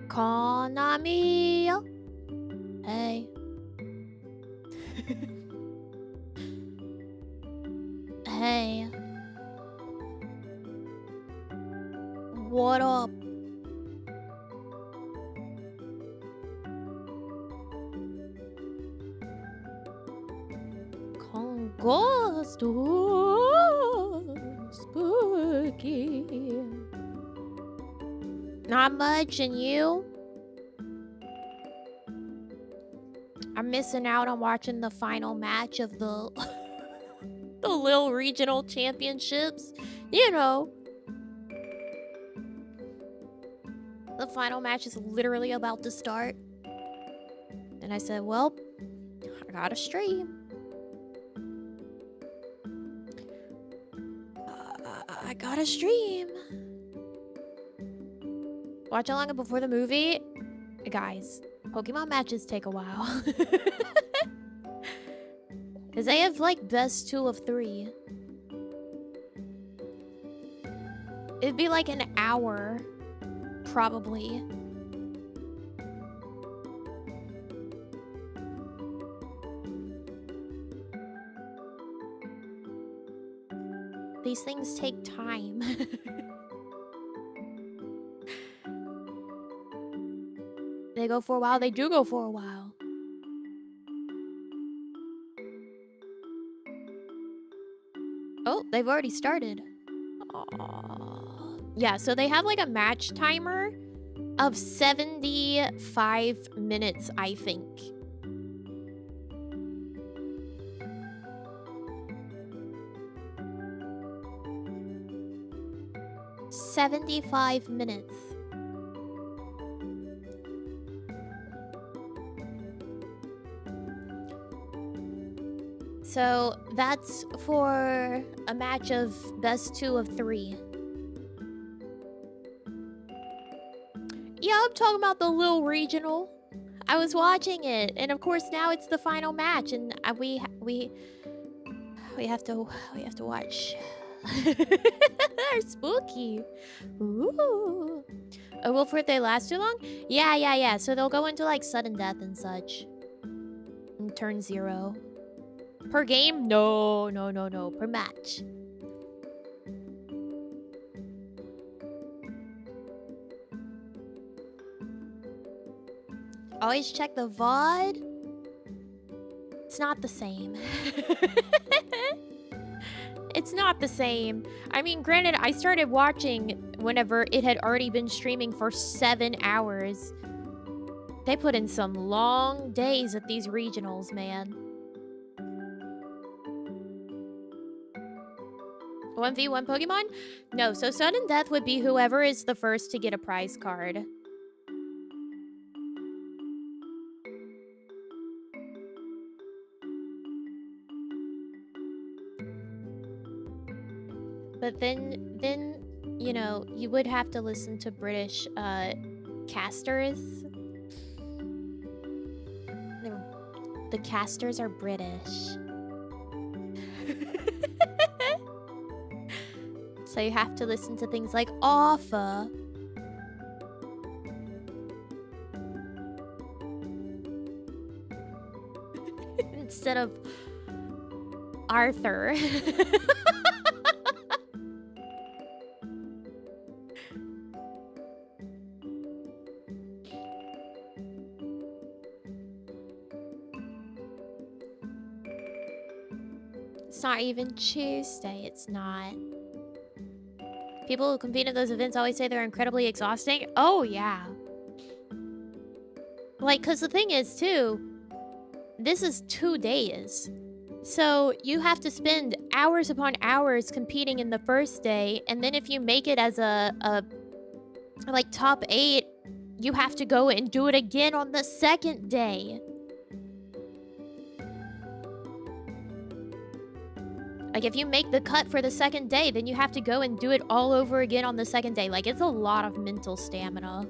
Konami. Hey. Hey. What up? Ghost. Spooky. Not much, and you? I'm missing out on watching the final match of the the Lil Regional Championships. You know. The final match is literally about to start. And I said, well, I gotta stream. I gotta stream. Watch along before the movie. Guys, Pokemon matches take a while. Because they have like best 2 of 3. It'd be like an hour, probably. These things take time. They go for a while. They do go for a while. Oh, they've already started. Aww. Yeah, so they have like a match timer of 75 minutes, I think. "75 minutes. So that's for a match of best 2 of 3. Yeah, I'm talking about the Lil Regional. I was watching it, and of course now it's the final match, and we have to watch. They're spooky. Ooh. Oh, will they last too long? Yeah. So they'll go into like sudden death and such. And turn 0. Per game? No. Per match. Always check the VOD. It's not the same. It's not the same. I mean, granted, I started watching whenever it had already been streaming for 7 hours. They put in some long days at these regionals, man. 1v1 Pokemon? No, so sudden death would be whoever is the first to get a prize card. But then, you know, you would have to listen to British casters. The casters are British. So you have to listen to things like Offa. Instead of Arthur. It's not even Tuesday, it's not. People who compete in those events always say they're incredibly exhausting. Oh, yeah. Like, because the thing is, too, this is 2 days. So you have to spend hours upon hours competing in the first day, and then if you make it as a like, top 8, you have to go and do it again on the second day. Like, if you make the cut for the second day, then you have to go and do it all over again on the second day. Like, it's a lot of mental stamina.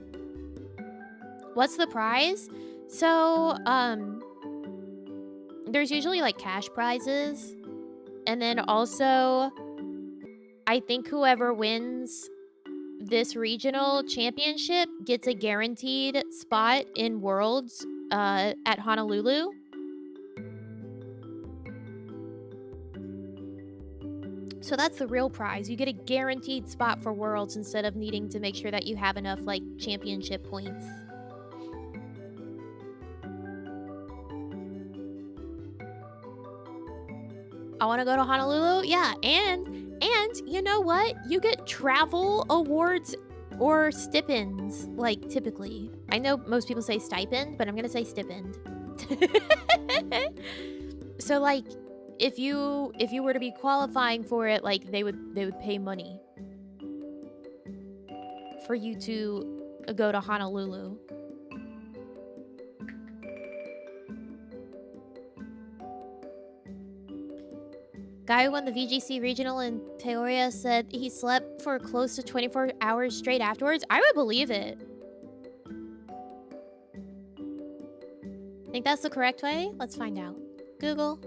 What's the prize? So, there's usually, like, cash prizes. And then also, I think whoever wins this regional championship gets a guaranteed spot in Worlds at Honolulu. So that's the real prize. You get a guaranteed spot for Worlds instead of needing to make sure that you have enough, like, championship points. I want to go to Honolulu. Yeah, and you know what? You get travel awards or stipends, like, typically. I know most people say stipend, but I'm gonna say stipend. So, like, if you were to be qualifying for it, like, they would pay money for you to go to Honolulu. Guy who won the VGC regional in Peoria said he slept for close to 24 hours straight afterwards. I would believe it. Think that's the correct way? Let's find out. Google.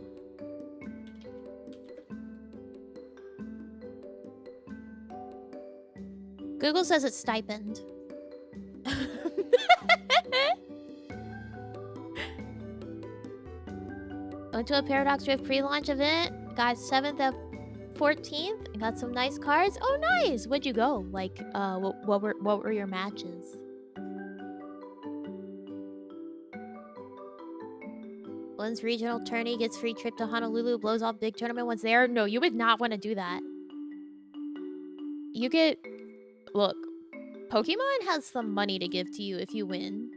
Google says it's stipend. Went to a Paradox Drift pre-launch event. Got 7th of 14th. And got some nice cards. Oh, nice. Where'd you go? Like, what were your matches? One's regional tourney gets free trip to Honolulu. Blows off big tournament once there. No, you would not want to do that. You get... Look, Pokemon has some money to give to you if you win.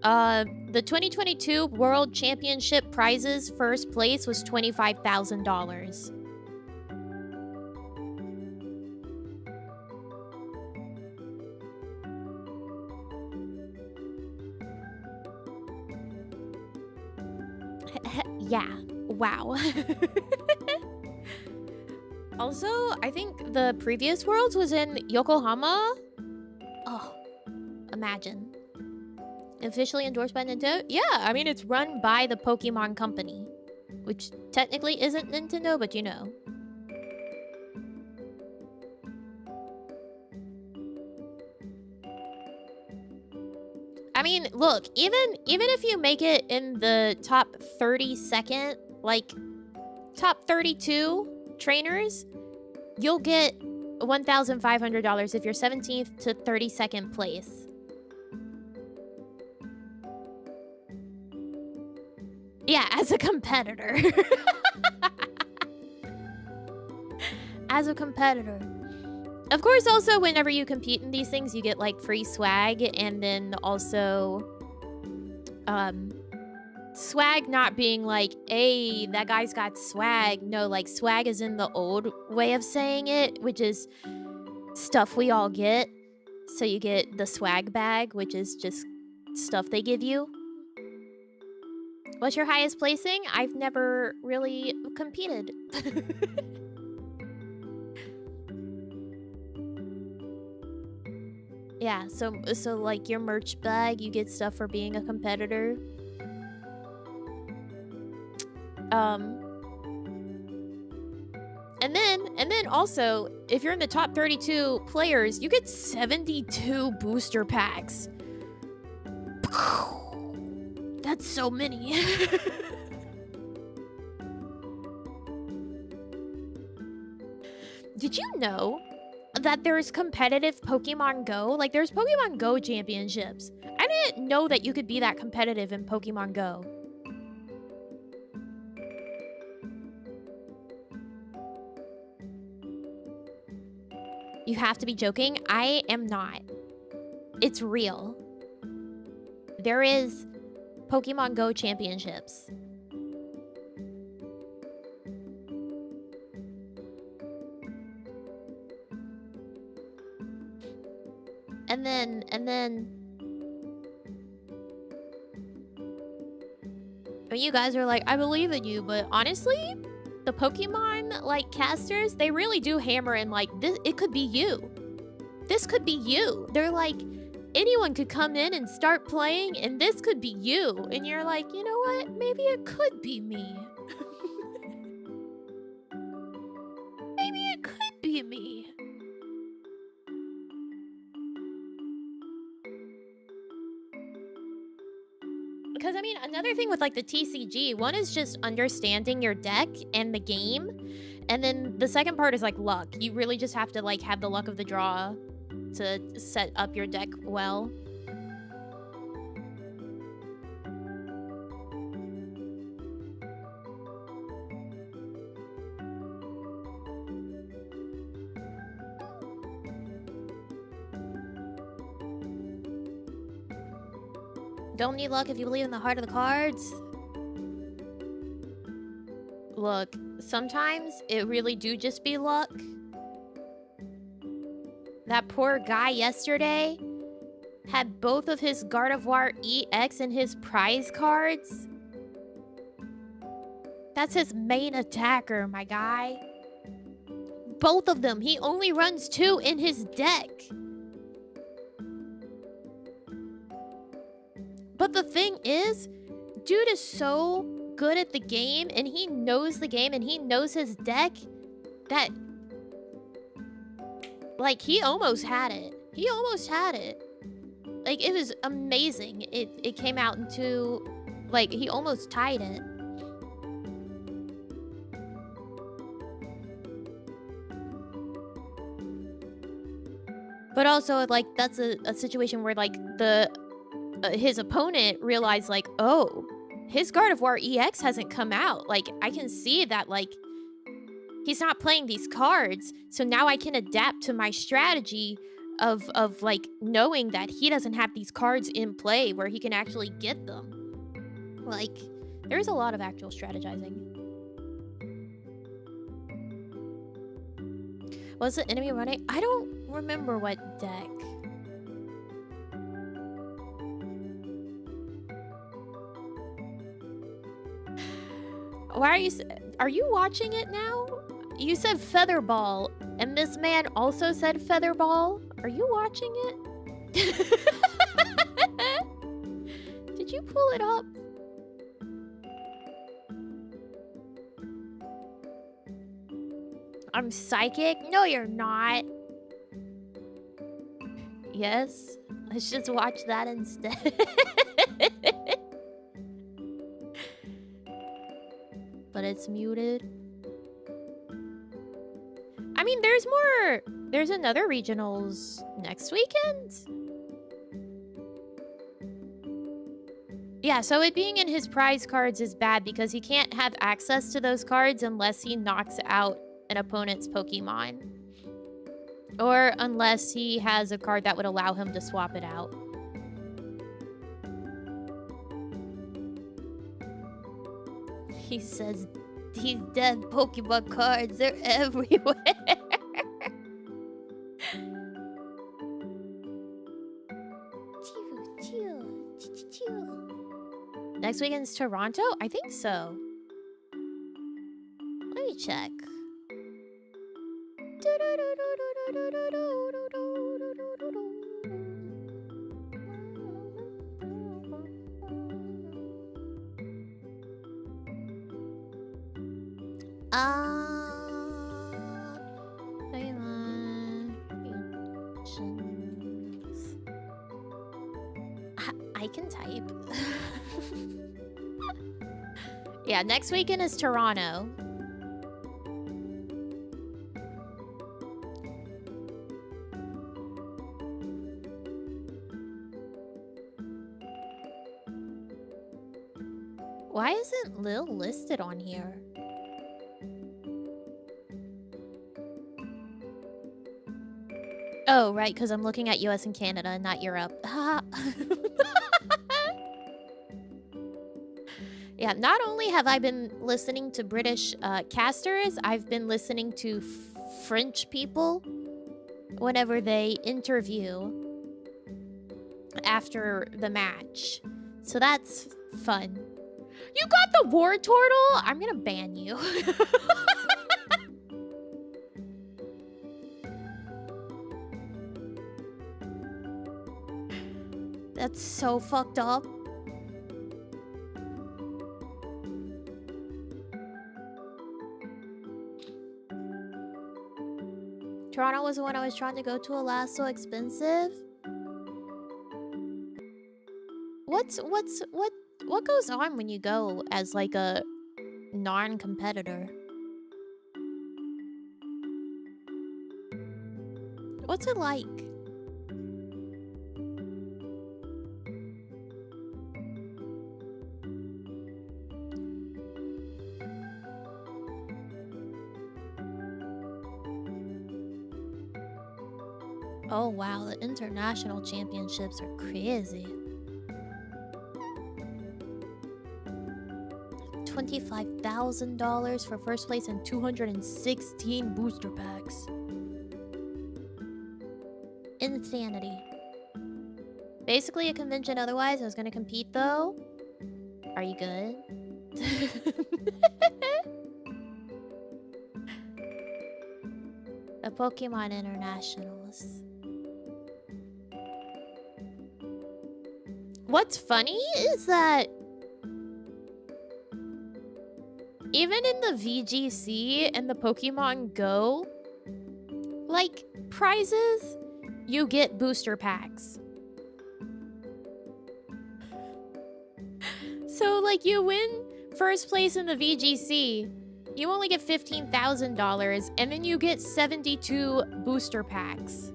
The 2022 World Championship prizes first place was $25,000. Yeah. Wow. Also, I think the previous Worlds was in Yokohama. Oh, imagine. Officially endorsed by Nintendo? Yeah, I mean, it's run by the Pokemon Company. Which technically isn't Nintendo, but you know. I mean, look, even if you make it in the top 32nd, like, top 32 trainers, you'll get $1,500 if you're 17th to 32nd place. Yeah, as a competitor. As a competitor. Of course, also, whenever you compete in these things, you get, like, free swag, and then also, swag not being like, hey, that guy's got swag. No, like, swag is in the old way of saying it, which is stuff we all get. So you get the swag bag, which is just stuff they give you. What's your highest placing? I've never really competed. Yeah, so like your merch bag, you get stuff for being a competitor. And then also, if you're in the top 32 players, you get 72 booster packs. That's so many. Did you know that there's competitive Pokemon Go? Like, there's Pokemon Go championships. I didn't know that you could be that competitive in Pokemon Go. You have to be joking. I am not. It's real. There is Pokemon Go championships. And then I mean, you guys are like, I believe in you, but honestly, the Pokemon, like, casters, they really do hammer in, like, this, it could be you. This could be you. They're like, anyone could come in and start playing, and this could be you. And you're like, you know what? Maybe it could be me. Because, I mean, another thing with, like, the TCG, one is just understanding your deck and the game. And then the second part is, like, luck. You really just have to, like, have the luck of the draw to set up your deck well. Don't need luck if you believe in the heart of the cards. Look, sometimes it really do just be luck. That poor guy yesterday had both of his Gardevoir EX in his prize cards. That's his main attacker, my guy. Both of them. He only runs 2 in his deck. But the thing is, dude is so good at the game, and he knows the game, and he knows his deck, that, like, he almost had it. He almost had it. Like, it was amazing. It came out into, like, he almost tied it. But also, like, that's a situation where, like, his opponent realized, like, oh, his Gardevoir EX hasn't come out. Like, I can see that, like, he's not playing these cards. So now I can adapt to my strategy of like, knowing that he doesn't have these cards in play where he can actually get them. Like, there's a lot of actual strategizing. Was the enemy running? I don't remember what deck. Why are you watching it now? You said Featherball, and this man also said Featherball. Are you watching it? Did you pull it up? I'm psychic? No, you're not. Yes? Let's just watch that instead. But it's muted. I mean, there's more. There's another regionals next weekend. Yeah, so it being in his prize cards is bad because he can't have access to those cards unless he knocks out an opponent's Pokemon. Or unless he has a card that would allow him to swap it out. He says these dead Pokemon cards, they're everywhere. Next weekend's Toronto? I think so. Let me check. I can type. Yeah, next weekend is Toronto. Why isn't Lil listed on here? Oh, right, because I'm looking at US and Canada and not Europe. Yeah, not only have I been listening to British casters, I've been listening to French people whenever they interview after the match. So that's fun. You got the war turtle? I'm gonna ban you. That's so fucked up. Toronto was the one I was trying to go to. Alas, so expensive. What what goes on when you go as like a non-competitor? What's it like? Oh wow, the international championships are crazy. $25,000 for first place and 216 booster packs. Insanity. Basically a convention otherwise. I was gonna compete though. Are you good? The Pokemon Internationals. What's funny is that even in the VGC and the Pokemon Go, like, prizes, you get booster packs. So, like, you win first place in the VGC, you only get $15,000, and then you get 72 booster packs.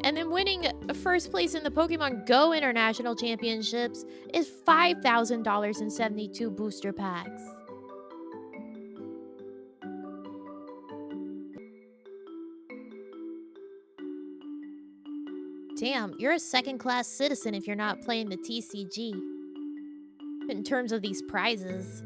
And then winning first place in the Pokemon Go International Championships is $5,000 and 72 booster packs. Damn, you're a second-class citizen if you're not playing the TCG. In terms of these prizes.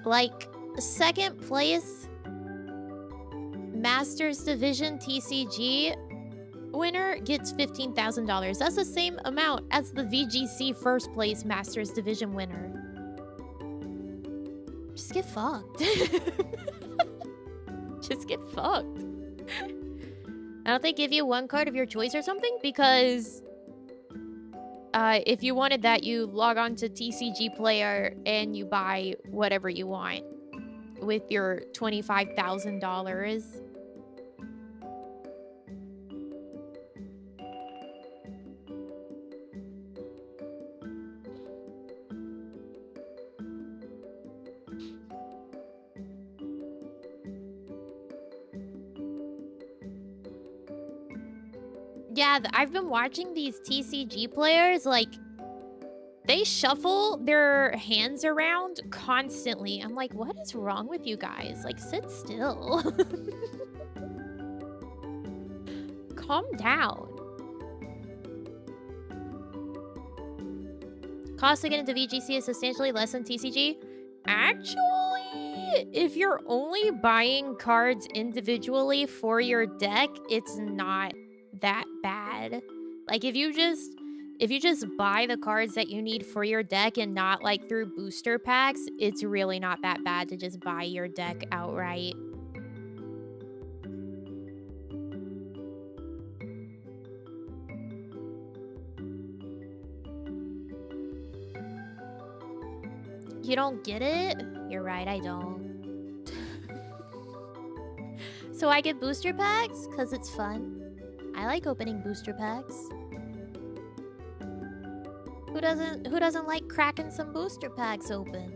Like, second place Masters Division TCG winner gets $15,000. That's the same amount as the VGC first place Masters Division winner. Just get fucked. Just get fucked. I don't they give you one card of your choice or something? Because if you wanted that, you log on to TCG Player and you buy whatever you want with your $25,000. Yeah, I've been watching these TCG players, like, they shuffle their hands around constantly. I'm like, what is wrong with you guys? Like, sit still. Calm down. Cost to get into VGC is substantially less than TCG. Actually, if you're only buying cards individually for your deck, it's not that bad. Like, if you just buy the cards that you need for your deck and not like through booster packs, it's really not that bad to just buy your deck outright. You don't get it? You're right, I don't. So I get booster packs because it's fun. I like opening booster packs. Who doesn't like cracking some booster packs open?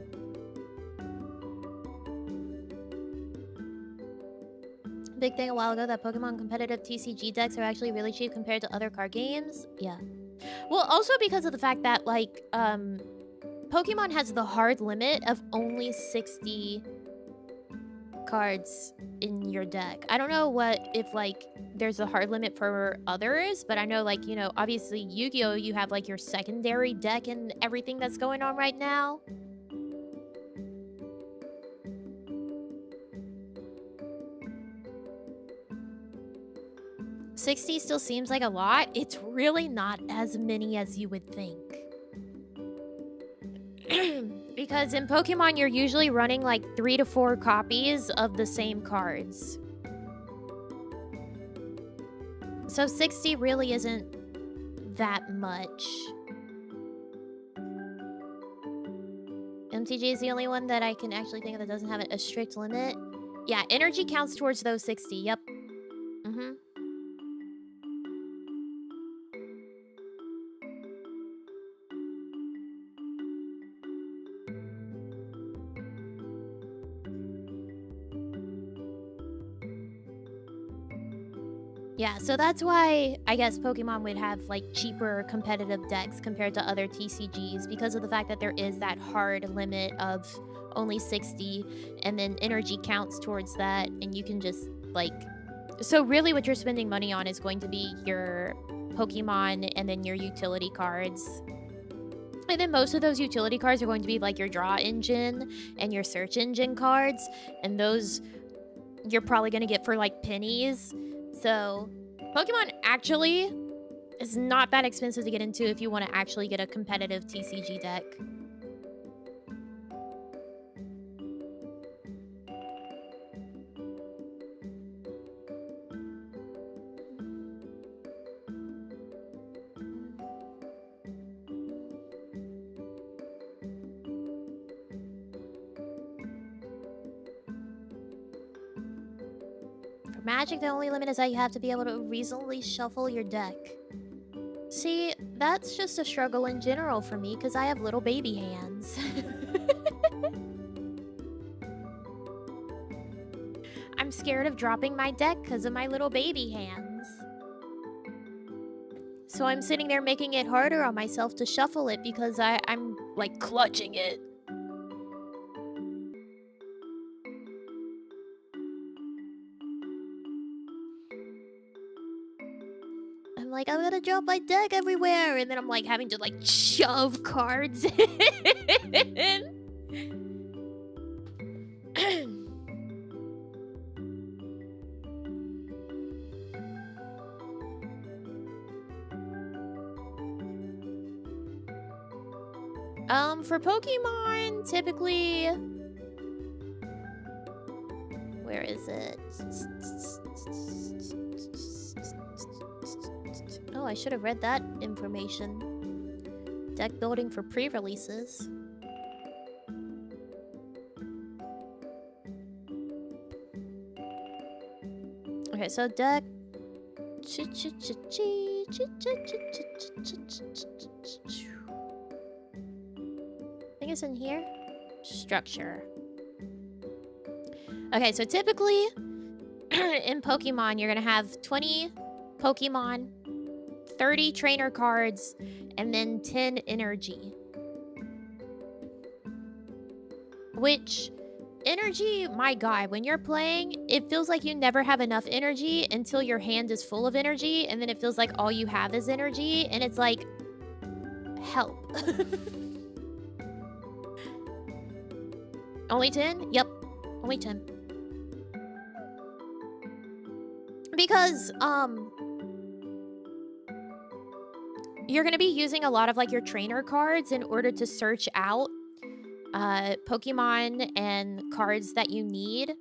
Big thing a while ago that Pokemon competitive TCG decks are actually really cheap compared to other card games. Yeah. Well, also because of the fact that, like, Pokemon has the hard limit of only 60 cards in your deck. I don't know if, like, there's a hard limit for others, but I know, like, you know, obviously Yu-Gi-Oh! You have, like, your secondary deck and everything that's going on right now. $60 still seems like a lot. It's really not as many as you would think. Because in Pokemon, you're usually running like 3 to 4 copies of the same cards. So 60 really isn't that much. In MTG is the only one that I can actually think of that doesn't have a strict limit. Yeah, energy counts towards those 60. Yep. Mm-hmm. Yeah, so that's why I guess Pokemon would have like cheaper competitive decks compared to other TCGs, because of the fact that there is that hard limit of only 60, and then energy counts towards that, and you can just like... So really what you're spending money on is going to be your Pokemon and then your utility cards. And then most of those utility cards are going to be like your draw engine and your search engine cards, and those you're probably going to get for like pennies. So Pokemon actually is not that expensive to get into if you want to actually get a competitive TCG deck. Magic, the only limit is that you have to be able to reasonably shuffle your deck. See, that's just a struggle in general for me because I have little baby hands. I'm scared of dropping my deck because of my little baby hands. So I'm sitting there making it harder on myself to shuffle it because I'm like clutching it. Like, I'm gonna drop my deck everywhere, and then I'm like having to like shove cards in. For Pokemon, typically, where is it? Oh, I should have read that information. Deck building for pre-releases. Okay, so deck... I think it's in here. Structure. Okay, so typically in Pokemon, you're gonna have 20 Pokemon, 30 trainer cards, and then 10 energy. Which, energy, my god, when you're playing, it feels like you never have enough energy until your hand is full of energy, and then it feels like all you have is energy, and it's like, help. Only 10? Yep, only 10. Because, you're going to be using a lot of like your trainer cards in order to search out Pokemon and cards that you need.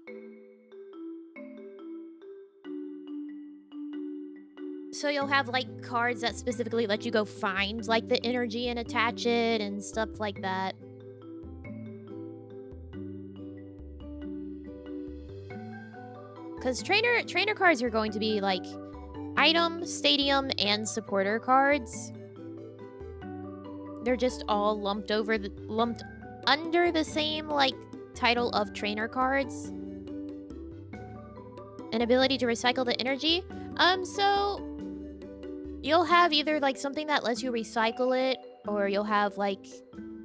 So you'll have like cards that specifically let you go find like the energy and attach it and stuff like that. Because trainer cards are going to be like item, stadium, and supporter cards. They're just all lumped under the same like title of trainer cards. An ability to recycle the energy. So you'll have either like something that lets you recycle it, or you'll have like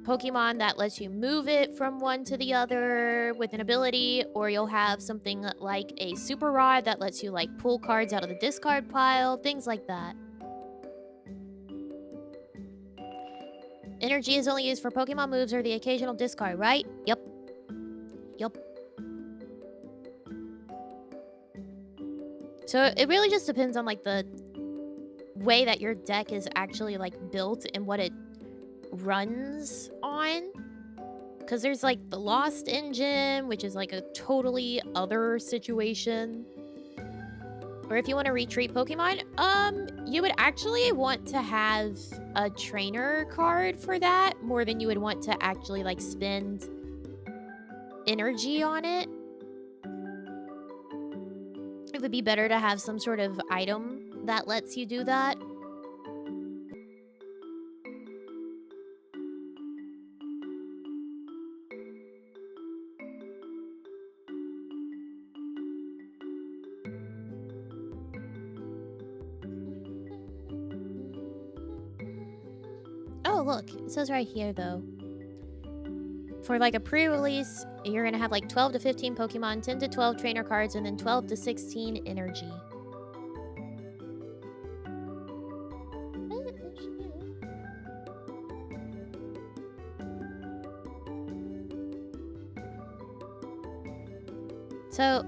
Pokemon that lets you move it from one to the other with an ability, or you'll have something like a super rod that lets you like pull cards out of the discard pile, things like that. Energy is only used for Pokemon moves or the occasional discard, right? Yep. Yep. So it really just depends on like the way that your deck is actually like built and what it runs on. Because there's like the Lost Engine, which is like a totally other situation. or if you want to retreat Pokemon, you would actually want to have a trainer card for that more than you would want to actually like spend energy on it. It would be better to have some sort of item that lets you do that. Oh, look, it says right here though. For like a pre-release, you're gonna have like 12 to 15 Pokemon, 10 to 12 trainer cards, and then 12 to 16 energy. So,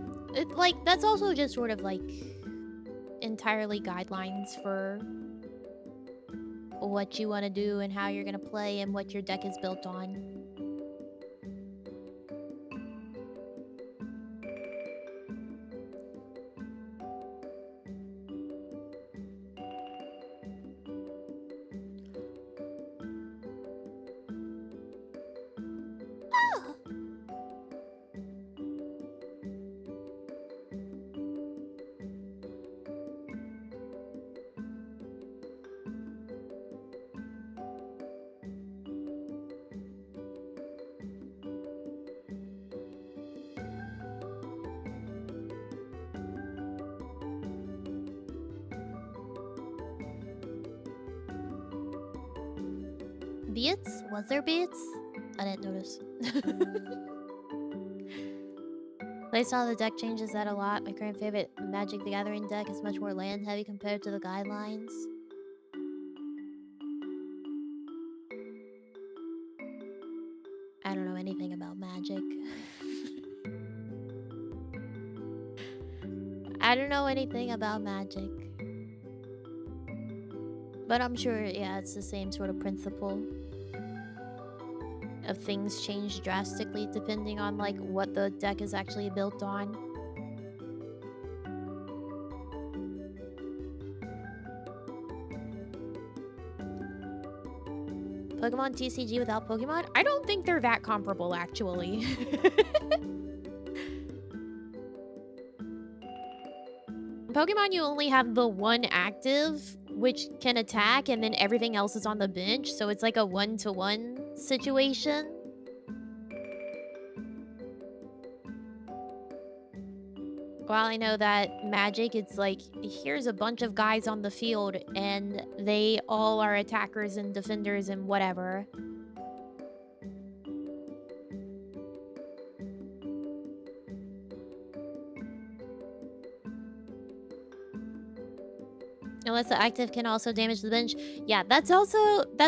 that's also just sort of like entirely guidelines for what you want to do and how you're gonna play and what your deck is built on. Beats? Was there beats? I didn't notice. I saw the deck changes that a lot. My current favorite Magic the Gathering deck is much more land heavy compared to the guidelines. I don't know anything about Magic. I don't know anything about Magic. But I'm sure, yeah, it's the same sort of principle. Of things change drastically depending on like what the deck is actually built on. Pokemon TCG without Pokemon? I don't think they're that comparable actually. Pokemon, you only have the one active which can attack, and then everything else is on the bench, so it's like a one-to-one situation. While I know that Magic, it's like, here's a bunch of guys on the field, and they all are attackers and defenders and whatever. Unless the active can also damage the bench. Yeah, that's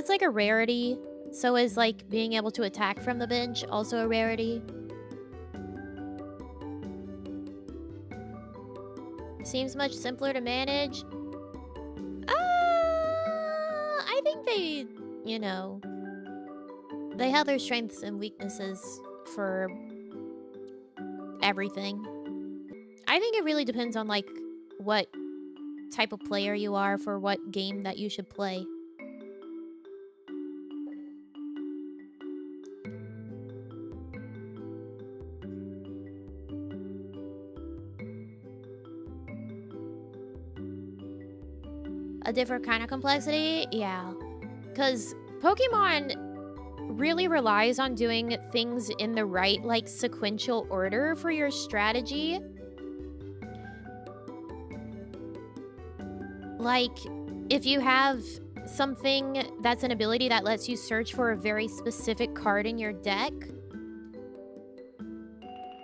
like a rarity. So is like being able to attack from the bench also a rarity. Seems much simpler to manage. I think they, you know, they have their strengths and weaknesses for everything. I think it really depends on like what type of player you are for what game that you should play. A different kind of complexity? Yeah. Because Pokemon really relies on doing things in the right, like, sequential order for your strategy. Like, if you have something that's an ability that lets you search for a very specific card in your deck,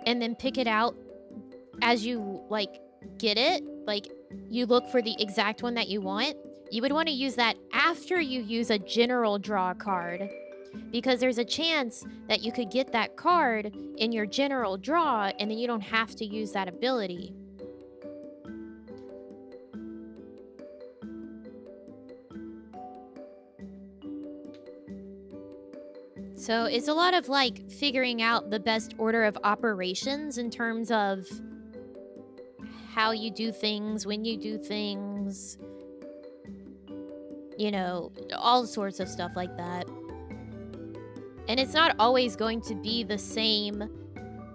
and then pick it out as you, like, get it, like, you look for the exact one that you want, you would want to use that after you use a general draw card. Because there's a chance that you could get that card in your general draw, and then you don't have to use that ability. So it's a lot of, like, figuring out the best order of operations in terms of how you do things, when you do things, you know, all sorts of stuff like that. And it's not always going to be the same,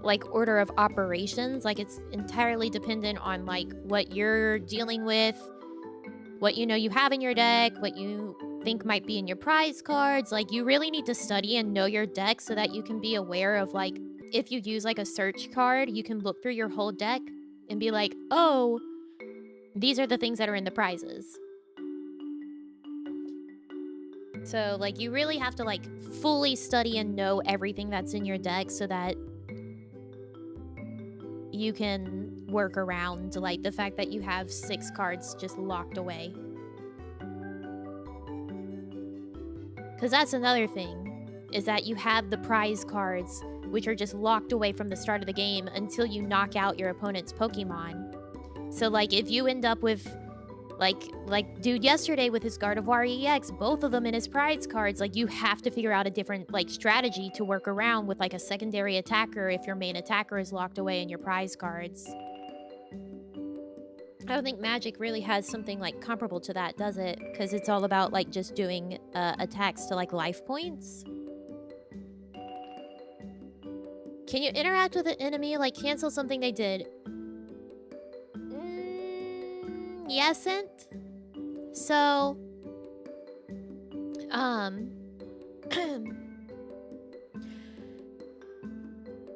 like, order of operations. Like, it's entirely dependent on, like, what you're dealing with, what you know you have in your deck, what you think might be in your prize cards. Like, you really need to study and know your deck so that you can be aware of, like, if you use, like, a search card, you can look through your whole deck and be like, oh, these are the things that are in the prizes. So, like, you really have to, like, fully study and know everything that's in your deck so that you can work around, like, the fact that you have 6 cards just locked away. Because that's another thing, is that you have the prize cards, which are just locked away from the start of the game until you knock out your opponent's Pokemon. So, like, if you end up with, like dude yesterday with his Gardevoir EX, both of them in his prize cards, like, you have to figure out a different, like, strategy to work around with, like, a secondary attacker if your main attacker is locked away in your prize cards. I don't think Magic really has something, like, comparable to that, does it? Because it's all about, like, just doing attacks to, like, life points. Can you interact with an enemy, like, cancel something they did? Yesn't. So,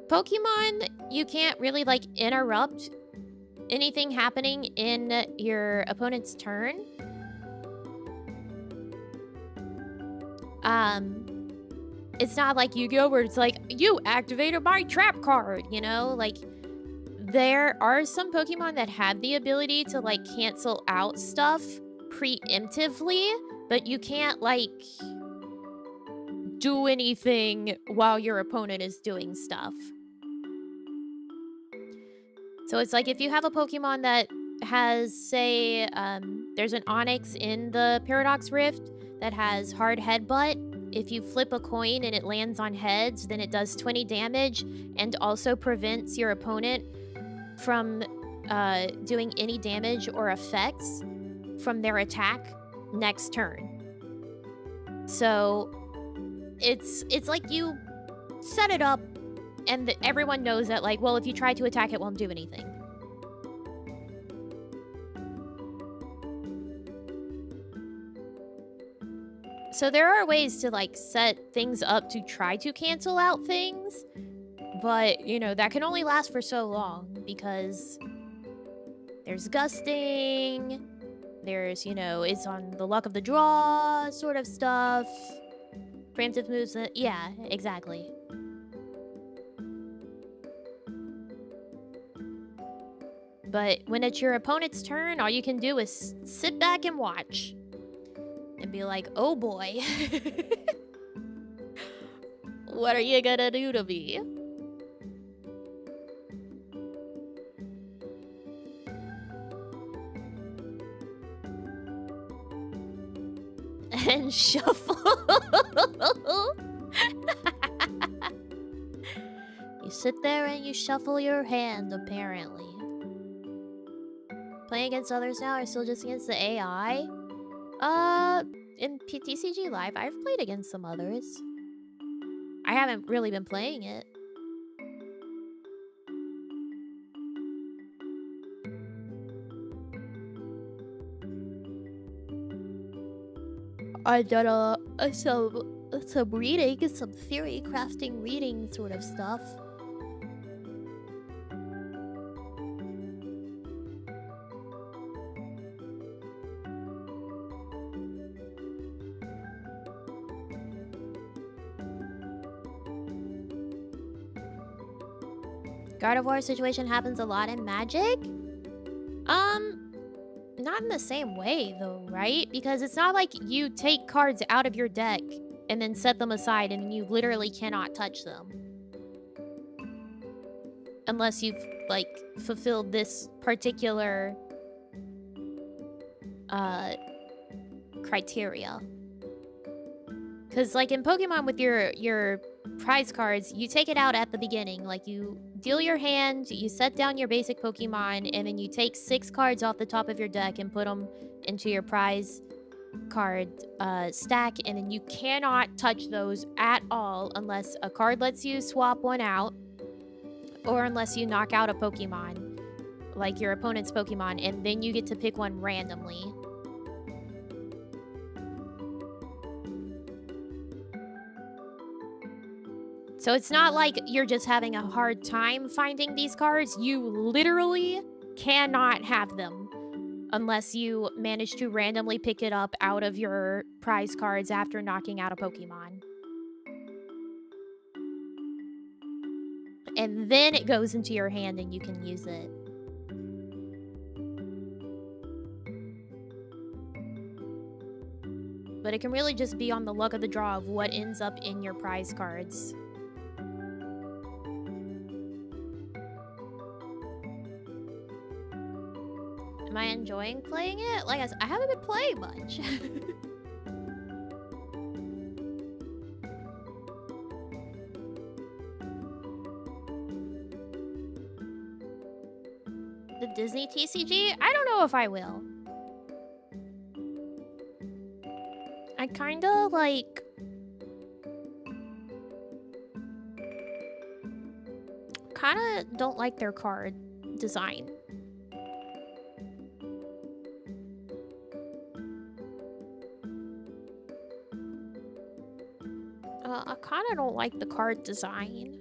Pokemon, you can't really, like, interrupt anything happening in your opponent's turn. It's not like Yu-Gi-Oh! Where it's like, you activated my trap card, you know? Like, there are some Pokemon that have the ability to, like, cancel out stuff preemptively, but you can't, like, do anything while your opponent is doing stuff. So it's like if you have a Pokemon that has, say, there's an Onix in the Paradox Rift that has hard headbutt. If you flip a coin and it lands on heads, then it does 20 damage and also prevents your opponent from doing any damage or effects from their attack next turn. So it's like you set it up and everyone knows that, like, well, if you try to attack, it won't do anything. So there are ways to, like, set things up to try to cancel out things, but, you know, that can only last for so long because there's gusting, there's, you know, it's on the luck of the draw sort of stuff, preemptive moves, yeah, exactly. But when it's your opponent's turn, all you can do is sit back and watch. And be like, oh boy. What are you gonna do to me? And shuffle. You sit there and you shuffle your hand, apparently. Playing against others now or still just against the AI? In TCG Live, I've played against some others. I haven't really been playing it. I done some reading, some theory crafting reading sort of stuff. Gardevoir situation happens a lot in Magic? Not in the same way, though, right? Because it's not like you take cards out of your deck and then set them aside and you literally cannot touch them. Unless you've, like, fulfilled this particular criteria. Because, like, in Pokemon with your prize cards, you take it out at the beginning. Like, you deal your hand, you set down your basic Pokemon, and then you take 6 cards off the top of your deck and put them into your prize card stack, and then you cannot touch those at all unless a card lets you swap one out, or unless you knock out a Pokemon, like your opponent's Pokemon, and then you get to pick one randomly. So it's not like you're just having a hard time finding these cards. You literally cannot have them unless you manage to randomly pick it up out of your prize cards after knocking out a Pokemon. And then it goes into your hand and you can use it. But it can really just be on the luck of the draw of what ends up in your prize cards. Am I enjoying playing it? Like I said, I haven't been playing much. The Disney TCG? I don't know if I will. I kinda like... kinda don't like their card design. I kinda don't like the card design.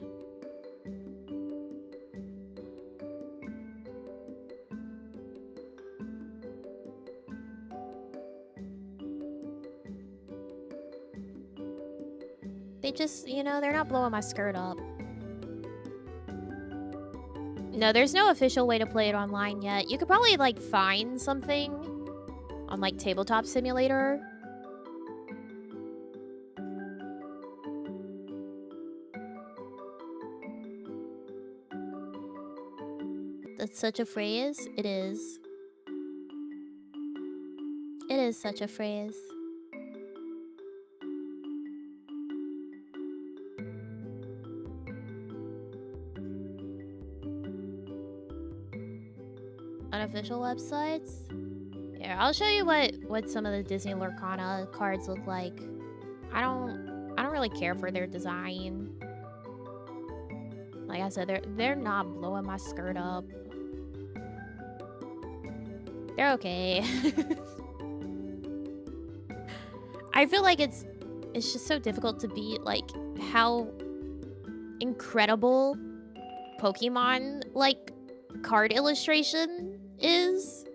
They just, you know, they're not blowing my skirt up. No, there's no official way to play it online yet. You could probably, like, find something on, like, Tabletop Simulator. That's such a phrase. It is. It is such a phrase. Unofficial websites? Here, I'll show you what some of the Disney Lorcana cards look like. I don't really care for their design. Like I said, they're not blowing my skirt up. They're okay. I feel like it's just so difficult to beat, like, how incredible Pokemon, like, card illustration is.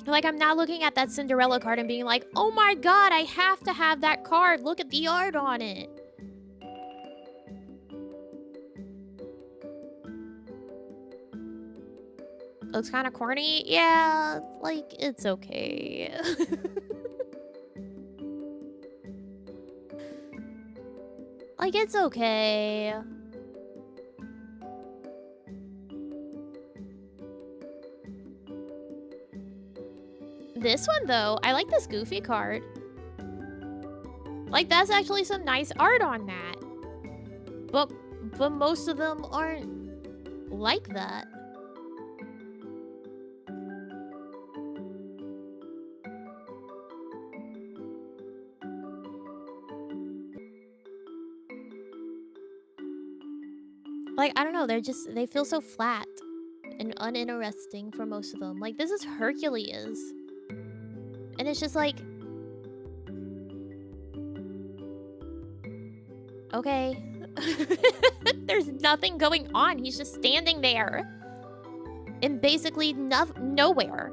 Like, I'm not looking at that Cinderella card and being like, oh my god, I have to have that card. Look at the art on it. Looks kind of corny. Yeah, like, it's okay. Like, it's okay. This one, though, I like this Goofy card. Like, that's actually some nice art on that. But most of them aren't like that. Like, I don't know, they feel so flat and uninteresting for most of them. Like, this is Hercules. And it's just like... okay. There's nothing going on. He's just standing there. In basically nowhere.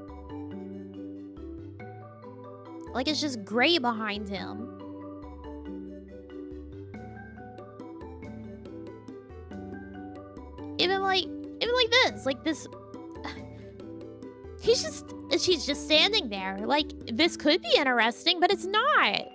Like, it's just gray behind him. Even like this. Like, this... she's just standing there. Like, this could be interesting, but it's not.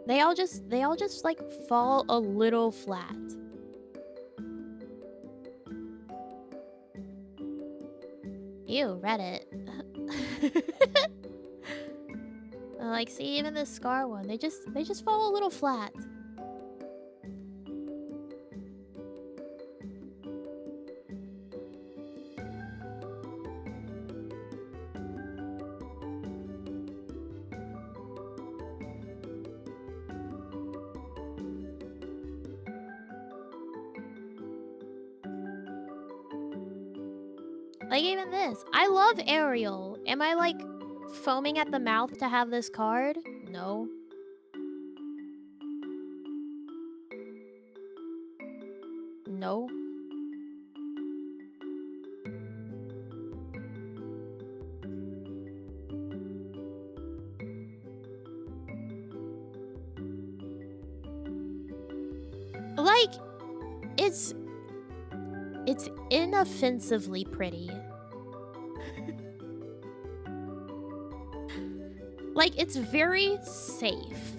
They all just like fall a little flat. Ew, Reddit. Like, see, even the Scar one, they just fall a little flat. Like, even this. I love Ariel. Am I, like, foaming at the mouth to have this card? No. No. Like, it's inoffensively pretty. Like, it's very safe.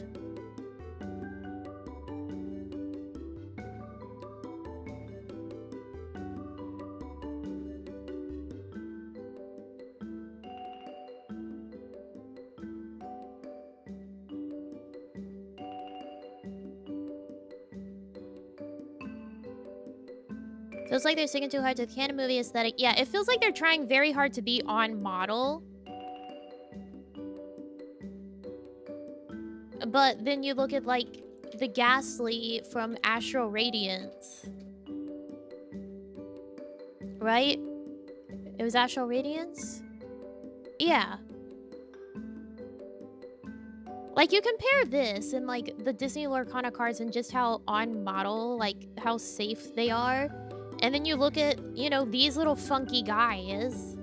Feels like they're sticking too hard to the canon movie aesthetic. Yeah, it feels like they're trying very hard to be on model. But then you look at, like, the Ghastly from Astral Radiance. Right? It was Astral Radiance? Yeah. Like, you compare this and, like, the Disney Lorcana cards and just how on model, like, how safe they are. And then you look at, you know, these little funky guys.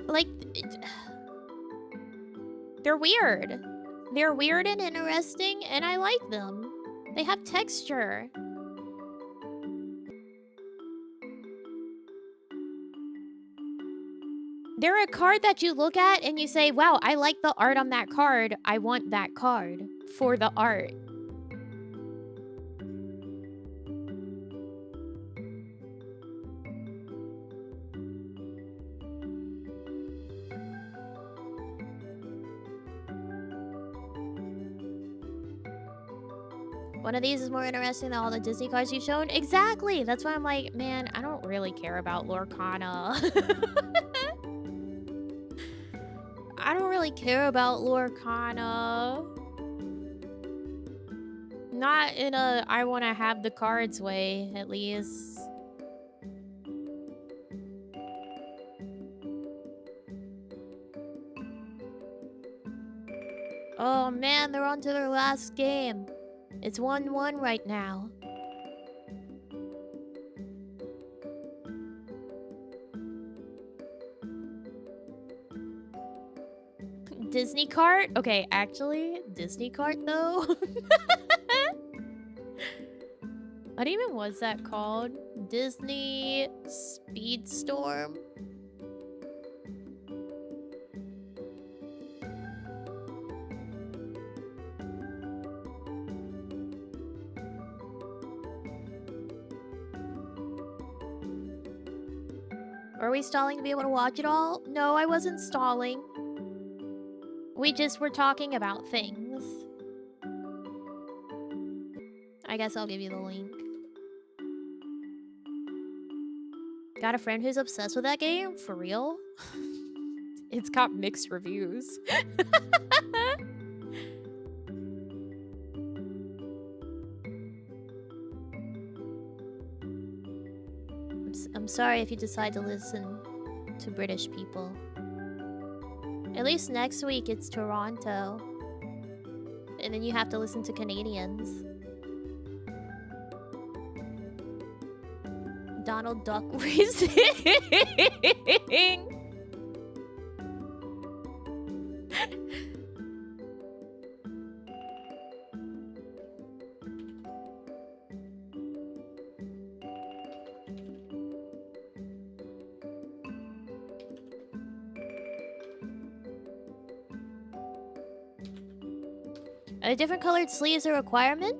Like, they're weird. They're weird and interesting, and I like them. They have texture. They're a card that you look at and you say, wow, I like the art on that card. I want that card for the art. One of these is more interesting than all the Disney cards you've shown. Exactly. That's why I'm like, man, I don't really care about Lorcana. I don't really care about Lorcana. Not in a I want to have the cards way, at least. Oh man, they're on to their last game. It's 1-1 right now. Disney cart? Okay, actually, Disney cart though. What even was that called? Disney Speedstorm? Are we stalling to be able to watch it all? No, I wasn't stalling. We just were talking about things. I guess I'll give you the link. Got a friend who's obsessed with that game? For real? It's got mixed reviews. I'm sorry if you decide to listen to British people. At least next week it's Toronto. And then you have to listen to Canadians. Donald Duck racing. Are different colored sleeves a requirement?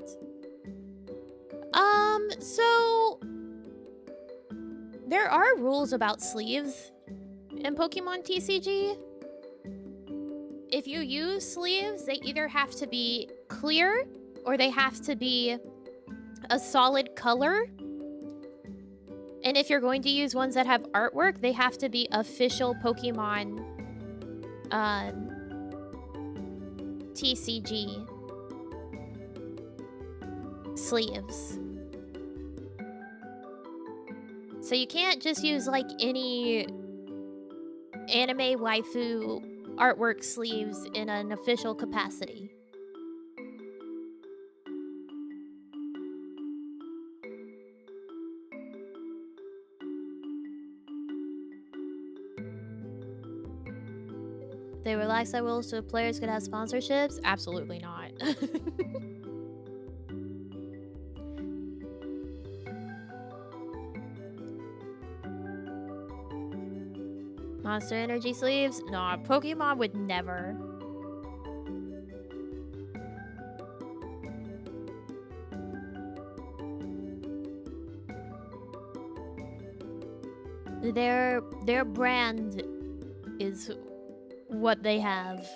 So there are rules about sleeves in Pokemon TCG. If you use sleeves, they either have to be clear or they have to be a solid color. And if you're going to use ones that have artwork, they have to be official Pokemon TCG sleeves. So you can't just use like any anime waifu artwork sleeves in an official capacity. They relax that rules so players could have sponsorships? Absolutely not. Monster Energy sleeves? Nah, Pokemon would never. Their brand is what they have.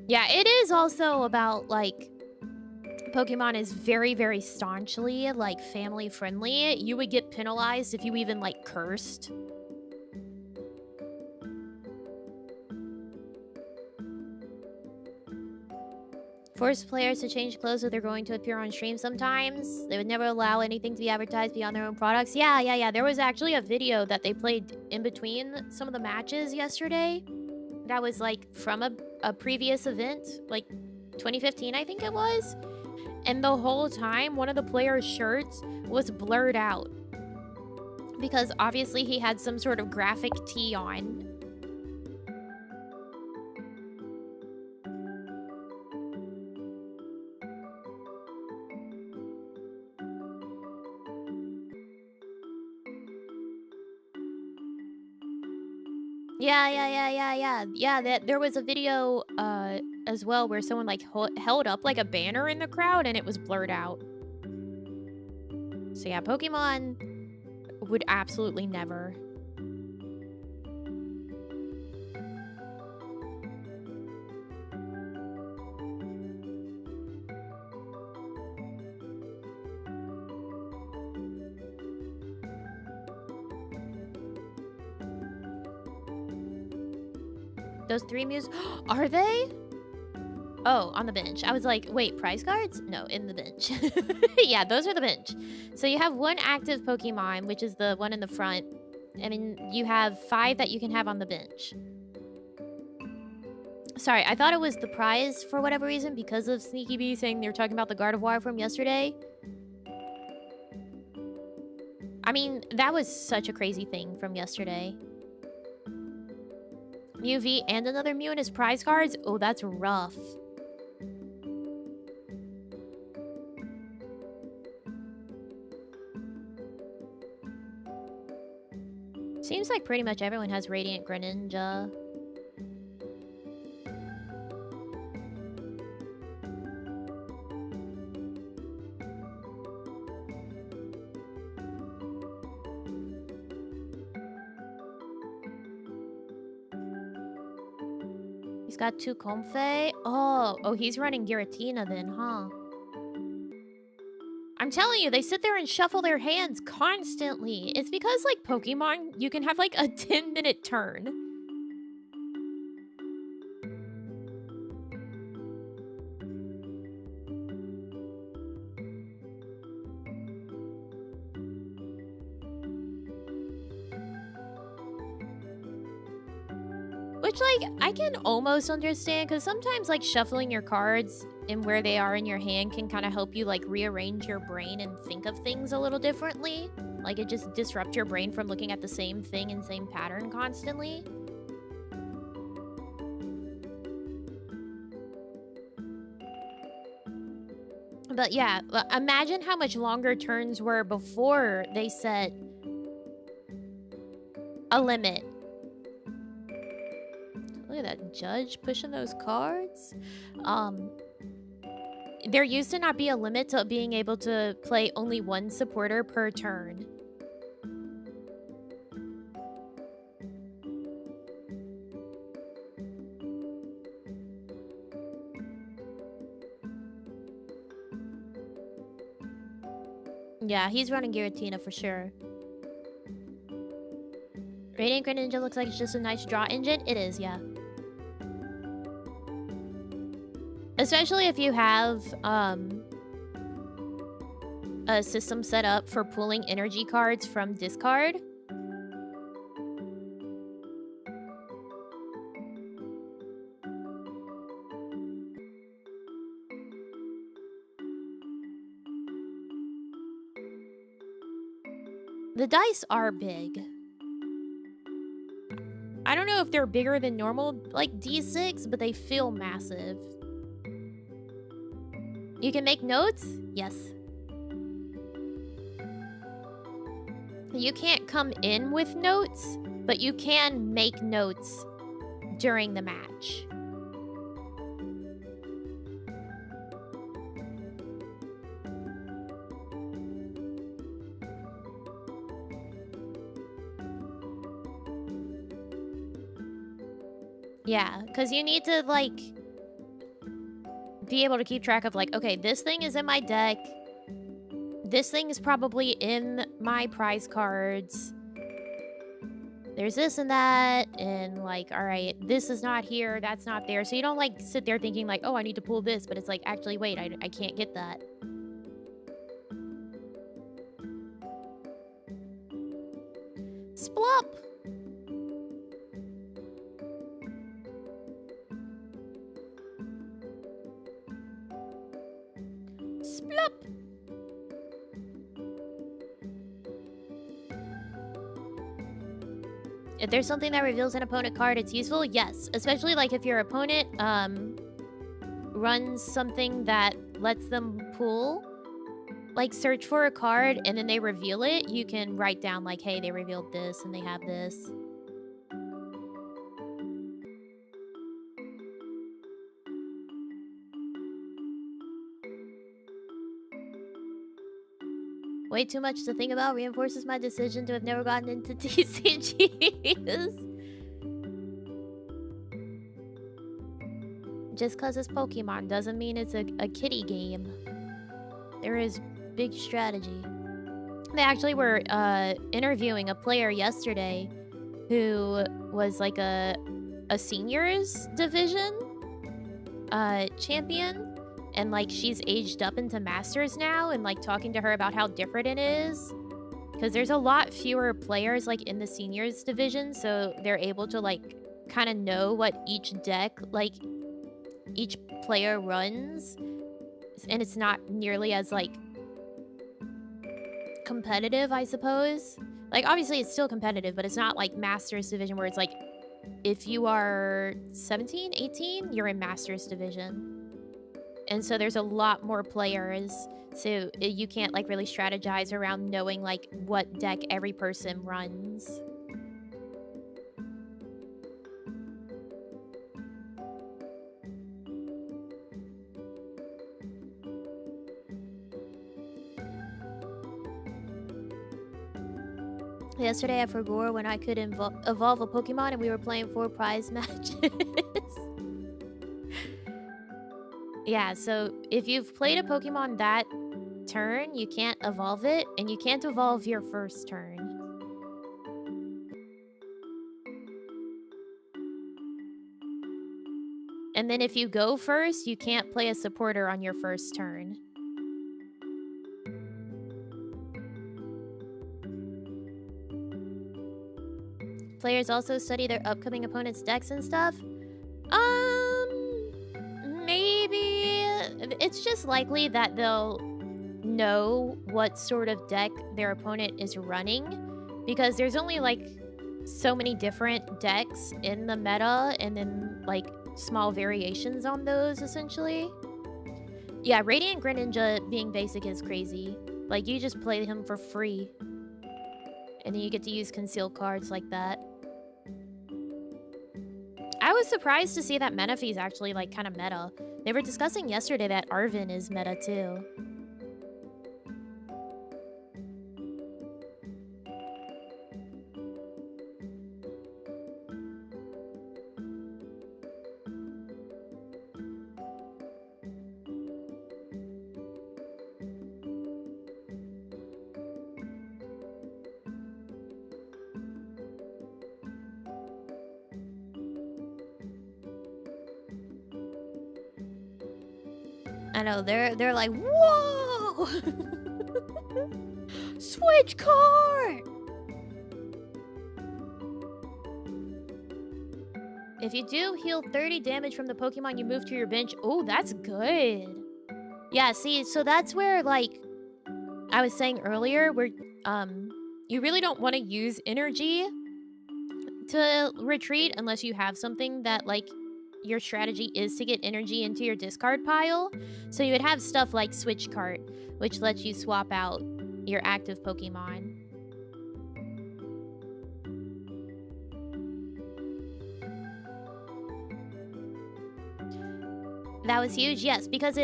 Yeah, it is also about like Pokemon is very, very staunchly like family friendly. You would get penalized if you even like cursed. Force players to change clothes if they're going to appear on stream sometimes. They would never allow anything to be advertised beyond their own products. Yeah. There was actually a video that they played in between some of the matches yesterday. That was like from a previous event, like 2015, I think it was. And the whole time, one of the players' shirts was blurred out. Because obviously he had some sort of graphic tee on. Yeah, there was a video as well where someone like held up like a banner in the crowd and it was blurred out. So yeah, Pokemon would absolutely never. Those 3 Mews, are they? Oh, on the bench. I was like, wait, prize cards? No, in the bench. Yeah, those are the bench. So you have 1 active Pokemon, which is the one in the front. And then you have 5 that you can have on the bench. Sorry, I thought it was the prize for whatever reason because of Sneaky Bee saying they were talking about the Gardevoir from yesterday. I mean, that was such a crazy thing from yesterday. Mew V and another Mew in his prize cards? Oh, that's rough. Seems like pretty much everyone has Radiant Greninja. He's got 2 Comfey. Oh, he's running Giratina then, huh? I'm telling you, they sit there and shuffle their hands constantly. It's because, like, Pokemon, you can have, like, a 10-minute turn. Which, like, I can almost understand, because sometimes, like, shuffling your cards and where they are in your hand can kind of help you, like, rearrange your brain and think of things a little differently. Like, it just disrupts your brain from looking at the same thing and same pattern constantly. But yeah, imagine how much longer turns were before they set a limit judge pushing those cards. There used to not be a limit to being able to play only one supporter per turn. Yeah, he's running Giratina for sure. Radiant Greninja looks like it's just a nice draw engine. It is, yeah. Especially if you have a system set up for pulling energy cards from discard. The dice are big. I don't know if they're bigger than normal, like D6, but they feel massive. You can make notes? Yes. You can't come in with notes, but you can make notes during the match. Yeah, because you need to, like, be able to keep track of, like, okay, this thing is in my deck. This thing is probably in my prize cards. There's this and that, and, like, all right, this is not here, that's not there. So you don't, like, sit there thinking, like, oh, I need to pull this, but it's like, actually, wait, I can't get that. Splop! Splop! If there's something that reveals an opponent card, it's useful? Yes. Especially, like, if your opponent runs something that lets them pull, like, search for a card, and then they reveal it, you can write down, like, hey, they revealed this, and they have this. Way too much to think about reinforces my decision to have never gotten into TCGs. Just because it's Pokemon doesn't mean it's a kiddie game. There is big strategy. They actually were interviewing a player yesterday who was like a seniors division champion. And, like, she's aged up into Masters now, and, like, talking to her about how different it is. Because there's a lot fewer players, like, in the seniors division, so they're able to, like, kind of know what each deck, like, each player runs. And it's not nearly as, like, competitive, I suppose. Like, obviously, it's still competitive, but it's not, like, Masters division where it's, like, if you are 17, 18, you're in Masters division. And so there's a lot more players, so you can't, like, really strategize around knowing, like, what deck every person runs. Yesterday I forgot when I could evolve a Pokemon and we were playing 4 prize matches. Yeah, so if you've played a Pokemon that turn, you can't evolve it, and you can't evolve your first turn. And then if you go first, you can't play a supporter on your first turn. Players also study their upcoming opponent's decks and stuff. Maybe. It's just likely that they'll know what sort of deck their opponent is running, because there's only, like, so many different decks in the meta, and then, like, small variations on those, essentially. Yeah, Radiant Greninja being basic is crazy. Like, you just play him for free, and then you get to use concealed cards like that. I I was surprised to see that Menifee is actually, like, kind of meta. They were discussing yesterday that Arvin is meta, too. I know, they're like, whoa! Switch card! If you do heal 30 damage from the Pokemon you move to your bench, oh, that's good. Yeah, see, so that's where, like, I was saying earlier, where, you really don't want to use energy to retreat unless you have something that, like, your strategy is to get energy into your discard pile. So you would have stuff like Switch Cart, which lets you swap out your active Pokemon. That was huge, yes, because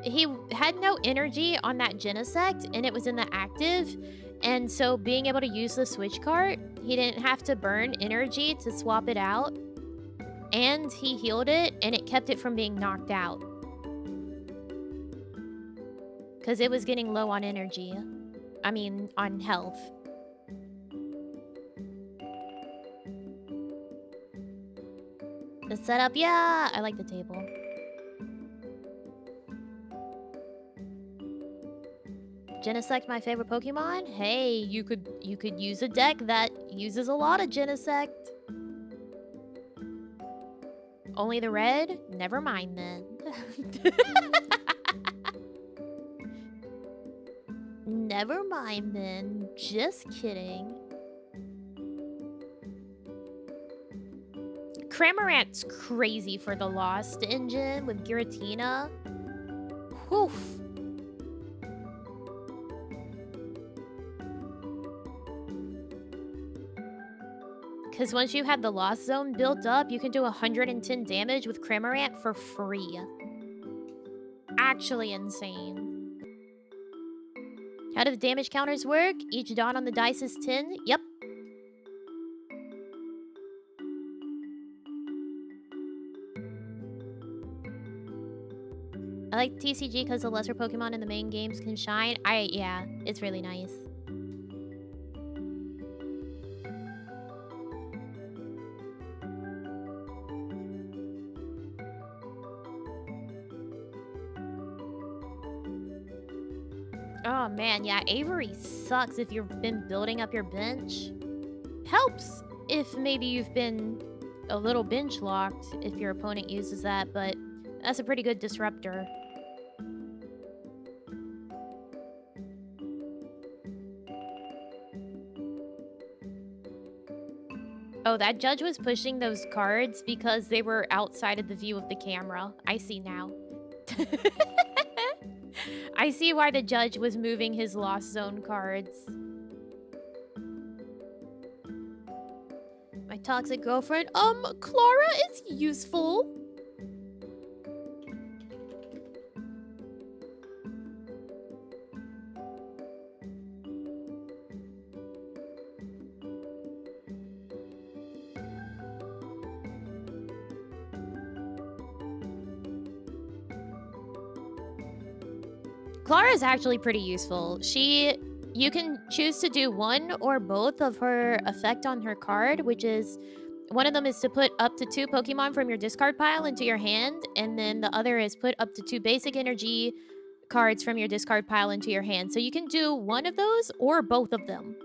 he had no energy on that Genesect, and it was in the active, and so being able to use the Switch Cart, he didn't have to burn energy to swap it out, and he healed it, and it kept it from being knocked out. Because it was getting low on energy. I mean, on health. The setup, yeah! I like the table. Genesect, my favorite Pokemon? Hey, you could use a deck that uses a lot of Genesect. Only the red? Never mind then. Never mind then. Just kidding. Cramorant's crazy for the Lost engine with Giratina. Whew. Because once you have the Lost Zone built up, you can do 110 damage with Cramorant for free. Actually insane. How do the damage counters work? Each dot on the dice is 10? Yep. I like TCG because the lesser Pokemon in the main games can shine. Yeah, it's really nice. Oh man, yeah, Avery sucks if you've been building up your bench. Helps if maybe you've been a little bench locked if your opponent uses that, but that's a pretty good disruptor. Oh, that judge was pushing those cards because they were outside of the view of the camera. I see now. I see why the judge was moving his Lost Zone cards. My toxic girlfriend? Clara is useful. Clara is actually pretty useful. You can choose to do one or both of her effect on her card, which is, one of them is to put up to 2 Pokemon from your discard pile into your hand, and then the other is put up to 2 basic energy cards from your discard pile into your hand. So you can do one of those or both of them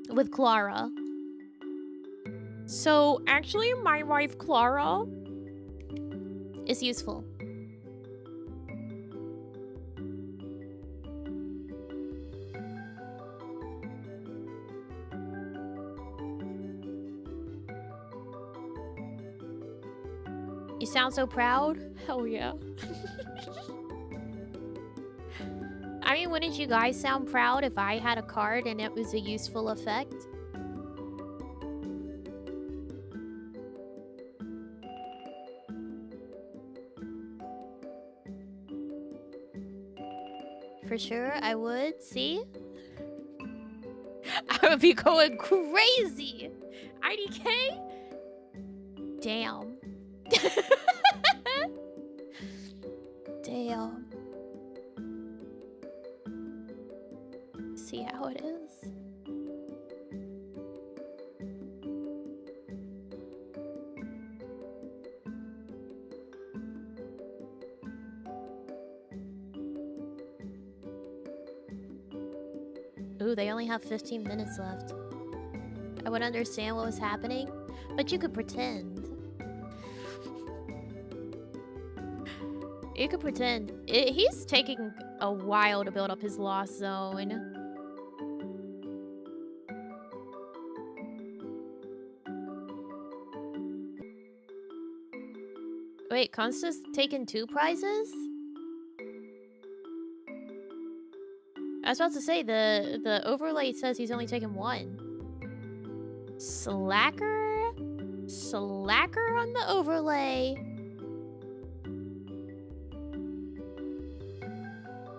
with Clara. So actually, my wife Clara is useful. You sound so proud? Hell yeah. I mean, wouldn't you guys sound proud if I had a card and it was a useful effect? For sure, I would. See? I would be going crazy. IDK? Damn. Damn. See how it is. Ooh, they only have 15 minutes left. I would understand what was happening, but you could pretend. You could pretend. He's taking a while to build up his lost zone. Wait, Consta's taken 2 prizes? I was about to say, the overlay says he's only taken 1. Slacker? Slacker on the overlay.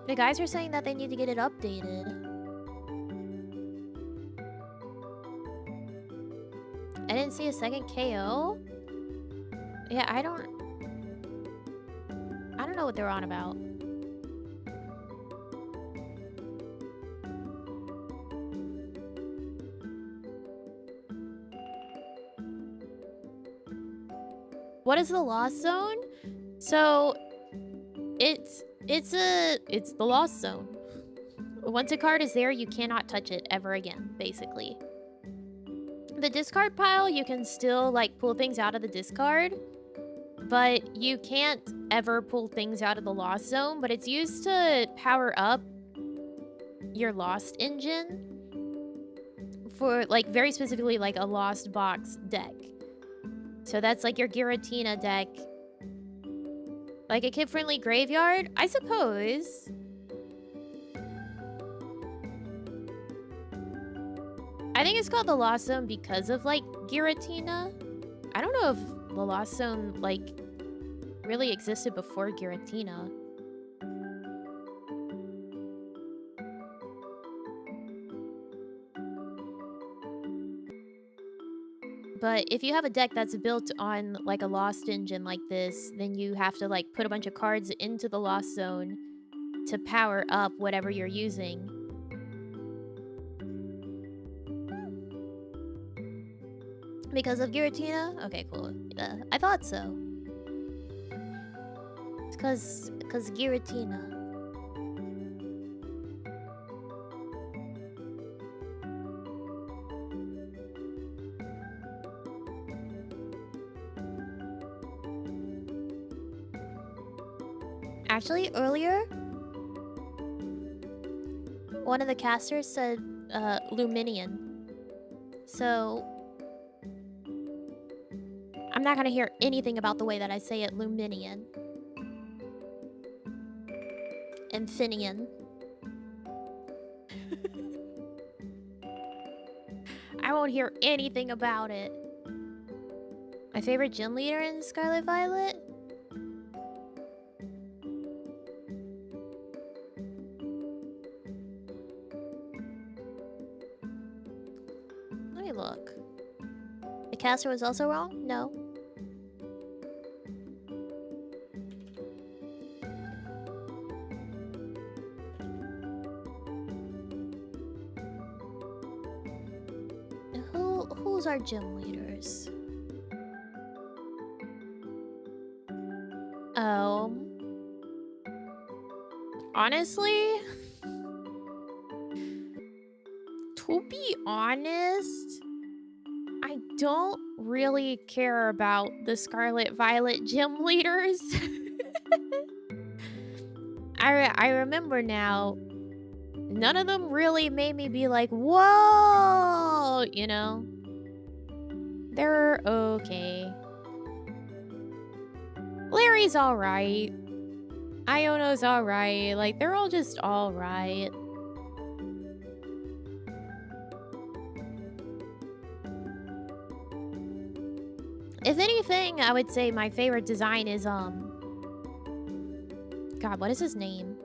The guys are saying that they need to get it updated. I didn't see a second KO. Yeah, I don't know what they're on about. What is the Lost Zone? So, it's the Lost Zone. Once a card is there, you cannot touch it ever again, basically. The discard pile, you can still, like, pull things out of the discard, but you can't ever pull things out of the Lost Zone, but it's used to power up your Lost engine for, like, very specifically, like, a Lost Box deck. So that's, like, your Giratina deck. Like a kid-friendly graveyard, I suppose. I think it's called the Lost Zone because of, like, Giratina. I don't know if the Lost Zone, like, really existed before Giratina. But if you have a deck that's built on, like, a Lost engine like this, then you have to, like, put a bunch of cards into the Lost Zone to power up whatever you're using. Because of Giratina? Okay, cool. Yeah, I thought so. It's 'cause Giratina. Actually, earlier, one of the casters said Luminian. So, I'm not gonna hear anything about the way that I say it, Luminian. Infineon. I won't hear anything about it. My favorite gym leader in Scarlet Violet? Let me look. The caster was also wrong? No. Who's our gym leaders? Honestly, to be honest, I don't really care about the Scarlet Violet gym leaders. I remember now, none of them really made me be like, whoa, you know? They're okay. Larry's alright. Iono's alright. Like, they're all just alright. If anything, I would say my favorite design is, God, what is his name?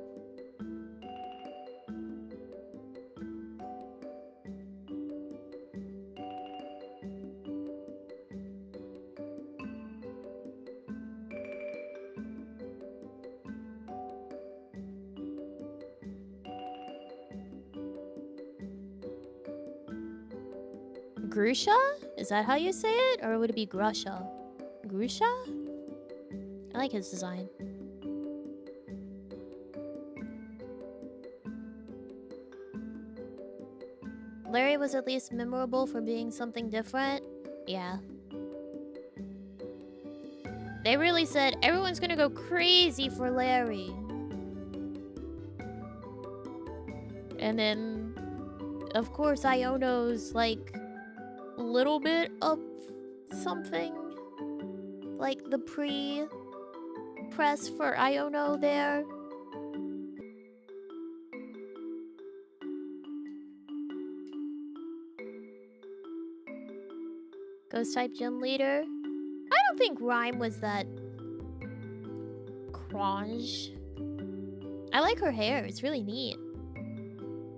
Grusha? Is that how you say it? Or would it be Grusha? Grusha? I like his design. Larry was at least memorable for being something different. Yeah. They really said everyone's gonna go crazy for Larry. And then, of course, Iono's like a little bit of something. Like the pre-press for Iono there. Ghost type gym leader. I don't think Rhyme was that cringe. I like her hair. It's really neat.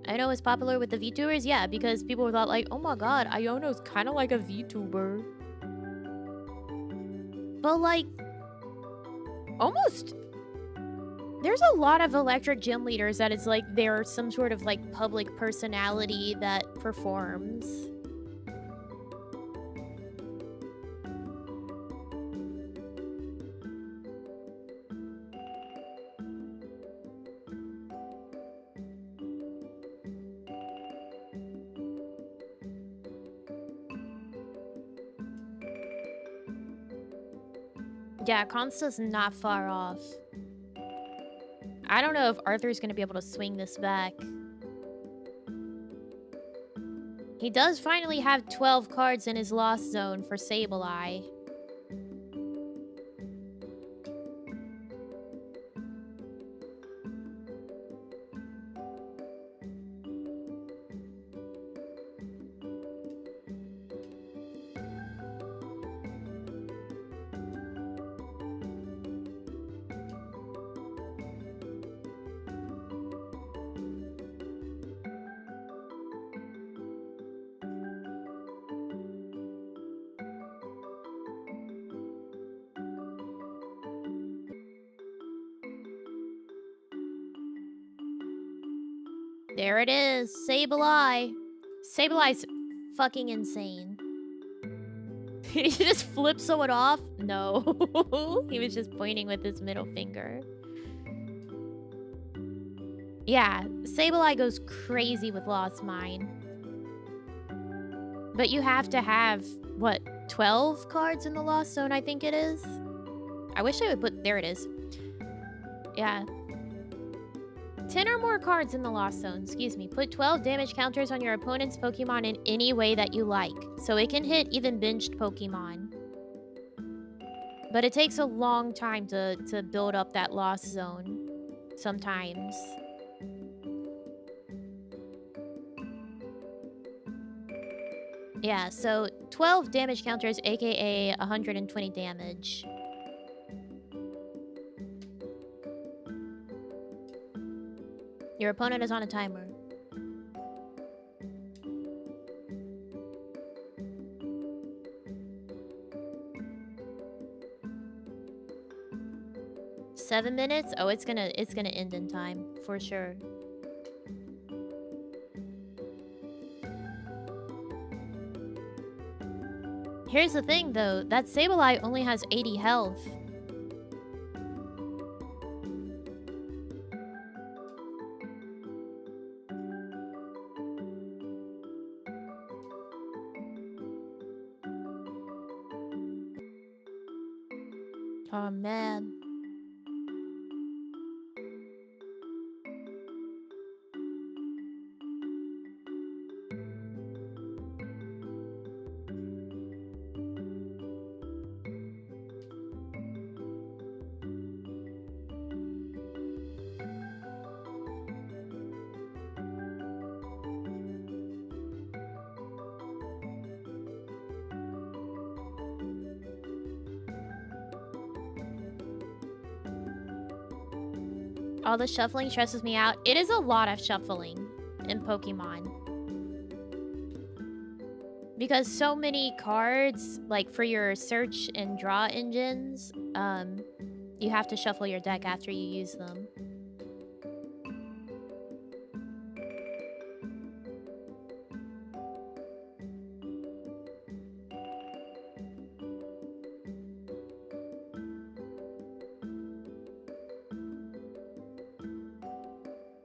I know it's popular with the VTubers. Yeah, because people thought like, oh my god, Iono's kind of like a VTuber. But like, almost... There's a lot of electric gym leaders that it's like they're some sort of like public personality that performs. Yeah, Consta's not far off. I don't know if Arthur's gonna be able to swing this back. He does finally have 12 cards in his Lost Zone for Sableye. There it is, Sableye. Sableye's fucking insane. Did he just flip someone off? No. He was just pointing with his middle finger. Yeah, Sableye goes crazy with Lost Mine. But you have to have, what, 12 cards in the Lost Zone, I think it is? I wish I would put... There it is. Yeah. 10 or more cards in the Lost Zone, excuse me. Put 12 damage counters on your opponent's Pokemon in any way that you like. So it can hit even benched Pokemon. But it takes a long time to build up that Lost Zone. Sometimes. Yeah, so 12 damage counters, aka 120 damage. Your opponent is on a timer. Seven minutes? Oh, it's gonna end in time, for sure. Here's the thing, though. That Sableye only has 80 health. Oh, man. All the shuffling stresses me out. It is a lot of shuffling in Pokemon. Because so many cards, like for your search and draw engines, you have to shuffle your deck after you use them.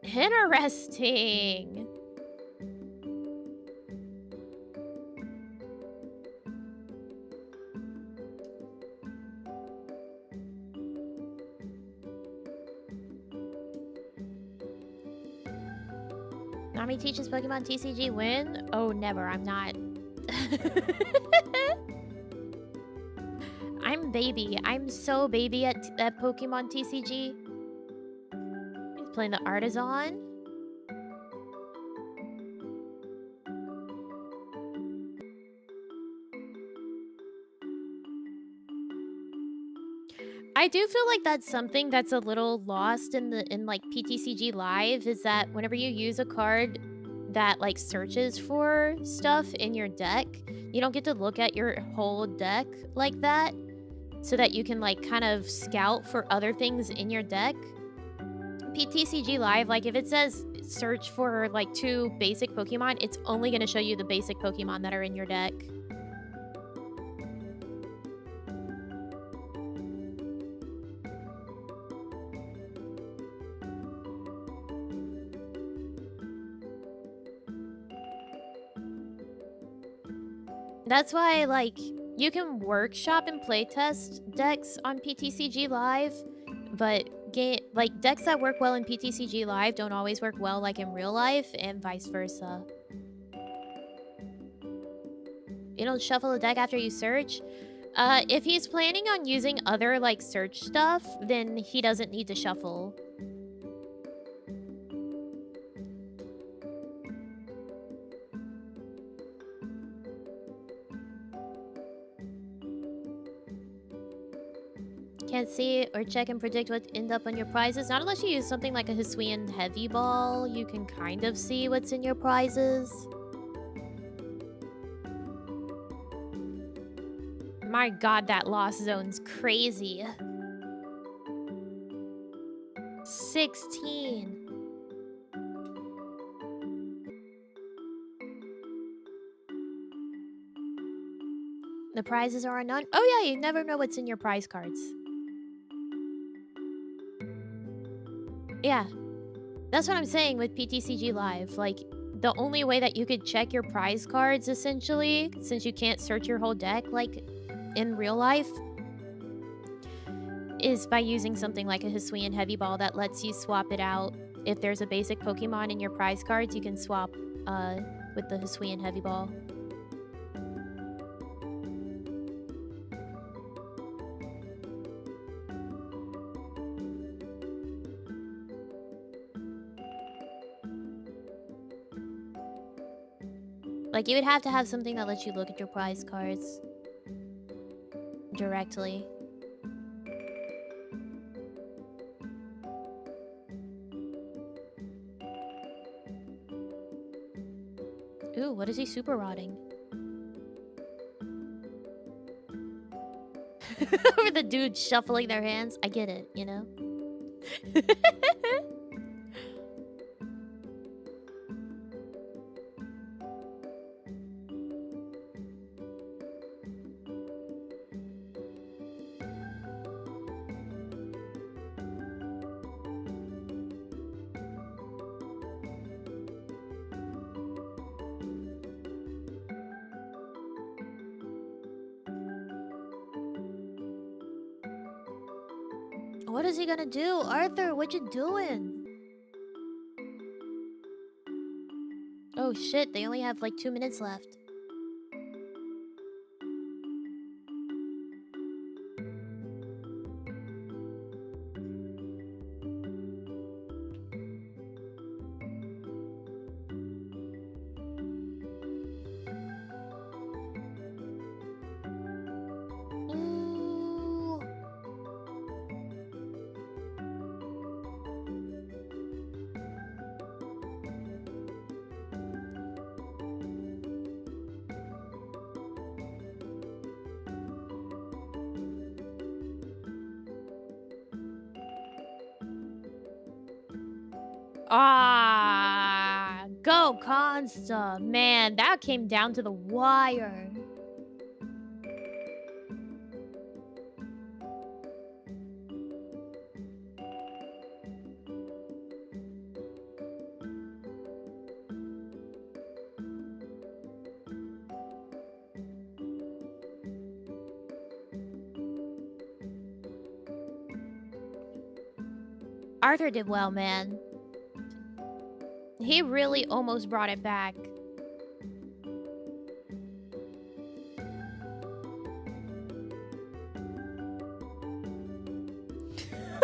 Interesting. Nami teaches Pokemon TCG win? Oh, never. I'm not. I'm baby. I'm so baby at Pokemon TCG. He's playing the Artisan. I do feel like that's something that's a little lost in like PTCG Live, is that whenever you use a card that like searches for stuff in your deck, you don't get to look at your whole deck like that, so that you can like kind of scout for other things in your deck. PTCG Live, like if it says search for like 2 basic Pokemon, it's only going to show you the basic Pokemon that are in your deck. That's why, like, you can workshop and playtest decks on PTCG Live, but like decks that work well in PTCG Live don't always work well like in real life, and vice versa. You don't shuffle a deck after you search. If he's planning on using other like search stuff, then he doesn't need to shuffle. Can't see or check and predict what end up on your prizes. Not unless you use something like a Hisuian Heavy Ball, you can kind of see what's in your prizes. My god, that lost zone's crazy. 16. The prizes are unknown. Oh yeah, you never know what's in your prize cards. Yeah, that's what I'm saying with PTCG Live. Like, the only way that you could check your prize cards, essentially, since you can't search your whole deck like in real life, is by using something like a Hisuian Heavy Ball that lets you swap it out. If there's a basic Pokemon in your prize cards, you can swap with the Hisuian Heavy Ball. Like, you would have to have something that lets you look at your prize cards directly. Ooh, what is he super rotting? Over the dude shuffling their hands. I get it, you know? What is he gonna do? Arthur, what you doing? Oh shit, they only have like 2 minutes left. Ooh. Ah, go Consta. Man, that came down to the wire. Arthur did well, man. He really almost brought it back.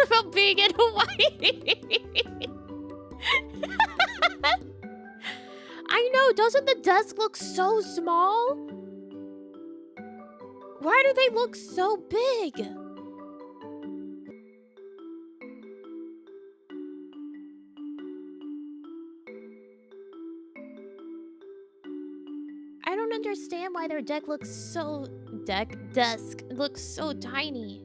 About being in Hawaii. I know, doesn't the desk look so small? Why do they look so big? I don't understand why their desk looks so... desk looks so tiny.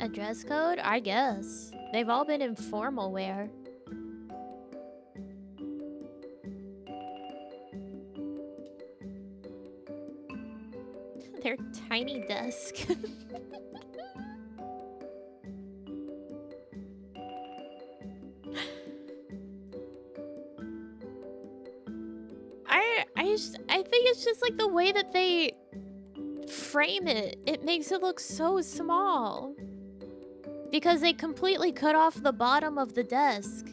A dress code? I guess. They've all been in formal wear. Their tiny desk. I think it's just like the way that they frame it. It makes it look so small. Because they completely cut off the bottom of the desk.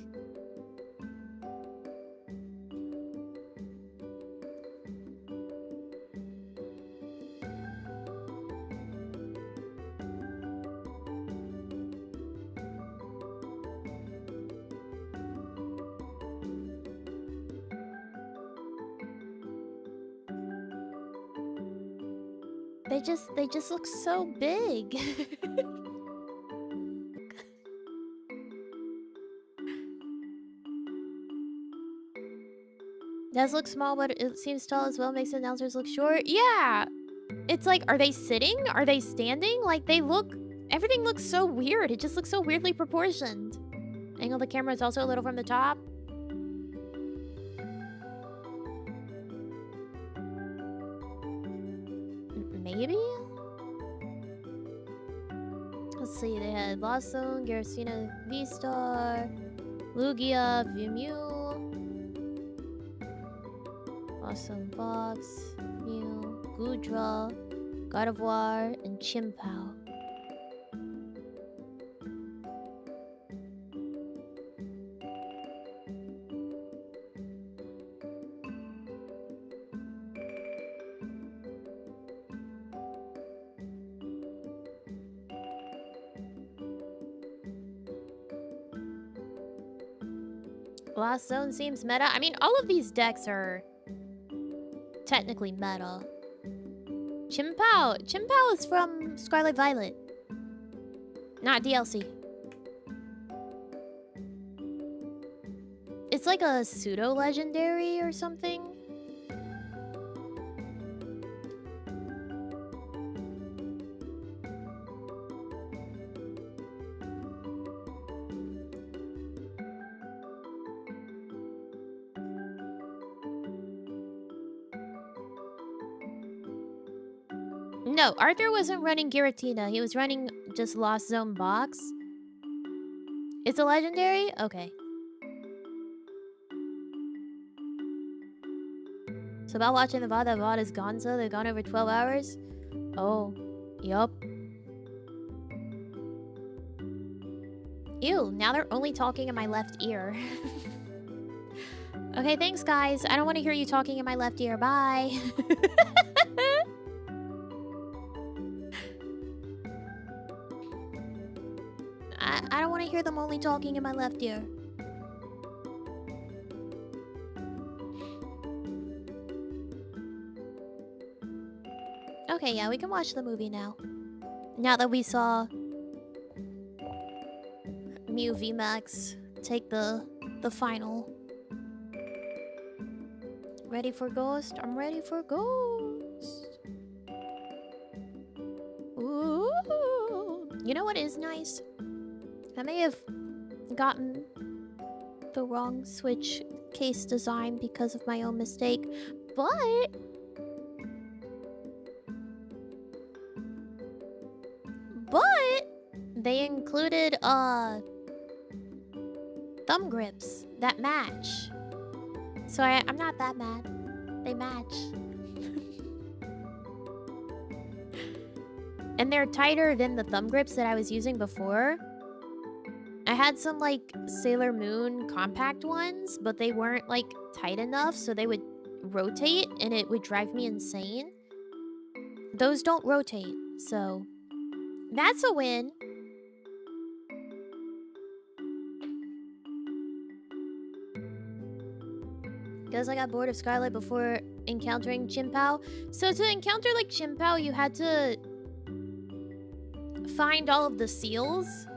They just look so big. Does look small, but it seems tall as well. Makes the announcers look short. Yeah! It's like, are they sitting? Are they standing? Like, they look... Everything looks so weird. It just looks so weirdly proportioned. Angle the camera is also a little from the top. Maybe? Let's see, they had Blossom, Garacina, V-Star, Lugia, Vimeo, Blossom Box, Mew, Gudra, God of War, and Chimpao. Lost Zone seems meta. I mean, all of these decks are technically meta. Chimpao. Chimpao is from Scarlet Violet. Not DLC. It's like a pseudo-legendary or something. No, Arthur wasn't running Giratina. He was running just Lost Zone Box. It's a legendary? Okay. So about watching the VOD, that VOD is Gonzo. They've gone over 12 hours. Oh, yup. Ew, now they're only talking in my left ear. Okay, thanks guys. I don't want to hear you talking in my left ear. Bye. I don't want to hear them only talking in my left ear. Okay, yeah, we can watch the movie now. Now that we saw Mew VMAX take the final. Ready for Ghost? I'm ready for Ghost. Ooh. You know what is nice? I may have gotten the wrong Switch case design because of my own mistake, but they included thumb grips that match. So I'm not that mad. They match. And they're tighter than the thumb grips that I was using before. I had some like Sailor Moon compact ones, but they weren't like tight enough, so they would rotate and it would drive me insane. Those don't rotate, so that's a win. Guess I got bored of Scarlet before encountering Chimpao. So to encounter like Chimpao, you had to find all of the seals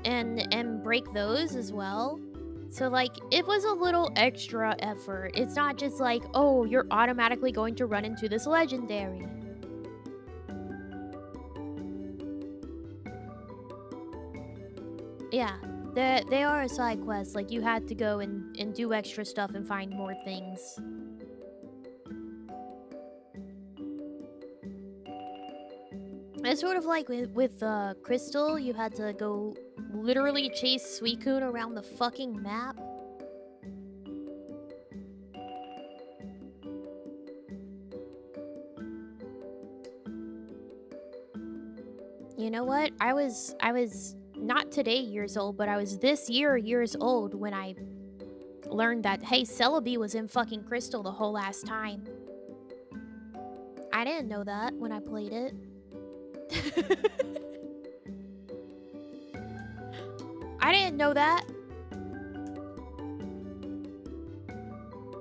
and break those as well. So like it was a little extra effort. It's not just like, oh, you're automatically going to run into this legendary. Yeah, they are a side quest. Like you had to go and do extra stuff and find more things. It's sort of like with Crystal, you had to go literally chase Suicune around the fucking map. You know what? I was not today years old, but I was this year years old when I learned that, hey, Celebi was in fucking Crystal the whole last time. I didn't know that when I played it. I didn't know that.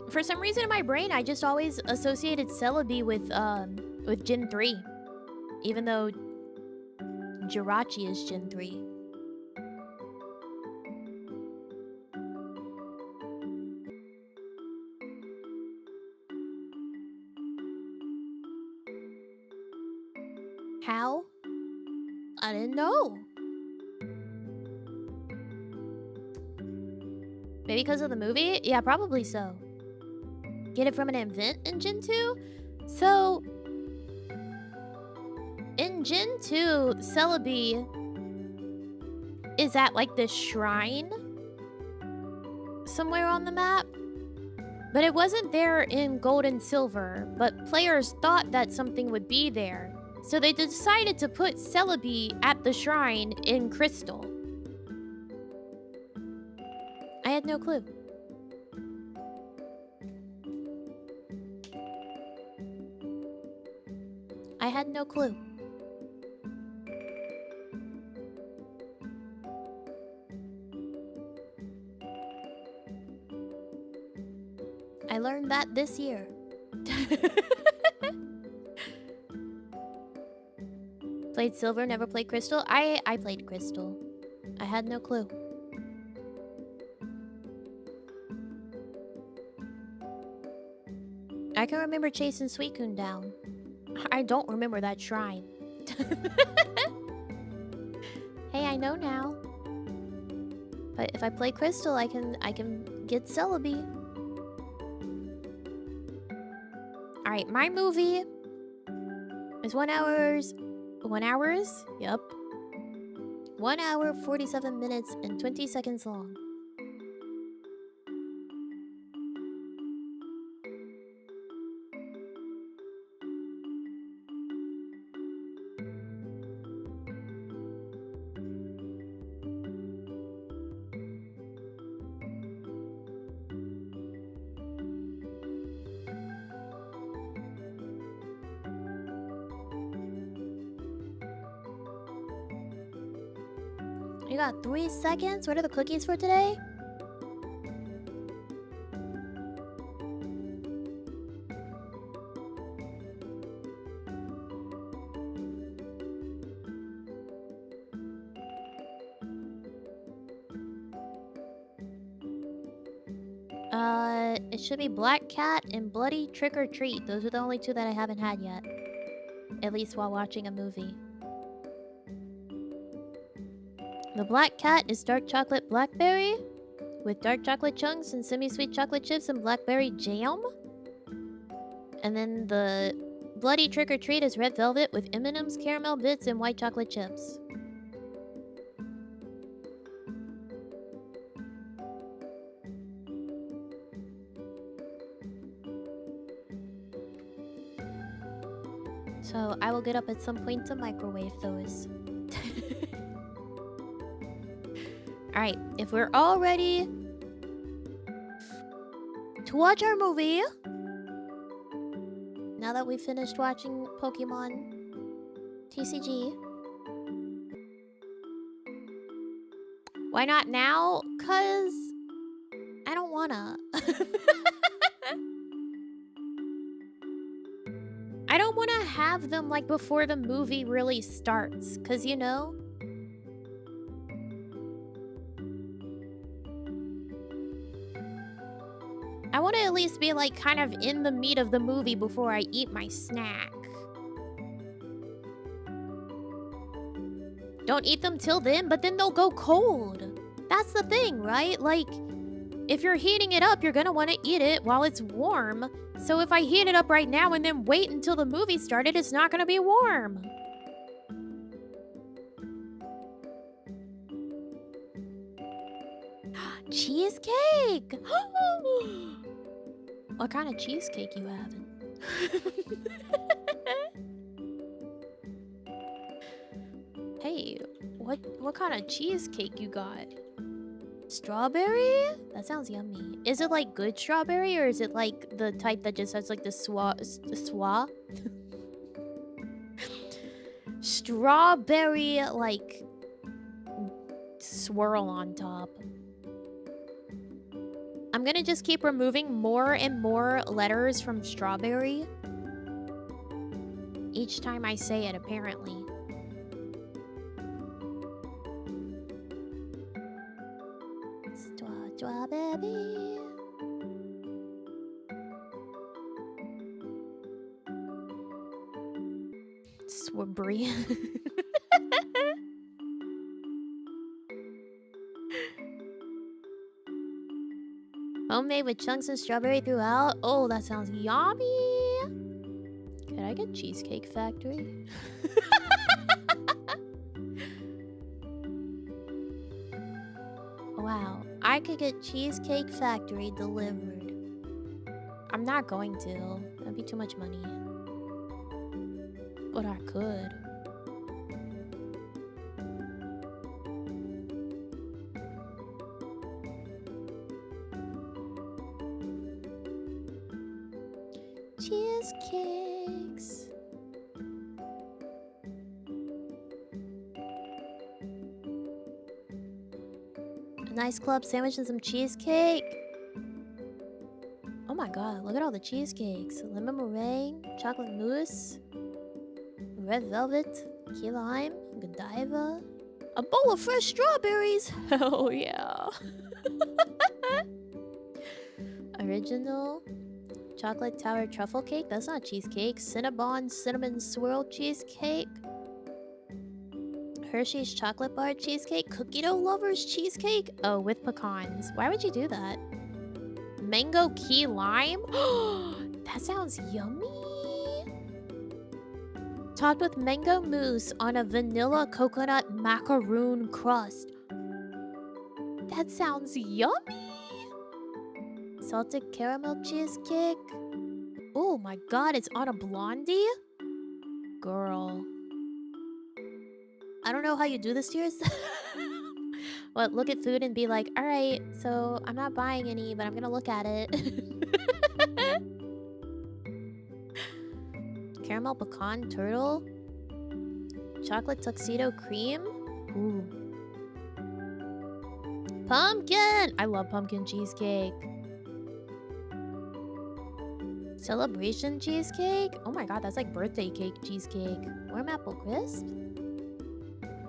For some reason in my brain, I just always associated Celebi with Gen 3. Even though Jirachi is Gen 3. How? I didn't know. Maybe because of the movie? Yeah, probably so. Get it from an event in Gen 2? So, in Gen 2, Celebi is at like this shrine somewhere on the map. But it wasn't there in Gold and Silver, but players thought that something would be there. So they decided to put Celebi at the shrine in Crystal. I had no clue. I had no clue. I learned that this year. Played Silver, never played Crystal. I played Crystal. I had no clue. I can remember chasing Suicune down. I don't remember that shrine. Hey, I know now. But if I play Crystal, I can get Celebi. Alright, my movie is 1 hours? Yep. 1 hour, 47 minutes, and 20 seconds long. You got 3 seconds? What are the cookies for today? It should be Black Cat and Bloody Trick or Treat. Those are the only 2 that I haven't had yet. At least while watching a movie. The Black Cat is dark chocolate blackberry. with dark chocolate chunks and semi-sweet chocolate chips and blackberry jam. And then the bloody trick-or-treat is red velvet with M&M's, caramel bits, and white chocolate chips. So I will get up at some point to microwave those. Alright, if we're all ready to watch our movie, now that we've finished watching Pokemon TCG, why not now? 'Cause I don't wanna. I don't want to have them like before the movie really starts, cause you know. I want to at least be like kind of in the meat of the movie before I eat my snack. Don't eat them till then, but then they'll go cold. That's the thing, right? Like, if you're heating it up, you're gonna want to eat it while it's warm. So if I heat it up right now and then wait until the movie started, it's not gonna be warm. Cheesecake! What kind of cheesecake you having? Hey, what kind of cheesecake you got? Strawberry? That sounds yummy. Is it like good strawberry or is it like the type that just has like the strawberry like swirl on top? I'm gonna just keep removing more and more letters from strawberry each time I say it, apparently. Strawberry. Swabri. Homemade with chunks of strawberry throughout. Oh, that sounds yummy. Could I get Cheesecake Factory? Wow, I could get Cheesecake Factory delivered. I'm not going to. That'd be too much money. But I could. Cheesecakes. A nice club sandwich and some cheesecake. Oh my god, look at all the cheesecakes. Lemon meringue, chocolate mousse, red velvet, key lime, godiva, a bowl of fresh strawberries. Hell yeah. Original chocolate tower truffle cake. That's not cheesecake. Cinnabon cinnamon swirl cheesecake. Hershey's chocolate bar cheesecake. Cookie dough lovers cheesecake. Oh, with pecans. Why would you do that? Mango key lime. That sounds yummy. Topped with mango mousse on a vanilla coconut macaroon crust. That sounds yummy. Salted caramel cheesecake. Oh my god, it's on a blondie? Girl. I don't know how you do this to yourself. What, look at food and be like, alright, so I'm not buying any, but I'm gonna look at it. Caramel pecan turtle. Chocolate tuxedo cream. Ooh. Pumpkin! I love pumpkin cheesecake. Celebration cheesecake? Oh my god, that's like birthday cake cheesecake. Warm apple crisp?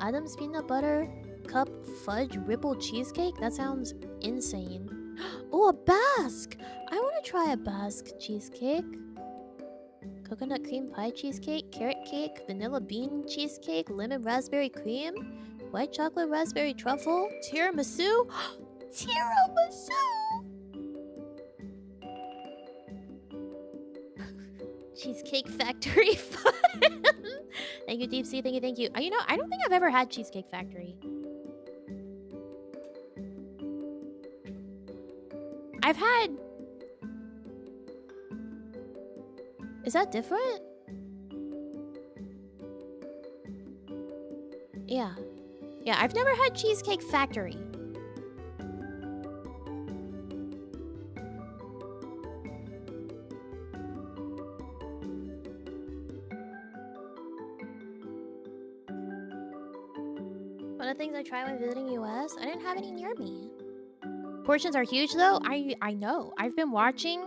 Adam's peanut butter cup fudge ripple cheesecake? That sounds insane. Oh, a Basque! I want to try a Basque cheesecake. Coconut cream pie cheesecake, carrot cake, vanilla bean cheesecake, lemon raspberry cream, white chocolate raspberry truffle, tiramisu. Tiramisu! Cheesecake Factory fun. Thank you, Deep Sea. Thank you, thank you. You know, I don't think I've ever had Cheesecake Factory. I've had... Is that different? Yeah. Yeah, I've never had Cheesecake Factory. One of the things I tried when visiting US, I didn't have any near me. Portions are huge though. I know. I've been watching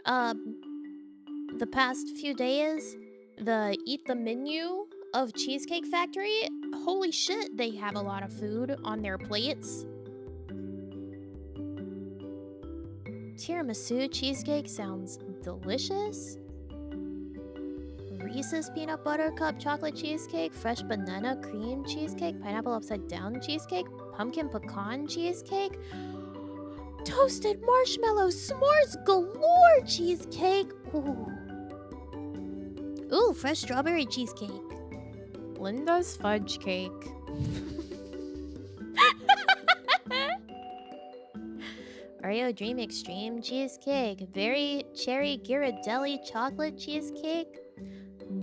the past few days the Eat the Menu of Cheesecake Factory. Holy shit, they have a lot of food on their plates. Tiramisu cheesecake sounds delicious. Reese's peanut butter cup chocolate cheesecake, fresh banana cream cheesecake, pineapple upside down cheesecake, pumpkin pecan cheesecake, toasted marshmallow s'mores galore cheesecake. Ooh, fresh strawberry cheesecake. Linda's fudge cake. Oreo Dream Extreme cheesecake, very cherry Ghirardelli chocolate cheesecake,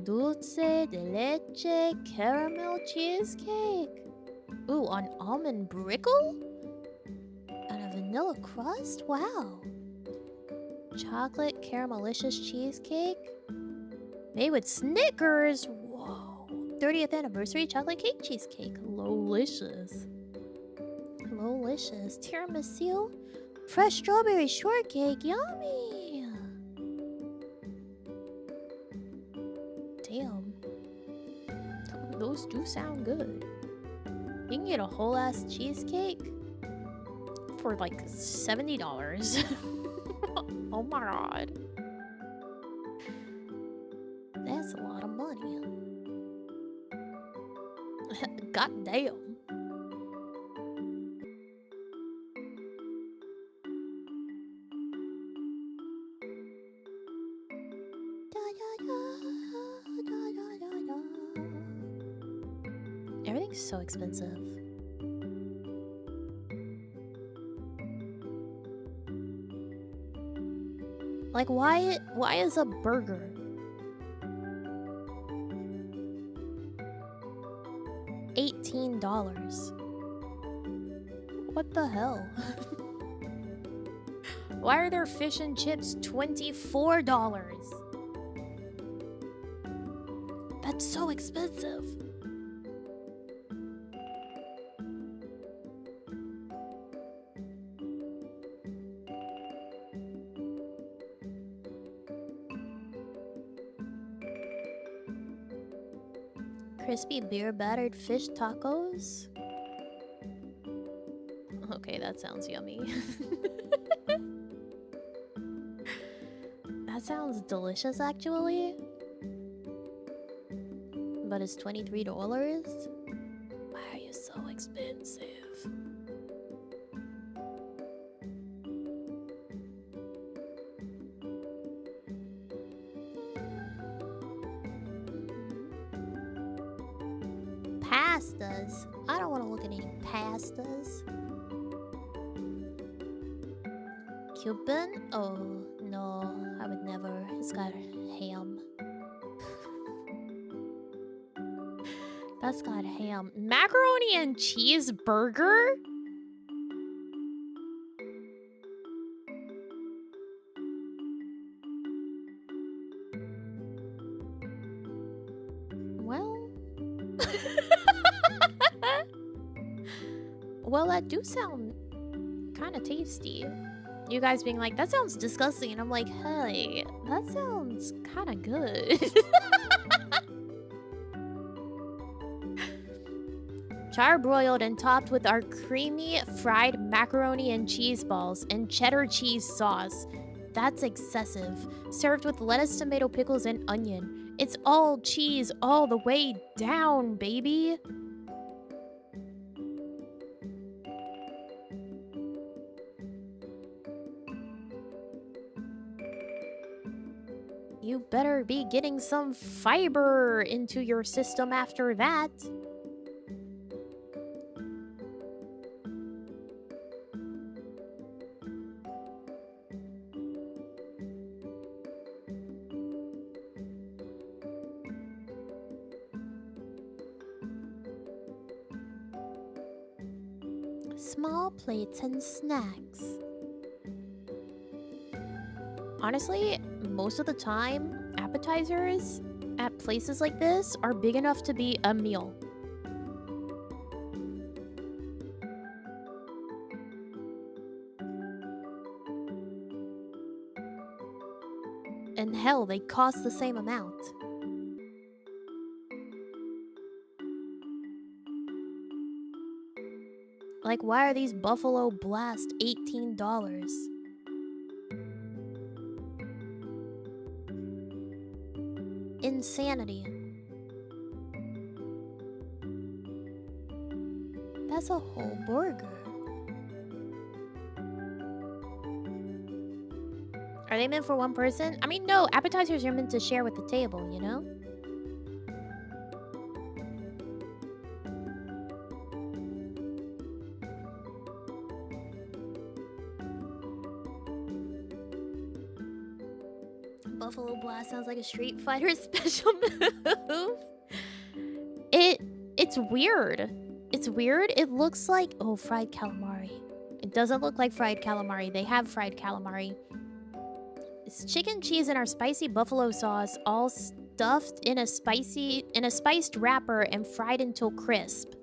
dulce de leche caramel cheesecake. Ooh, on almond brickle? And a vanilla crust? Wow. Chocolate caramelicious cheesecake. Made with Snickers. Whoa. 30th anniversary chocolate cake cheesecake. Lolicious. Lolicious. Tiramisu. Fresh strawberry shortcake. Yummy. Damn. Those do sound good. You can get a whole ass cheesecake for like $70. Oh my god. That's a lot of money. God damn. Everything's so expensive. Like, why is a burger $18? What the hell? Why are there fish and chips $24? That's so expensive. Crispy beer battered fish tacos? Okay, that sounds yummy. That sounds delicious, actually. But it's $23? Why are you so expensive? Pastas? I don't want to look at any pastas. Cuban? Oh, no. I would never. It's got ham. That's got ham. Macaroni and cheese burger? Well... well, that do sound kind of tasty. You guys being like, that sounds disgusting. And I'm like, hey, that sounds kind of good. Charbroiled and topped with our creamy fried macaroni and cheese balls and cheddar cheese sauce. That's excessive. Served with lettuce, tomato, pickles, and onion. It's all cheese all the way down, baby. You better be getting some fiber into your system after that. Small plates and snacks. Honestly, most of the time, appetizers at places like this are big enough to be a meal. And hell, they cost the same amount. Like, why are these Buffalo Blast $18? Insanity. That's a whole burger. Are they meant for one person? I mean, no, appetizers are meant to share with the table, you know? Buffalo Blast sounds like a Street Fighter special move. It's weird. It's weird. It looks like... Oh, fried calamari. It doesn't look like fried calamari. They have fried calamari. It's chicken, cheese, and our spicy buffalo sauce, all stuffed in a spiced wrapper and fried until crisp.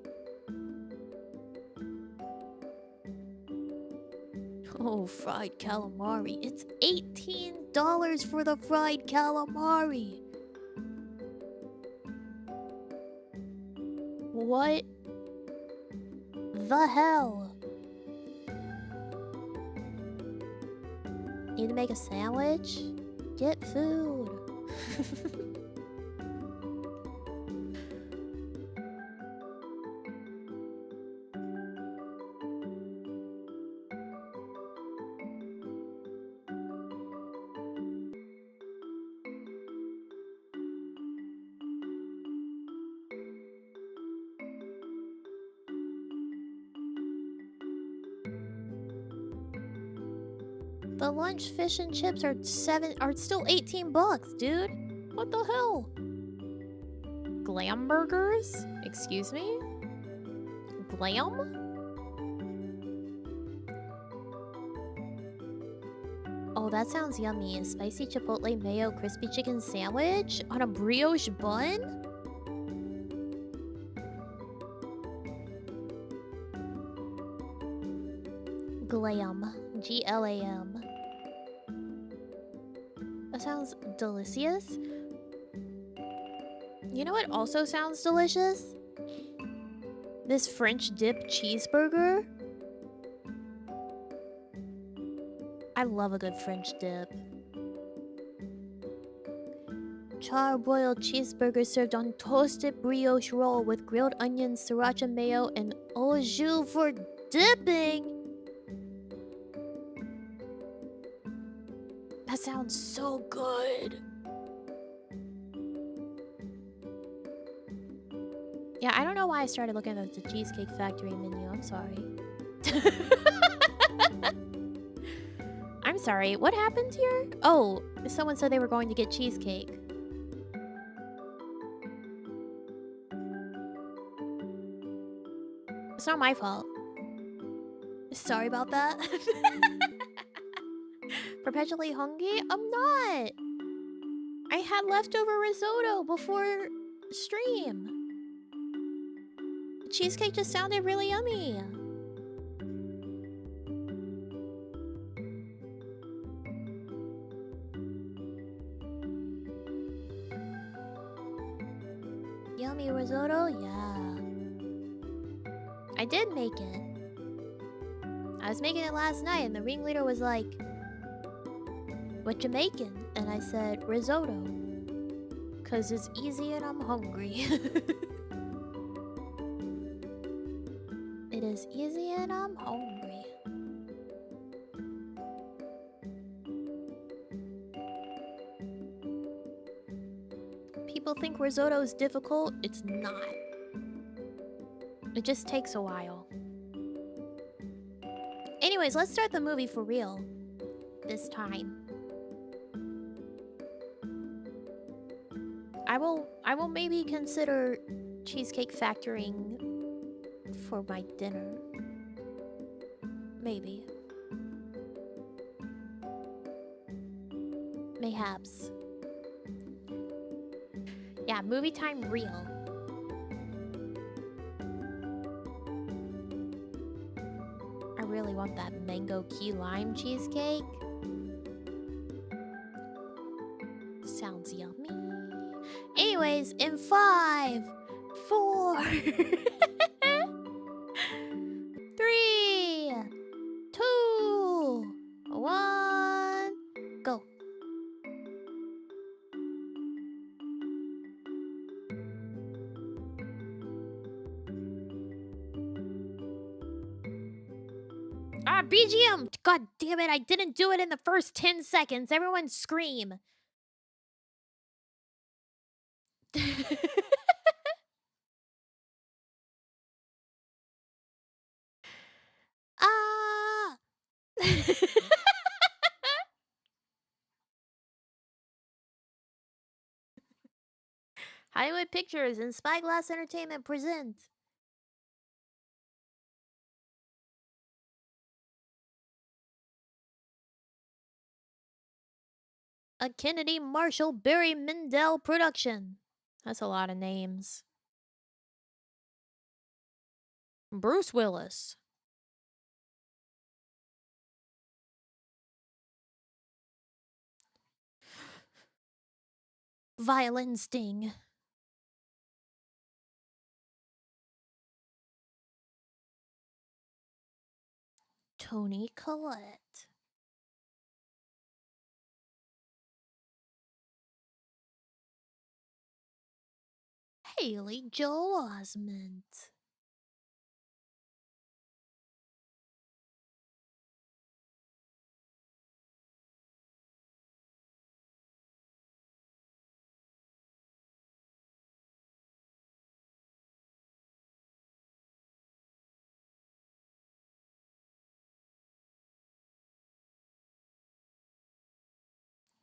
Oh, fried calamari. It's $18 for the fried calamari. What the hell? Need to make a sandwich? Get food. The lunch fish and chips are still $18, dude. What the hell? Glam burgers? Excuse me? Glam? Oh, that sounds yummy. A spicy chipotle mayo crispy chicken sandwich on a brioche bun? Glam. G-L-A-M. That sounds delicious. You know what also sounds delicious? This French dip cheeseburger. I love a good French dip. Charbroiled cheeseburger served on toasted brioche roll with grilled onions, sriracha mayo, and au jus for dipping. That sounds so good. Yeah, I don't know why I started looking at the Cheesecake Factory menu. I'm sorry. I'm sorry. What happened here? Oh, someone said they were going to get cheesecake. It's not my fault. Sorry about that. Perpetually hungry? I'm not. I had leftover risotto before stream. Cheesecake just sounded really yummy. Yummy risotto? Yeah. I did make it. I was making it last night and the ringleader was like, "What you making?" And I said, "Risotto. 'Cause it's easy and I'm hungry." It is easy and I'm hungry. People think risotto is difficult. It's not. It just takes a while. Anyways, let's start the movie for real. This time. I will maybe consider Cheesecake Factoring for my dinner. Maybe. Mayhaps. Yeah, movie time real. I really want that mango key lime cheesecake. Sounds yummy. Anyways, in 5, 4, 3, 2, 1, go. Ah, BGM! God damn it, I didn't do it in the first 10 seconds. Everyone scream. Ah! Hollywood Pictures and Spyglass Entertainment present a Kennedy Marshall Barry Mendel production. That's a lot of names. Bruce Willis. Violin Sting. Toni Collette. Haley Joel Osment.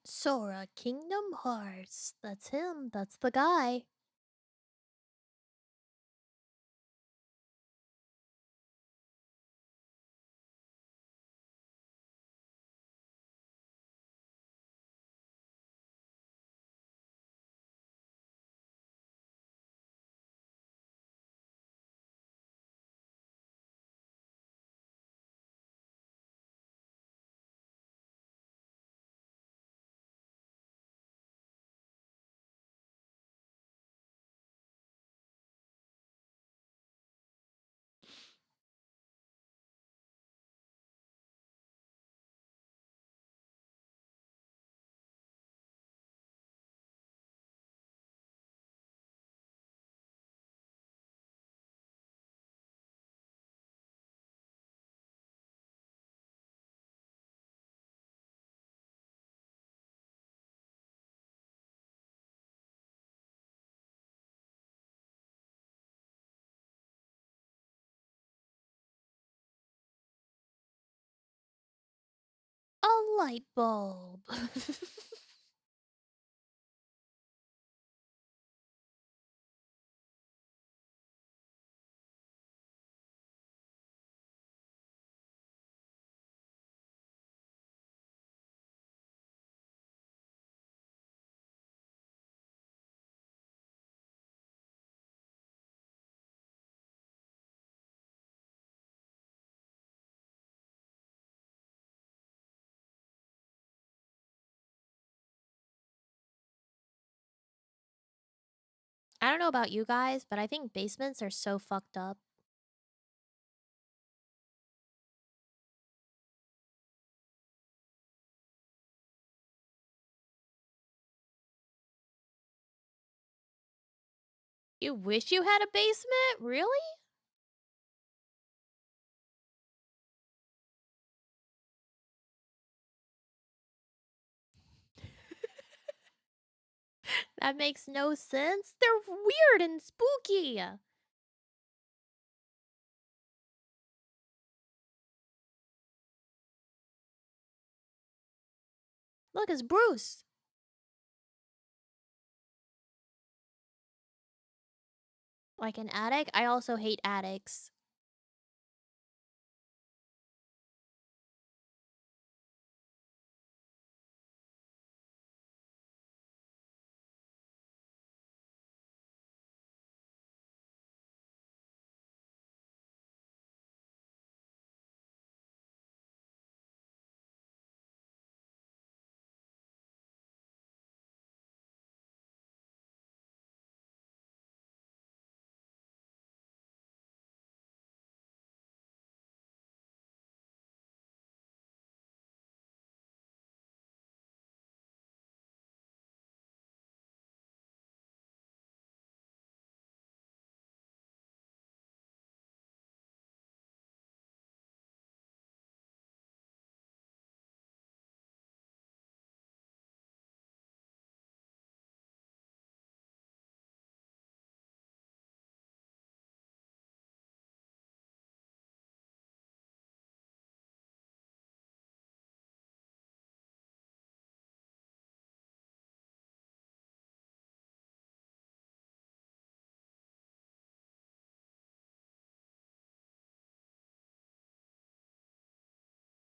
Sora Kingdom Hearts. That's him. That's the guy. A light bulb. I don't know about you guys, but I think basements are so fucked up. You wish you had a basement? Really? That makes no sense. They're weird and spooky. Look, it's Bruce. Like an attic? I also hate attics.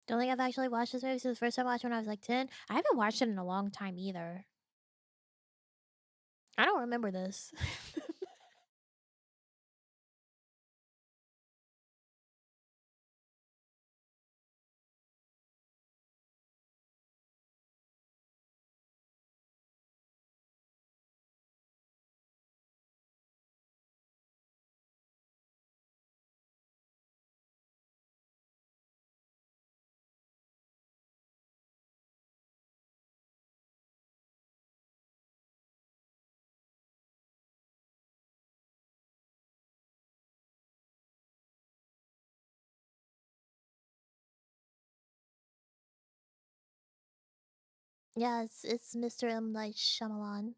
Don't think I've actually watched this movie since the first time I watched it when I was like 10. I haven't watched it in a long time either. I don't remember this. Yeah, it's Mr. M. Night Shyamalan.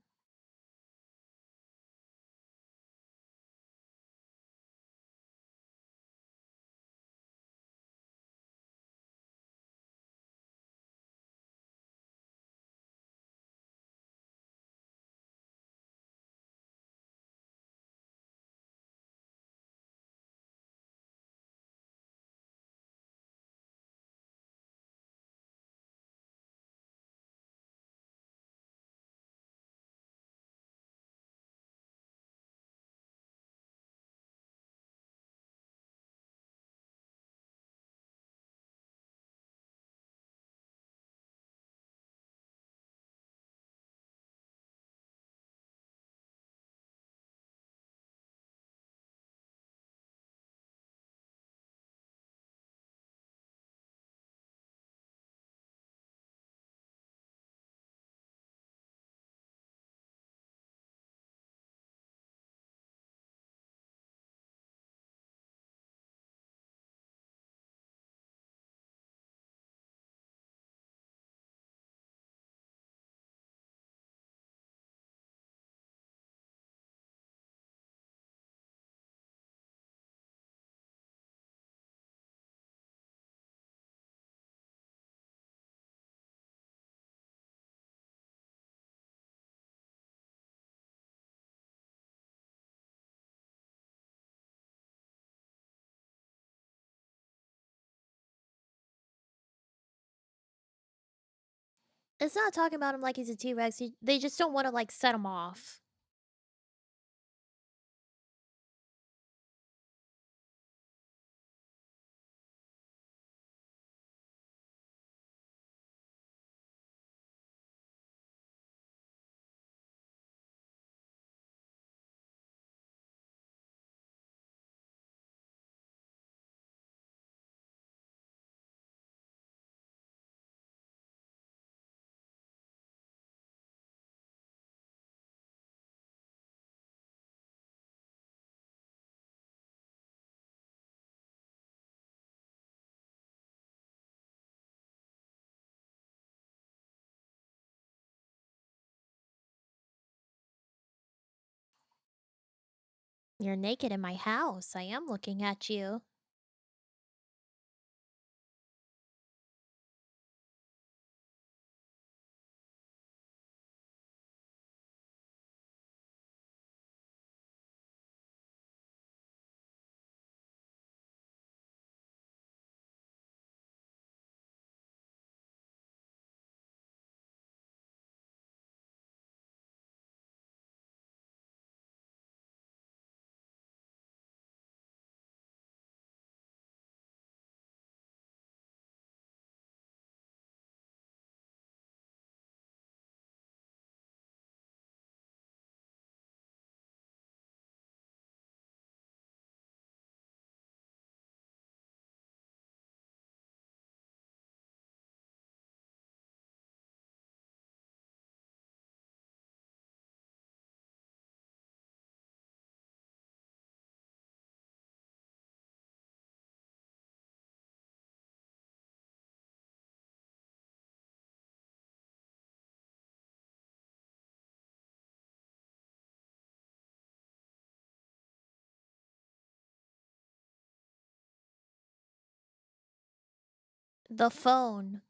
It's not talking about him like he's a T-Rex. They just don't want to like set him off. You're naked in my house. I am looking at you. The phone.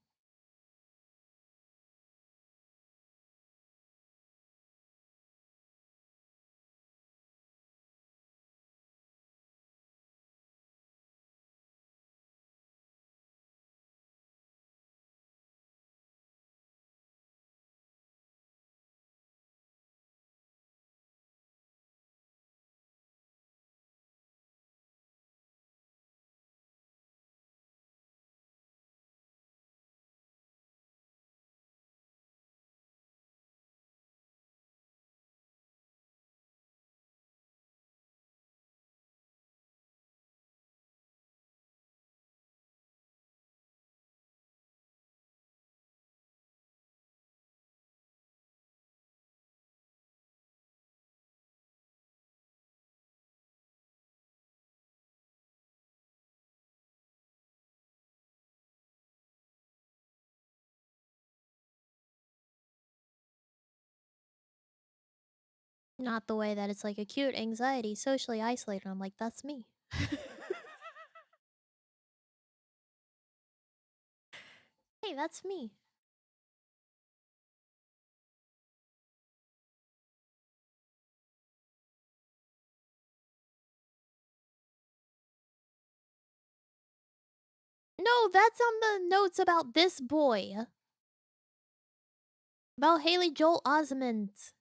Not the way that it's like acute anxiety, socially isolated. I'm like, that's me. Hey, that's me. No, that's on the notes about this boy. About Haley Joel Osment.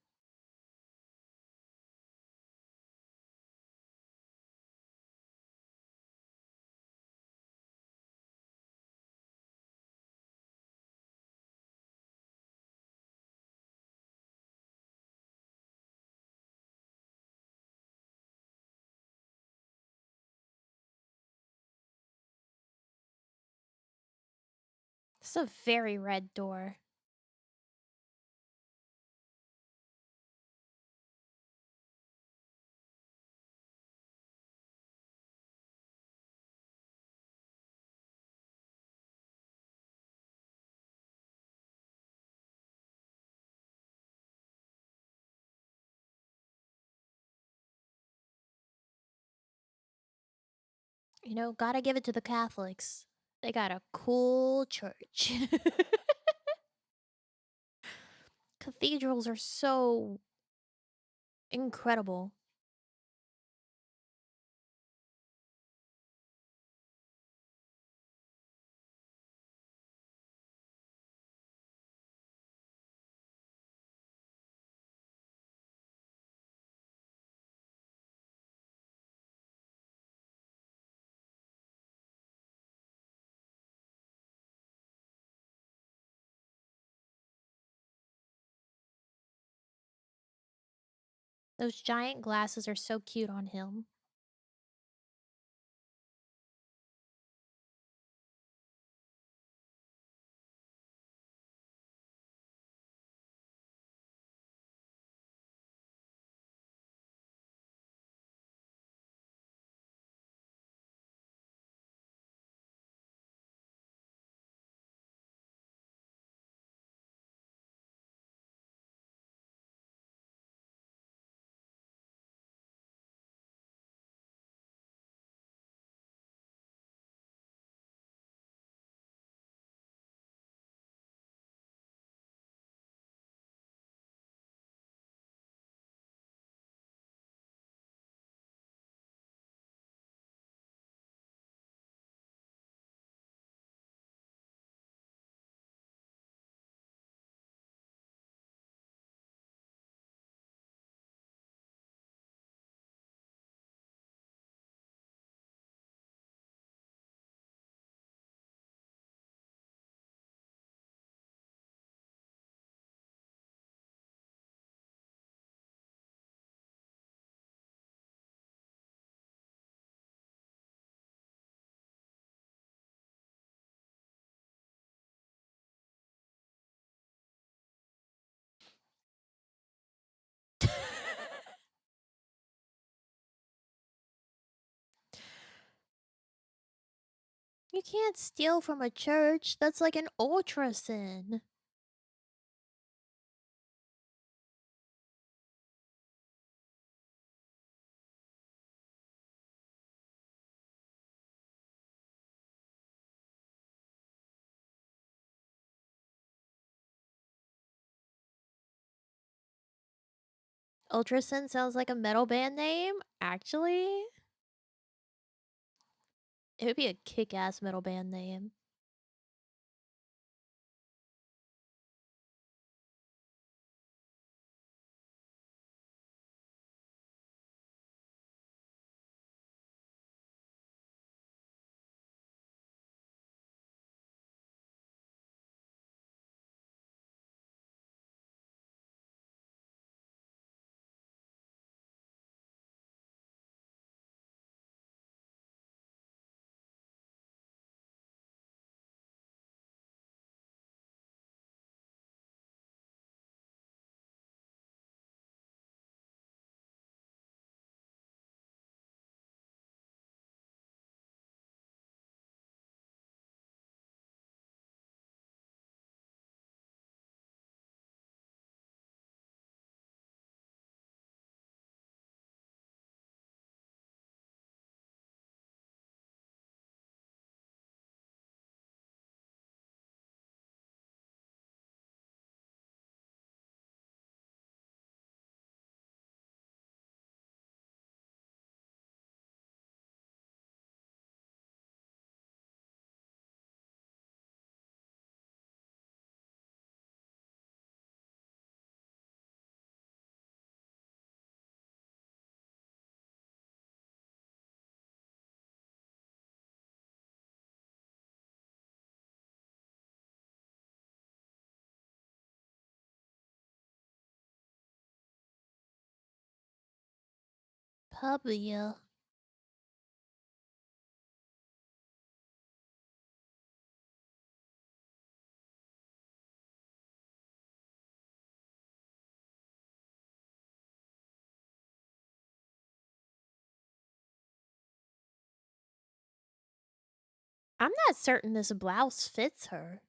It's a very red door. You know, gotta give it to the Catholics. They got a cool church. Cathedrals are so incredible. Those giant glasses are so cute on him. You can't steal from a church. That's like an ultra sin. Ultra sin sounds like a metal band name. Actually, it would be a kick-ass metal band name. Puppy. I'm not certain this blouse fits her.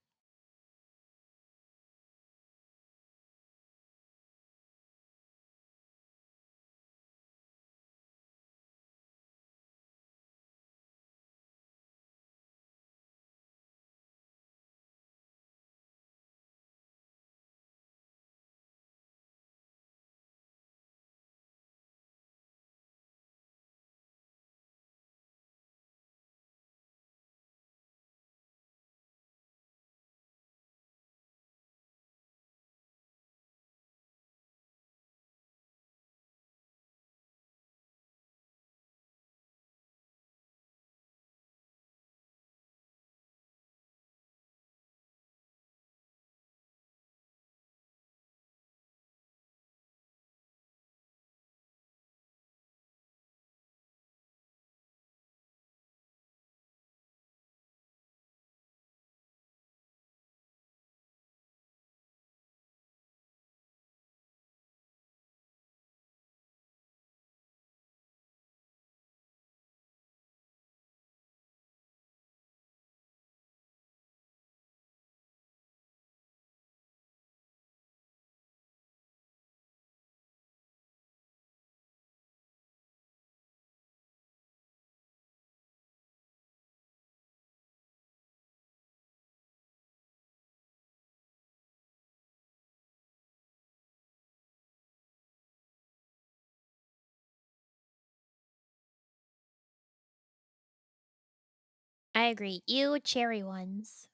I agree. You cherry ones.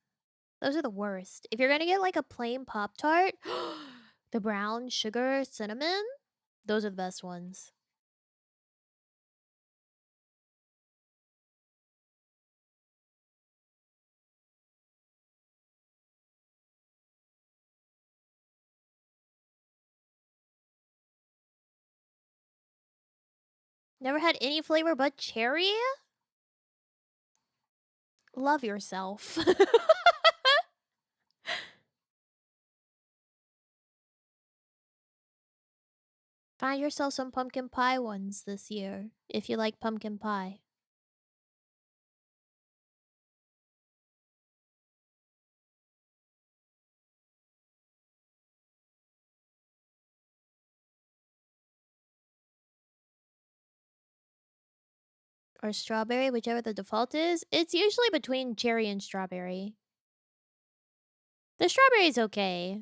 Those are the worst. If you're gonna get like a plain Pop Tart, the brown sugar cinnamon, those are the best ones. Never had any flavor but cherry? Love yourself. Find yourself some pumpkin pie ones this year if you like pumpkin pie. or strawberry, whichever the default is. It's usually between cherry and strawberry. The strawberry is okay.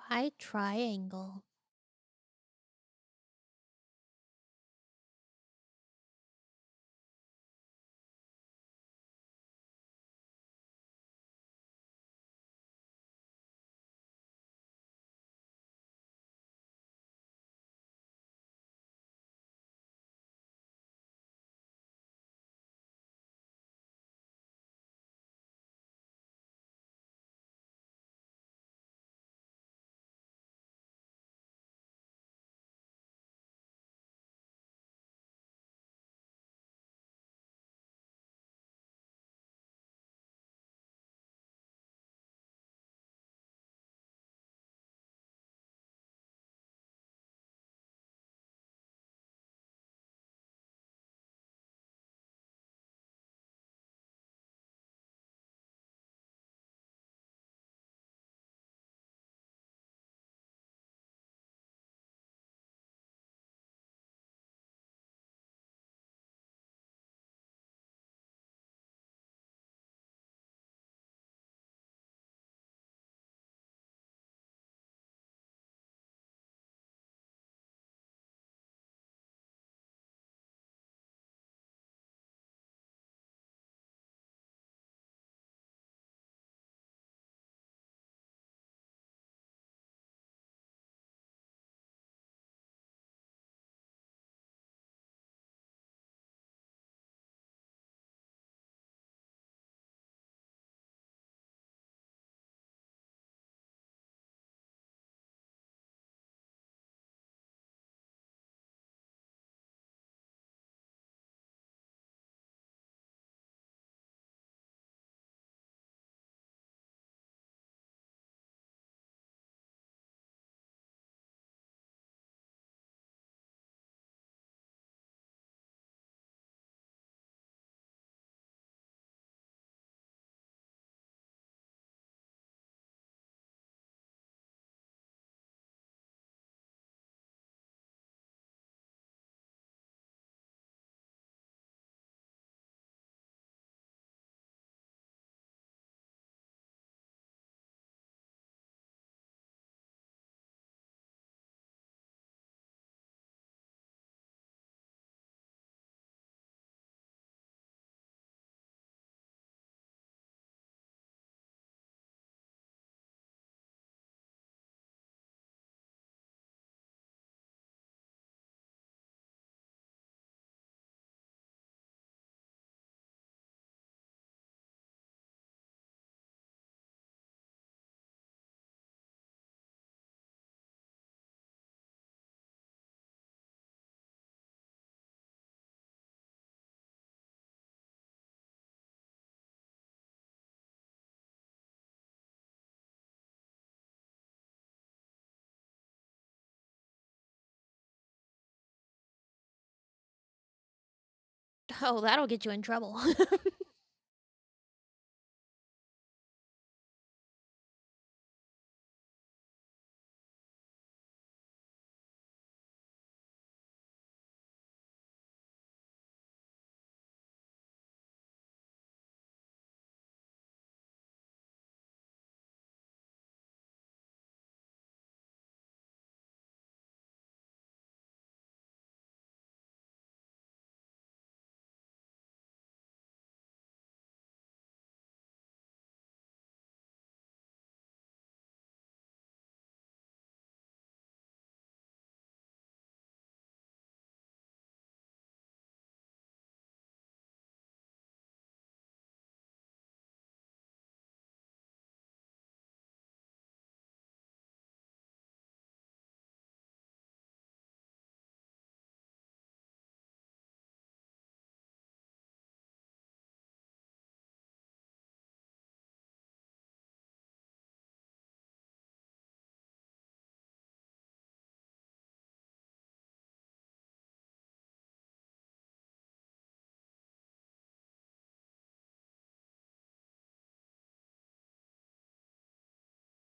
Why triangle? Oh, that'll get you in trouble.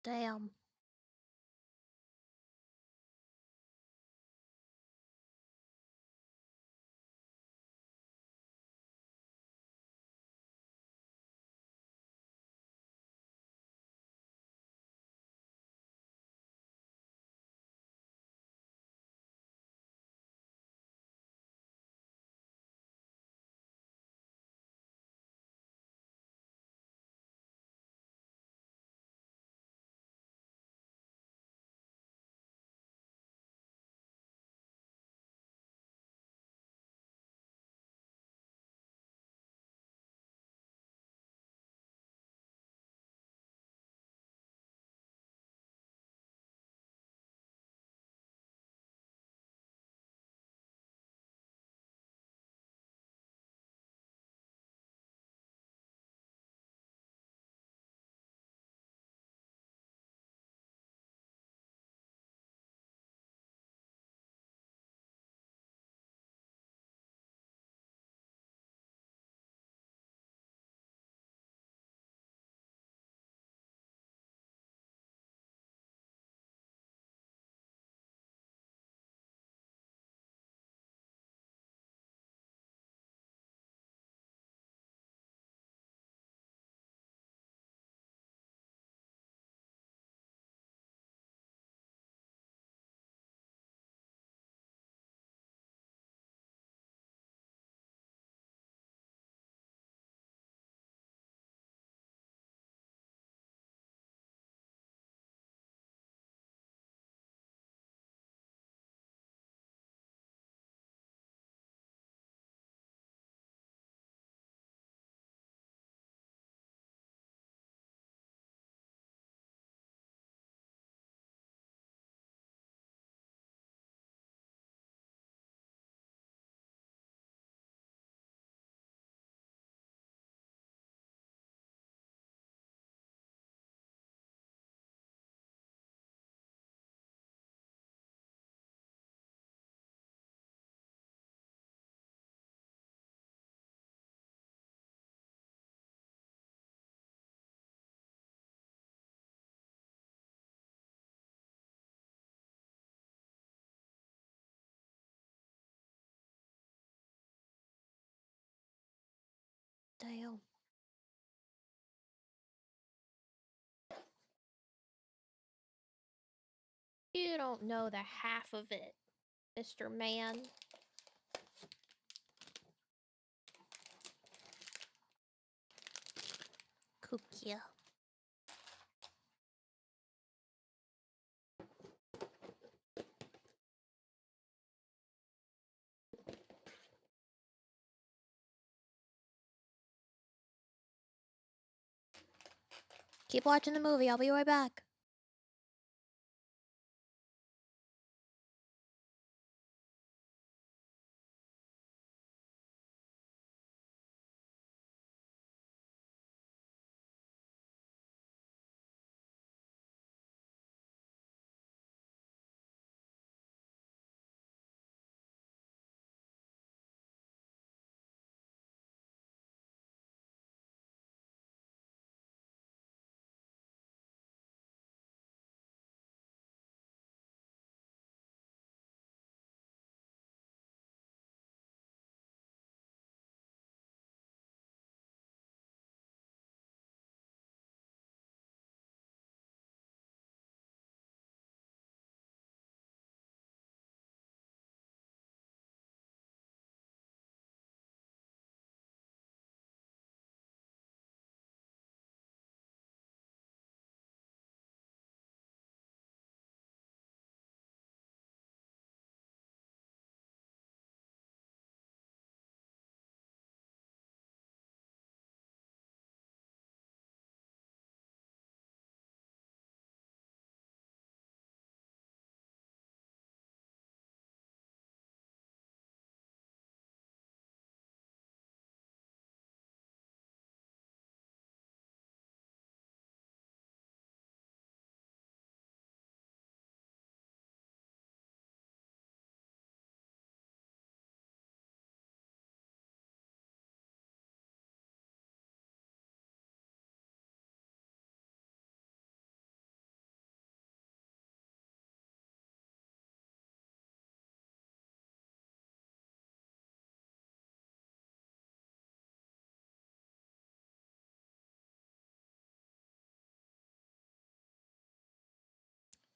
Damn. Damn. You don't know the half of it, Mr. Man. Cookie. Keep watching the movie. I'll be right back.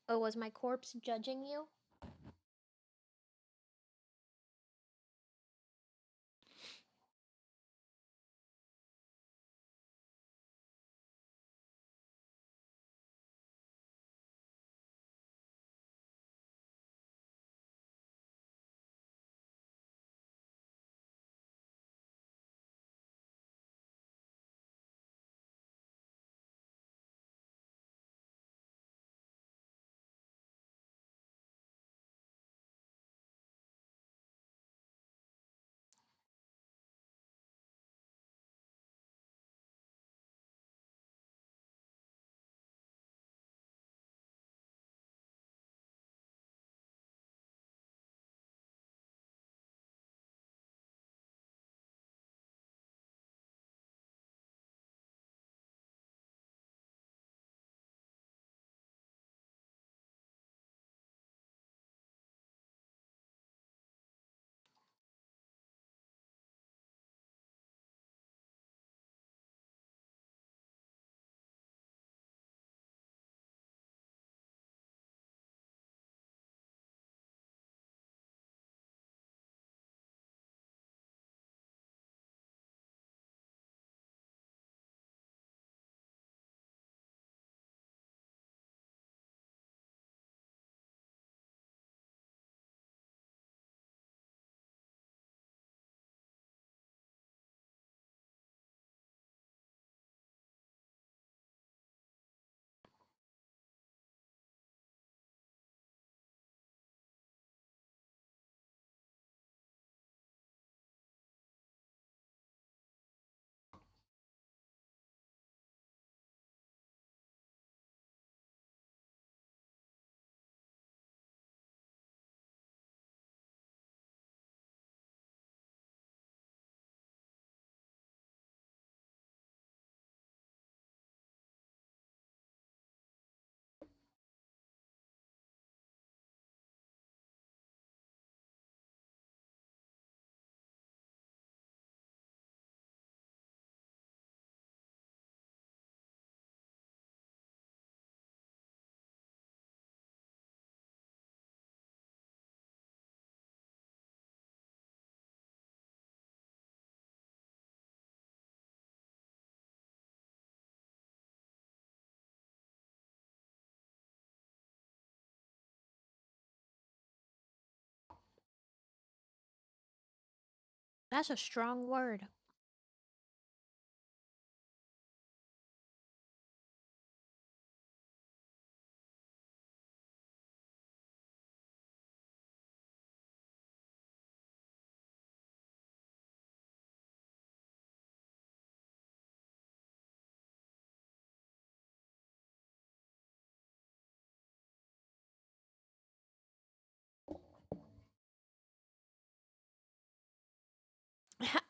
Oh, was my corpse judging you? That's a strong word.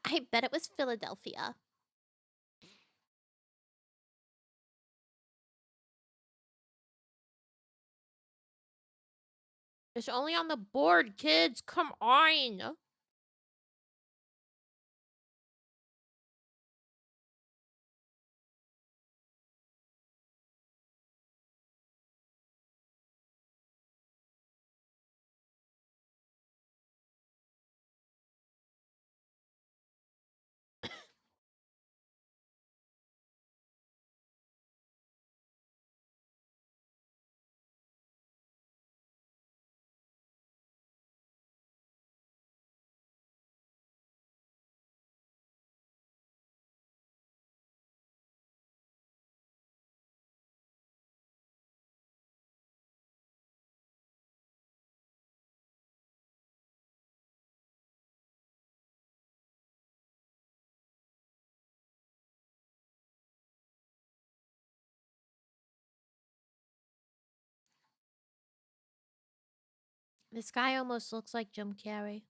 I bet it was Philadelphia. It's only on the board, kids. Come on. This guy almost looks like Jim Carrey.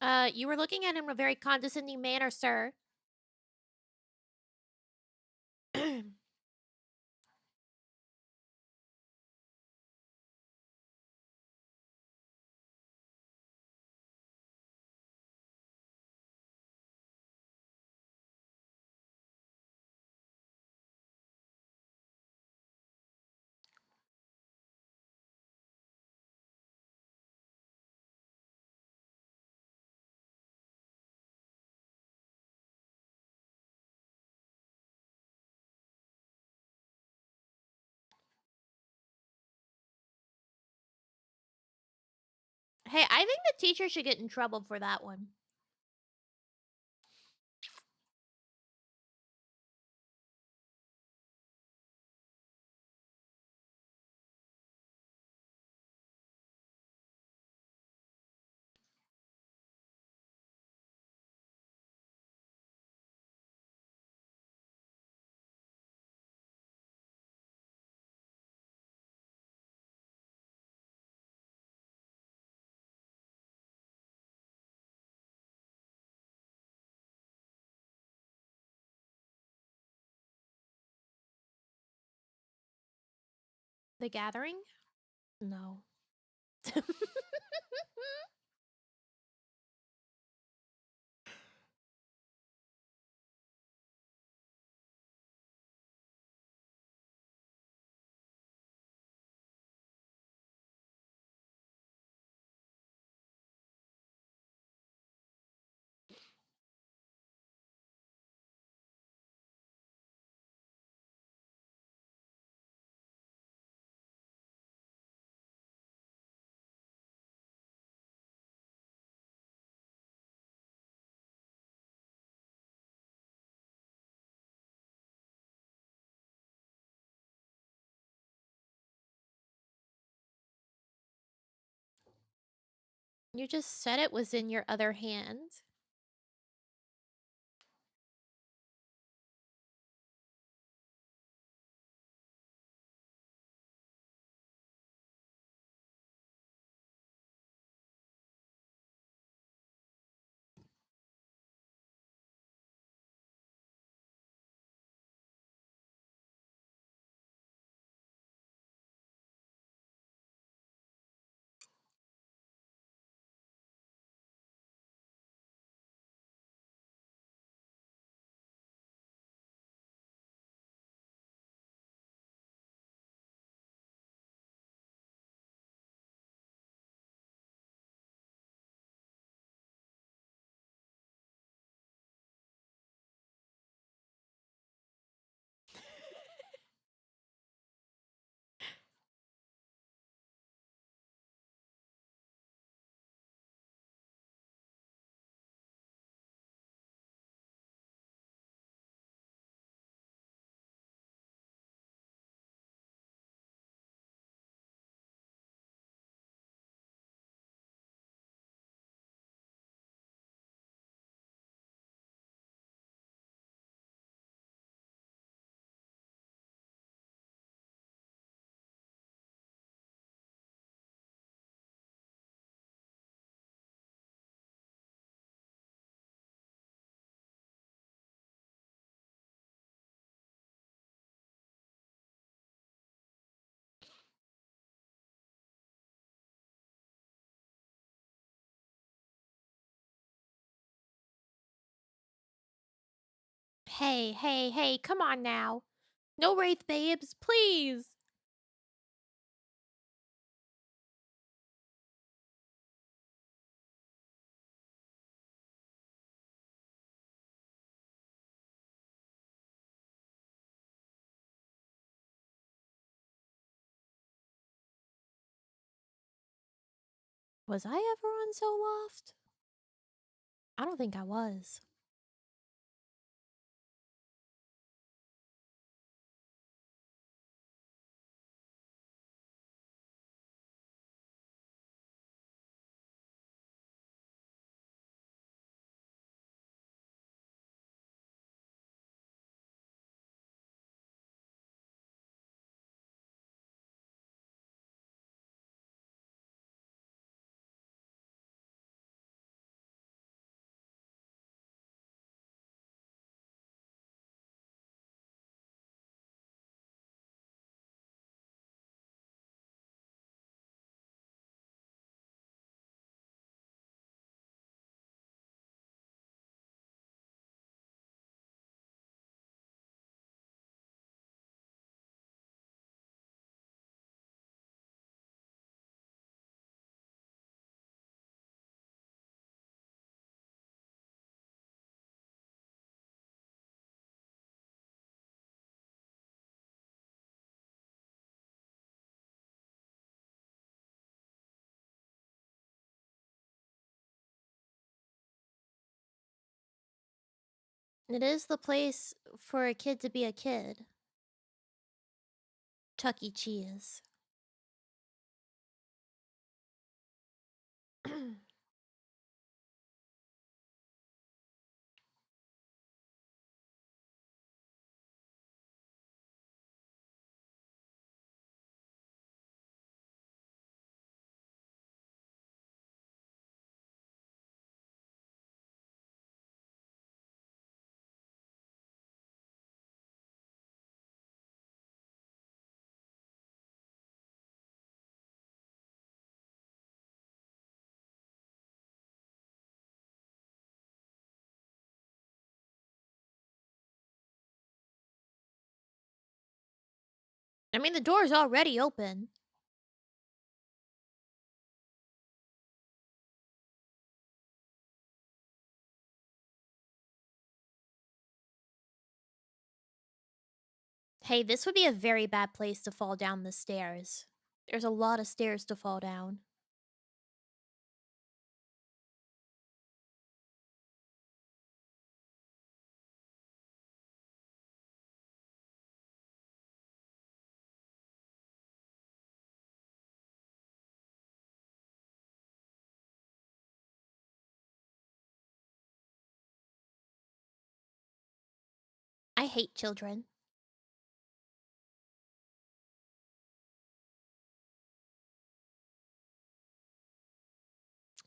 You were looking at him in a very condescending manner, sir. Hey, I think the teacher should get in trouble for that one. The Gathering? No. You just said it was in your other hand. Hey, hey, hey, come on now. No Wraith babes, please. Was I ever on So Loft? I don't think I was. It is the place for a kid to be a kid. Chuck E. Cheese. I mean, the door's already open. Hey, this would be a very bad place to fall down the stairs. There's a lot of stairs to fall down. I hate children.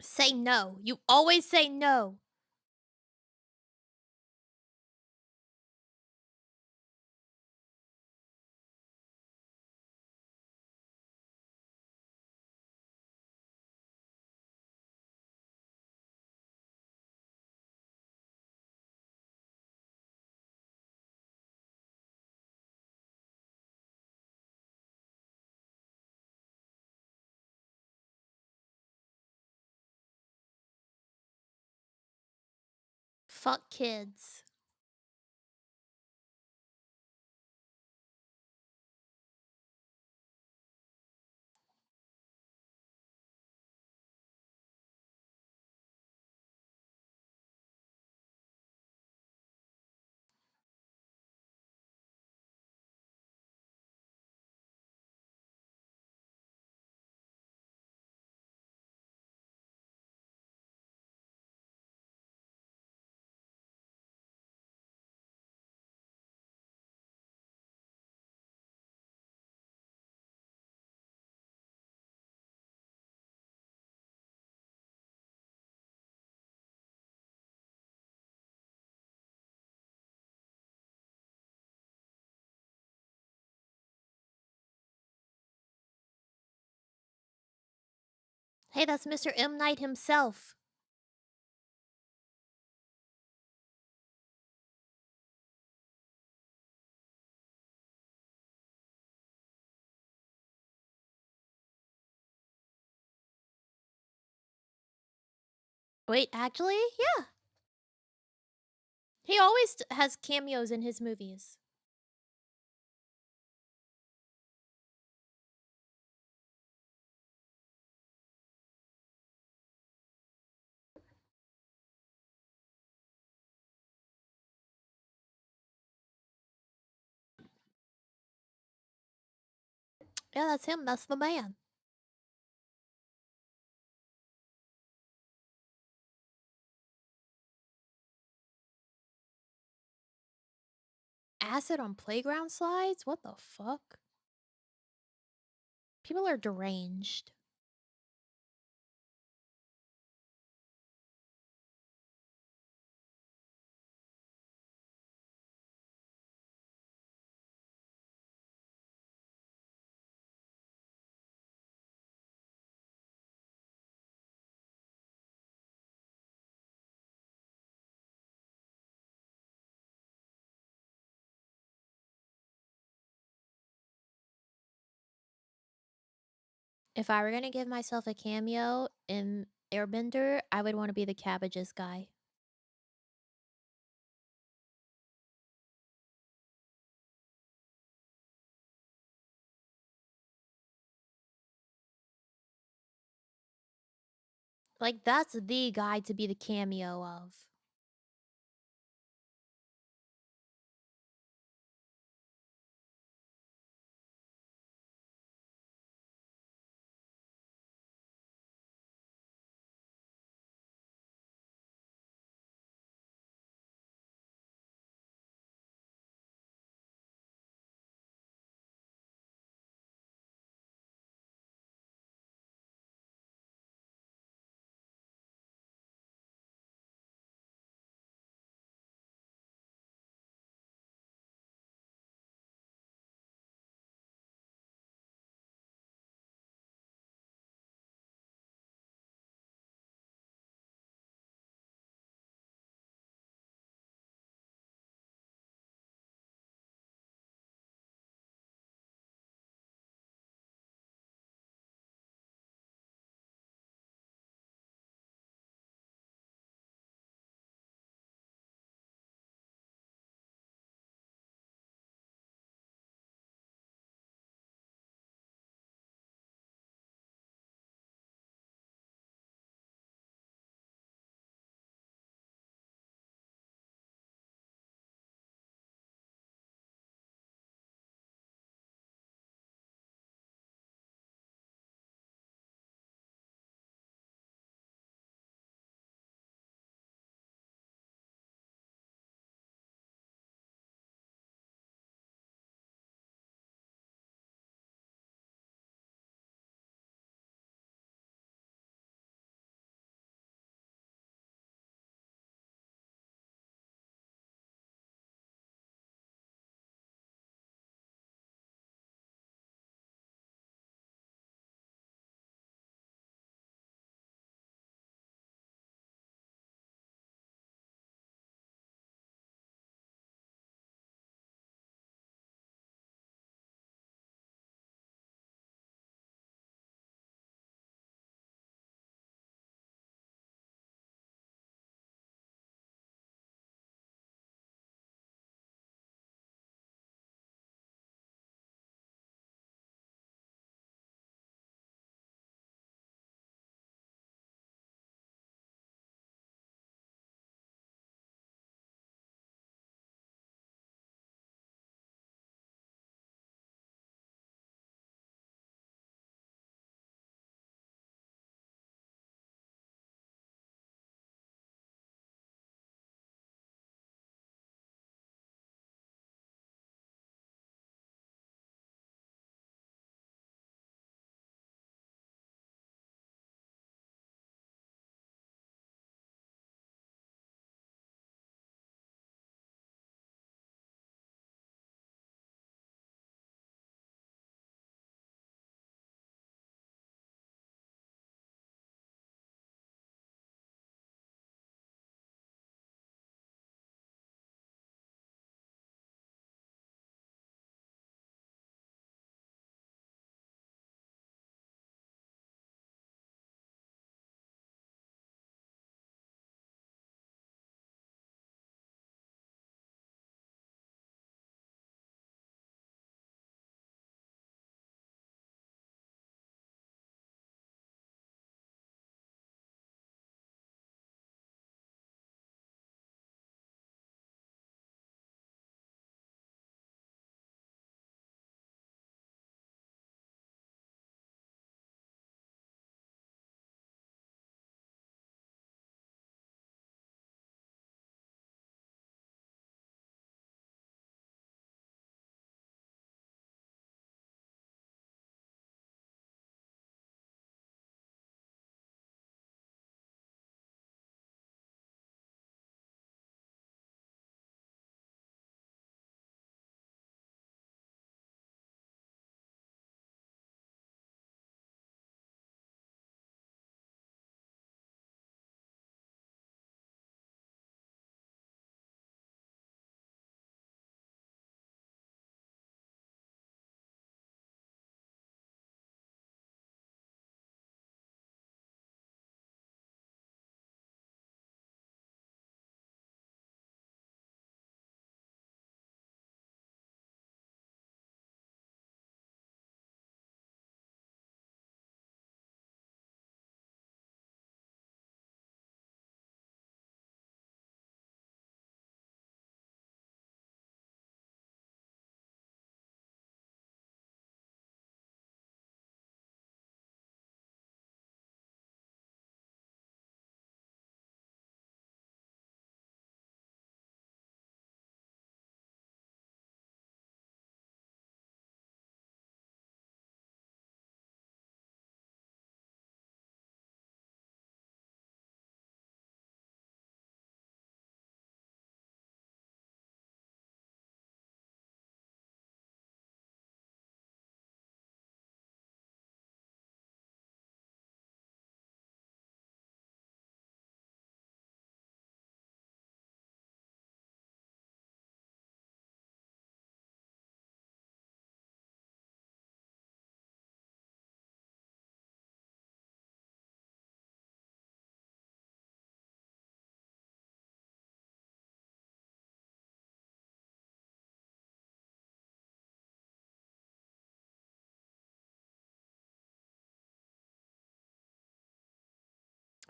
Say no. You always say no. Fuck kids. Hey, that's Mr. M. Night himself. Wait, actually? Yeah. He always has cameos in his movies. Yeah, that's him. That's the man. Acid on playground slides? What the fuck? People are deranged. If I were gonna give myself a cameo in Airbender, I would want to be the cabbages guy. Like, that's the guy to be the cameo of.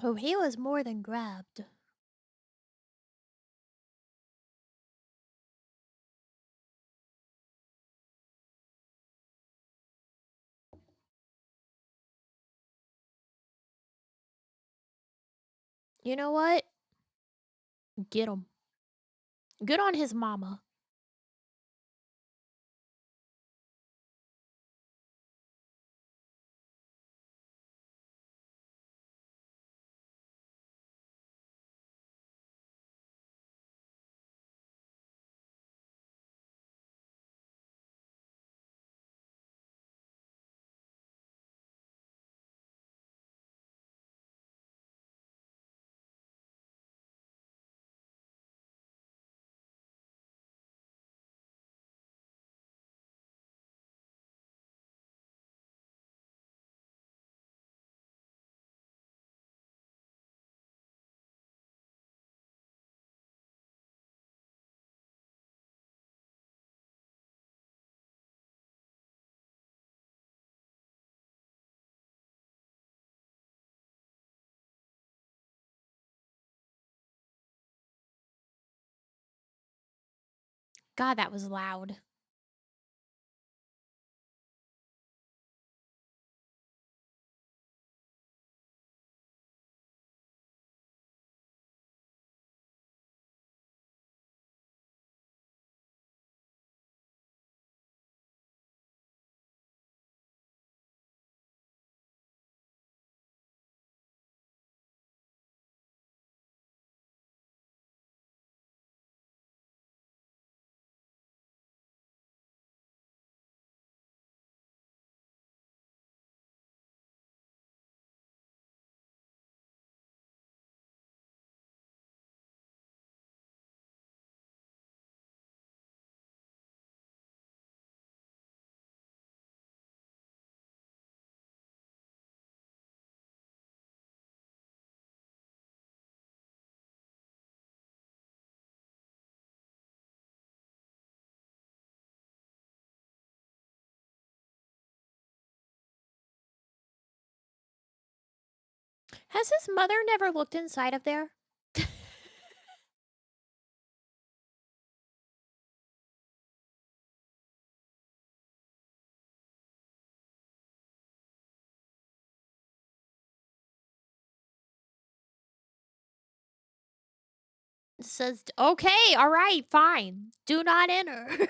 Oh, he was more than grabbed. You know what? Get him. Good on his mama. God, that was loud. Has his mother never looked inside of there? Says, okay, all right, fine. Do not enter.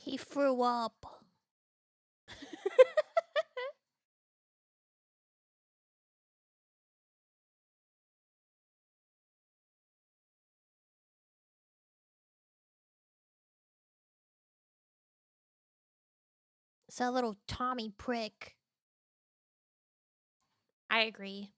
He threw up. It's a little Tommy prick. I agree.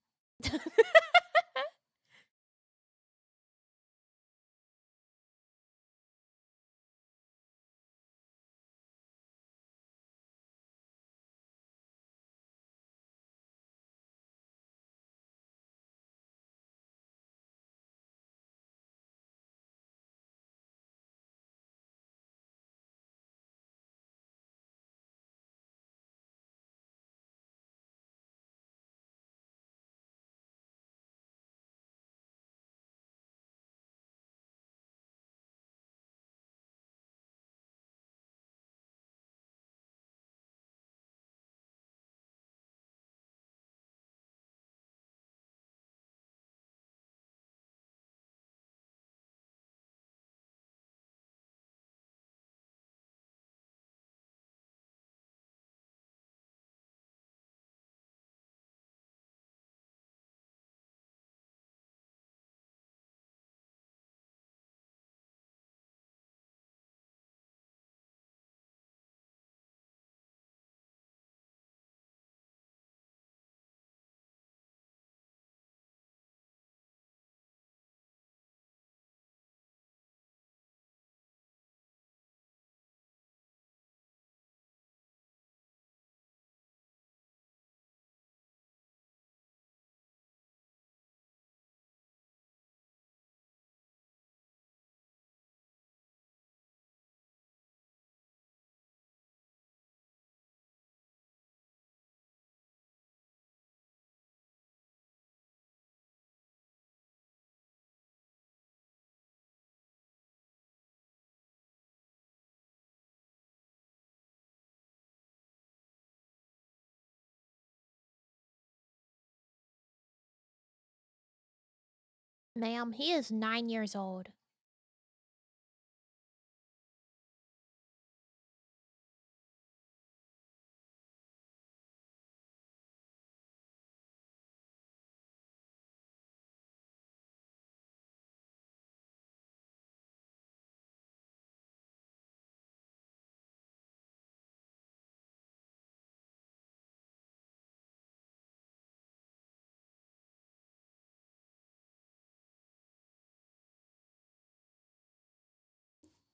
Ma'am, he is 9 years old.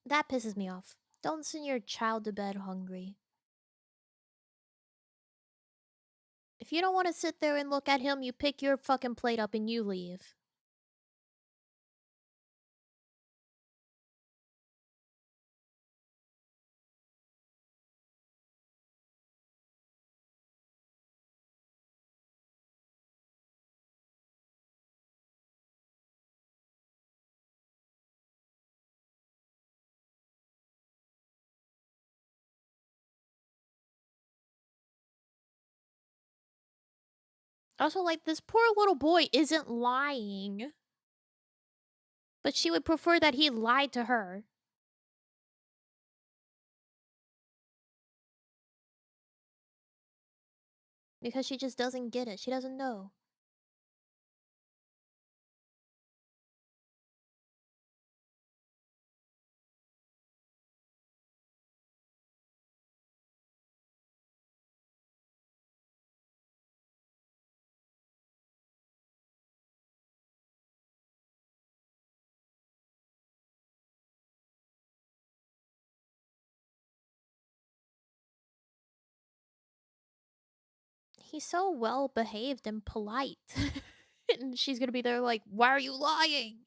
That pisses me off. Don't send your child to bed hungry. If you don't want to sit there and look at him, you pick your fucking plate up and you leave. Also, like, this poor little boy isn't lying. But she would prefer that he lied to her. Because she just doesn't get it. She doesn't know. He's so well behaved and polite. And she's gonna be there like, why are you lying?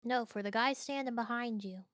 No, for the guy standing behind you.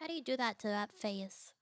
How do you do that to that face?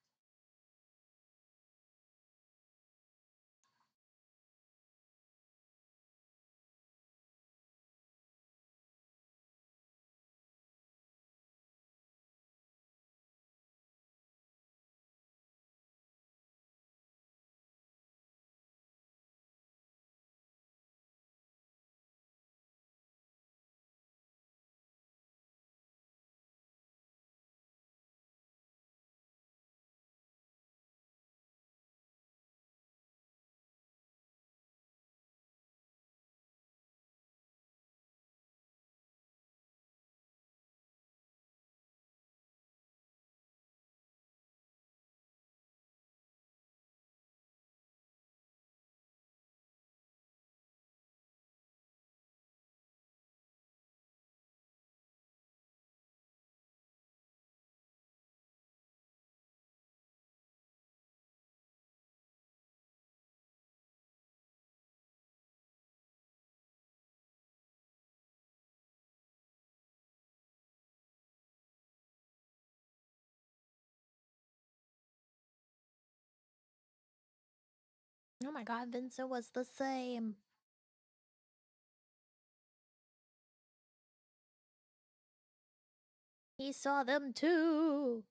Oh my god, Vincent was the same. He saw them too.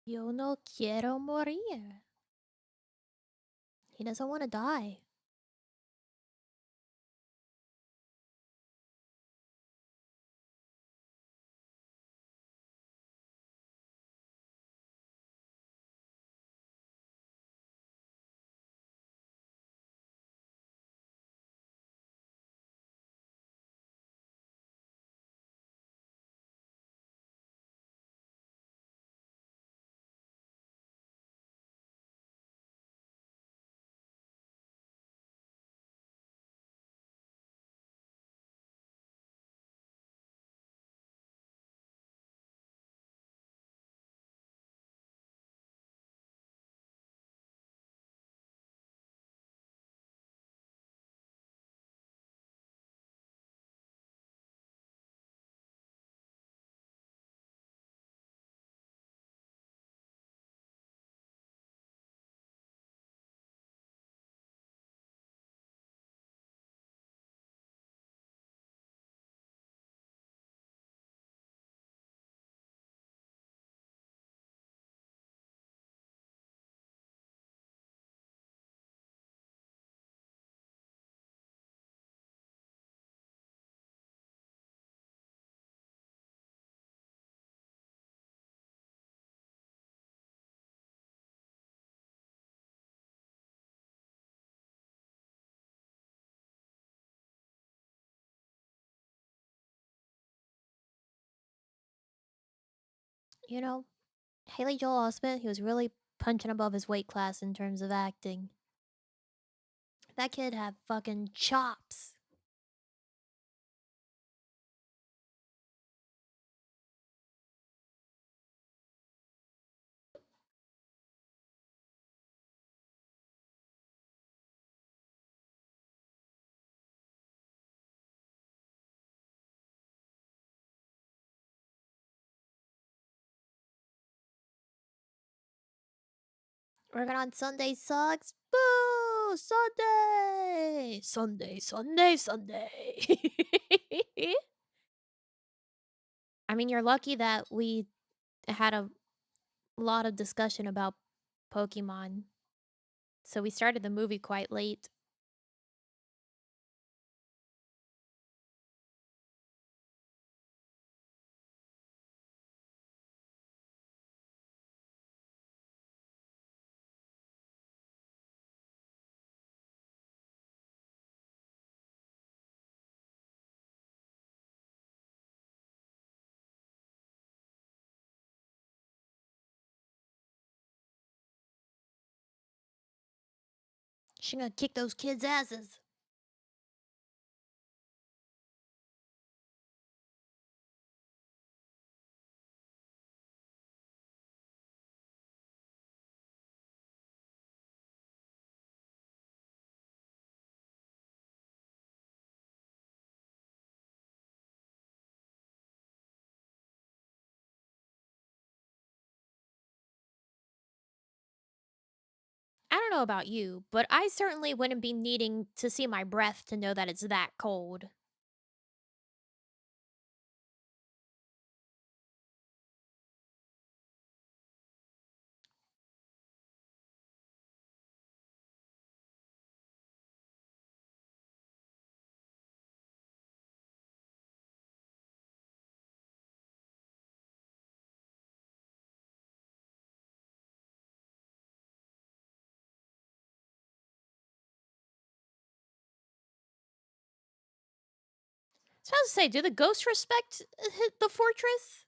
Yo no quiero morir. He doesn't want to die. You know, Haley Joel Osment, he was really punching above his weight class in terms of acting. That kid had fucking chops. Working on Sunday sucks. Boo! Sunday! Sunday, Sunday, Sunday. I mean, you're lucky that we had a lot of discussion about Pokemon. So we started the movie quite late. She gonna kick those kids' asses. I don't know about you, but I certainly wouldn't be needing to see my breath to know that it's that cold. So I was to say, do the ghosts respect the fortress?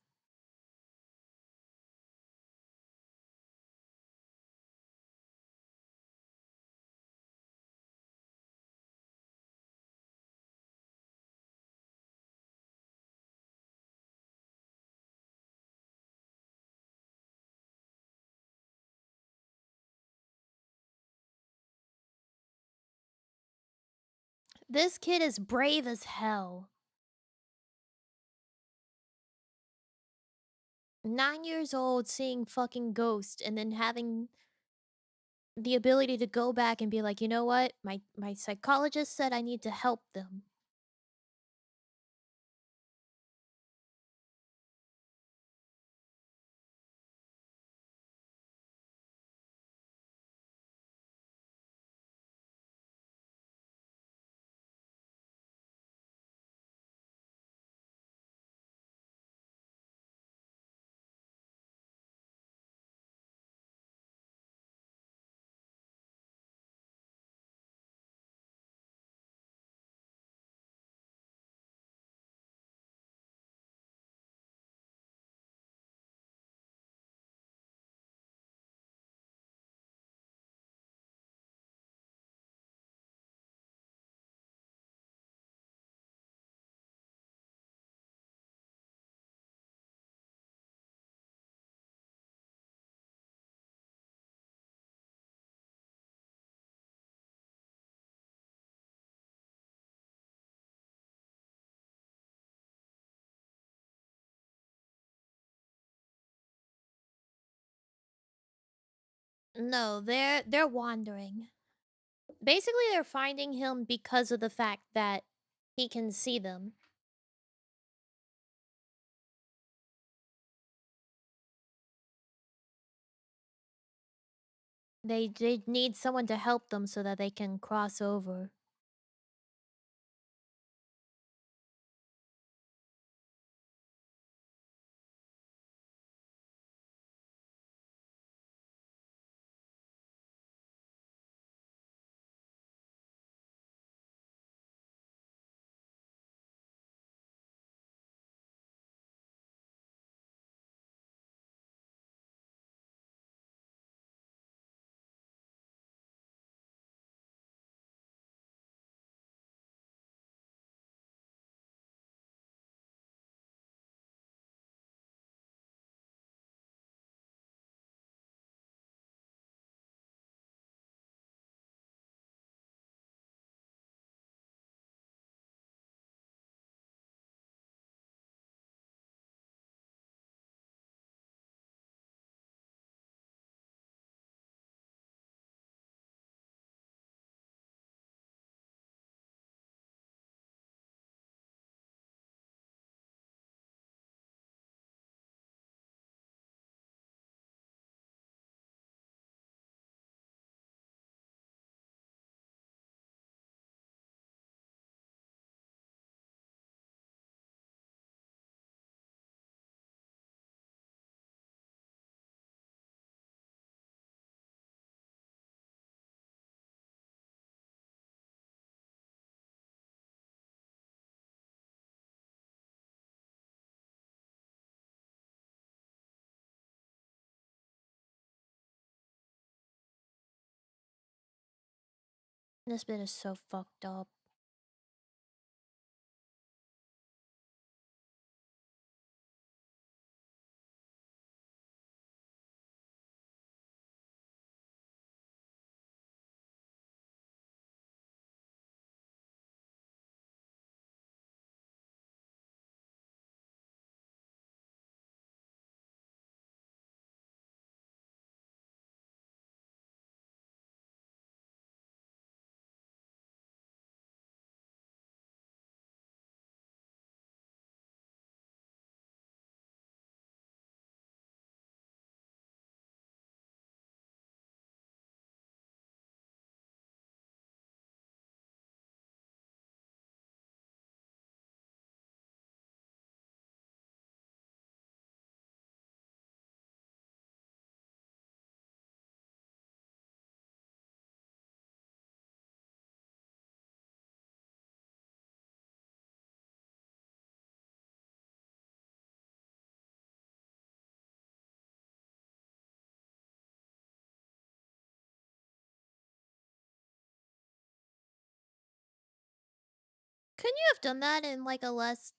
This kid is brave as hell. 9 years old, seeing fucking ghosts, and then having the ability to go back and be like, you know what? My psychologist said I need to help them. No, they're wandering. Basically, they're finding him because of the fact that he can see them. They need someone to help them so that they can cross over. This bit is so fucked up. Couldn't you have done that in like a less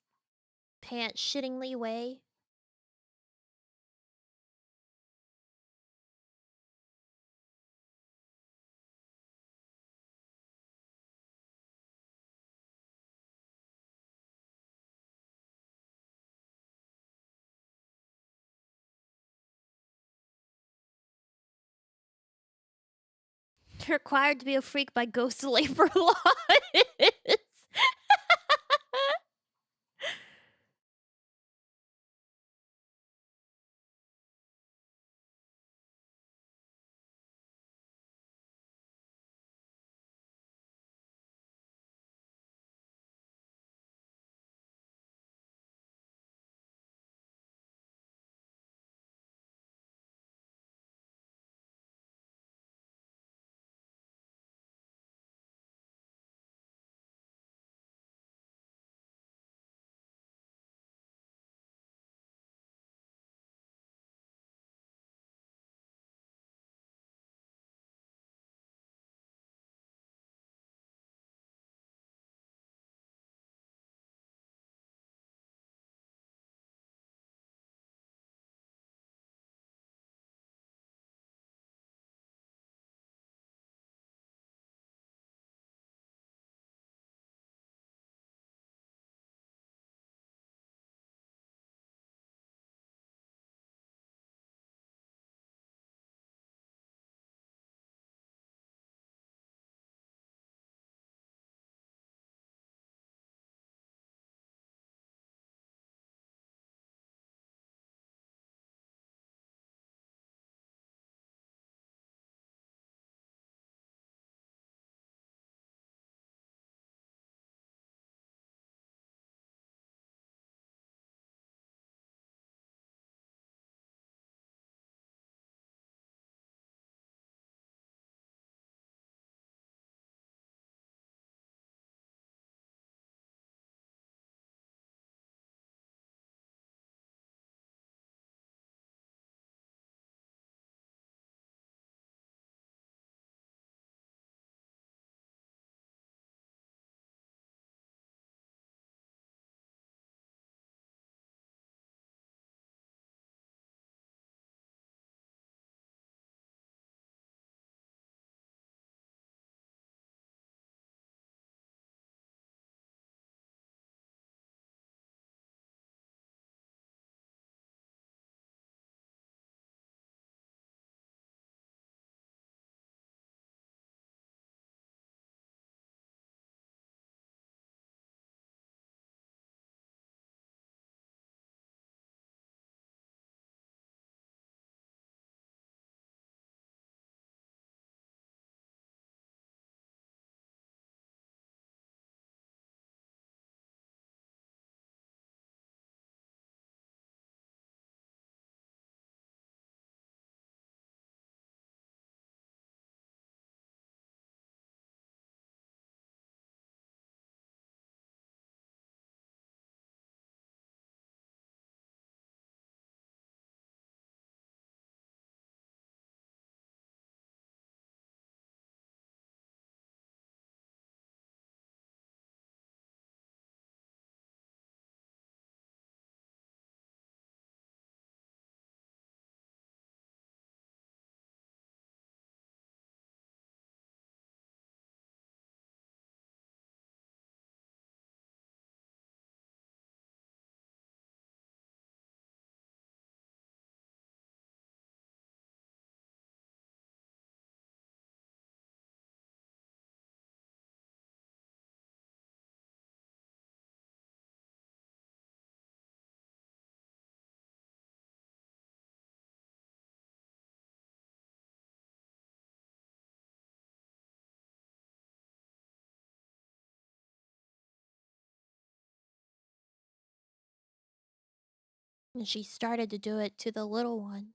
pants shittingly way? You're required to be a freak by ghost labor laws. And she started to do it to the little one.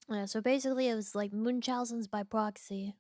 Yeah, so basically it was like Munchausen's by proxy.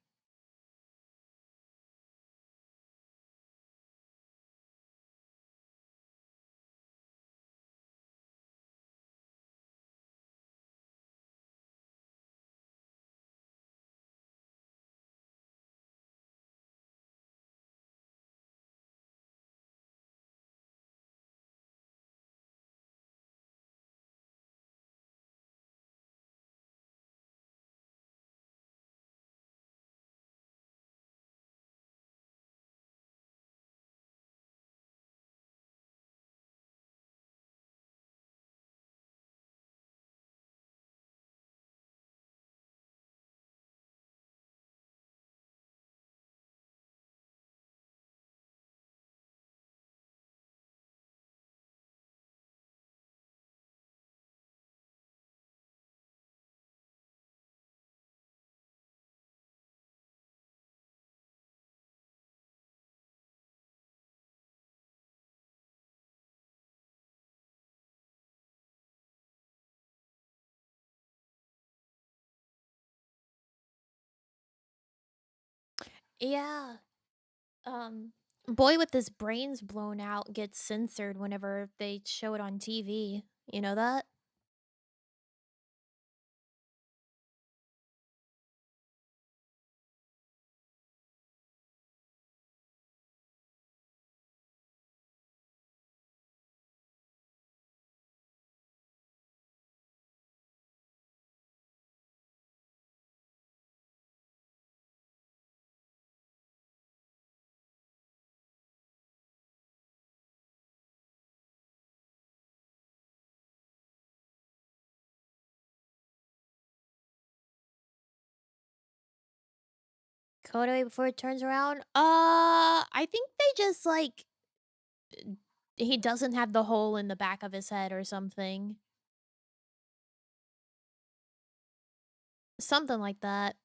Yeah. Um, Boy with his brains blown out gets censored whenever they show it on TV. You know that? Kodai before it turns around? I think they just like he doesn't have the hole in the back of his head or something. Something like that.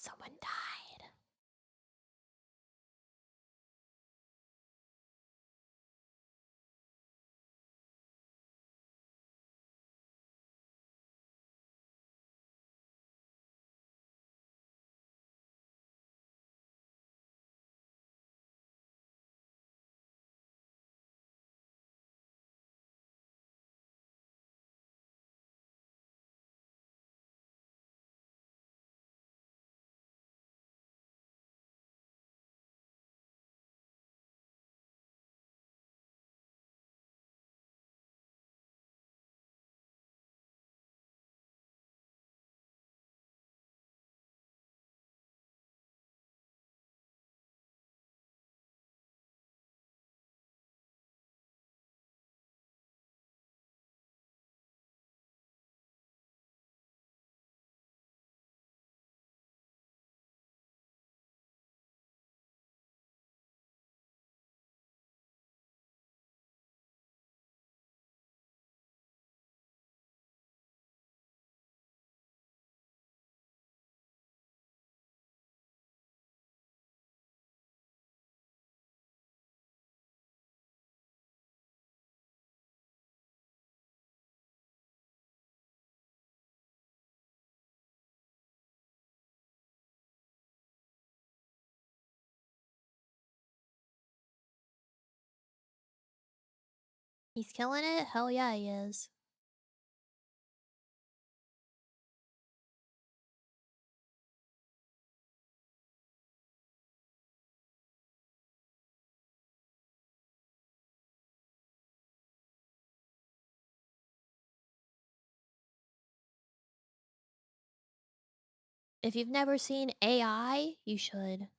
Someone died. He's killing it? Hell yeah, he is. If you've never seen AI, you should.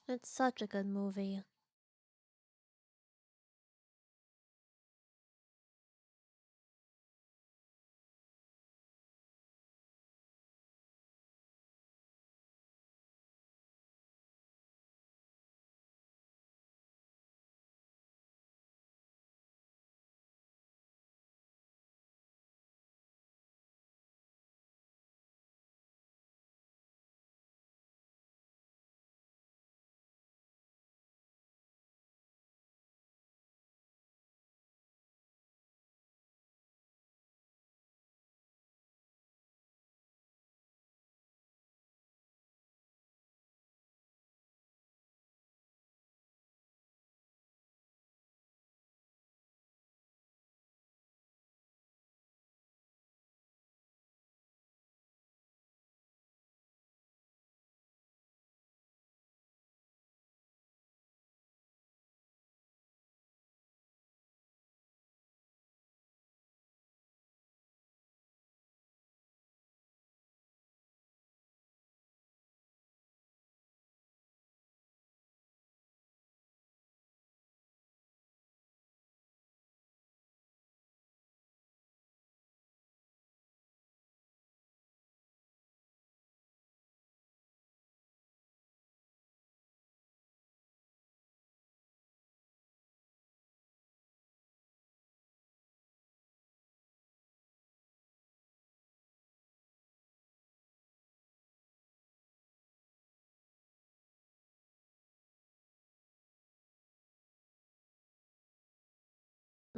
It's such a good movie.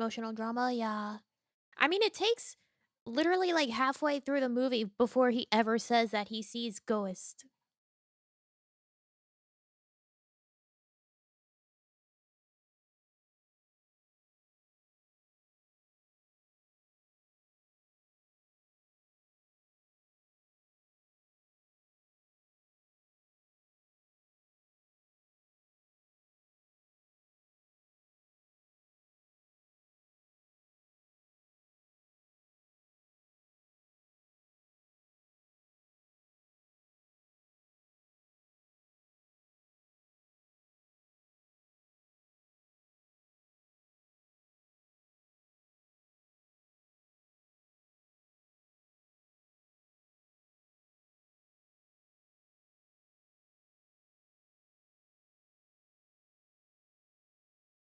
Emotional drama, yeah. I mean, it takes literally like halfway through the movie before he ever says that he sees ghosts.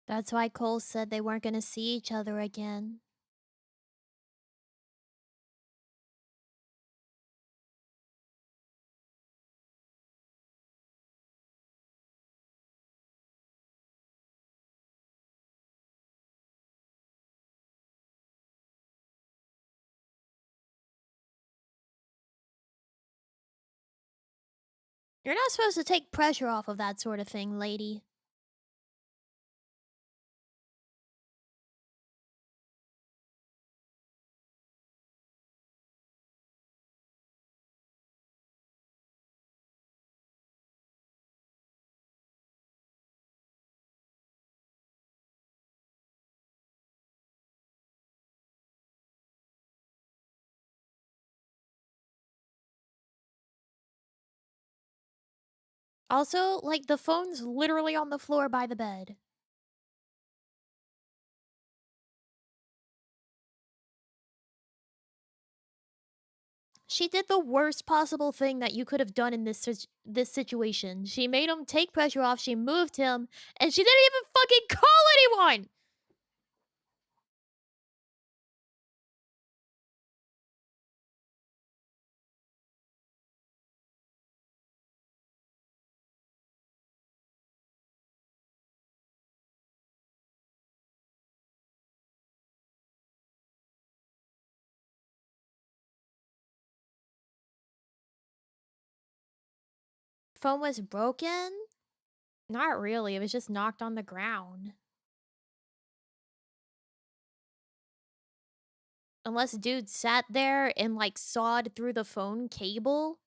That's why Cole said they weren't gonna see each other again. You're not supposed to take pressure off of that sort of thing, lady. Also, like, the phone's literally on the floor by the bed. She did the worst possible thing that you could have done in this situation. She made him take pressure off, she moved him, and she didn't even fucking call anyone! Phone was broken? Not really, it was just knocked on the ground. Unless dude sat there and, like, sawed through the phone cable.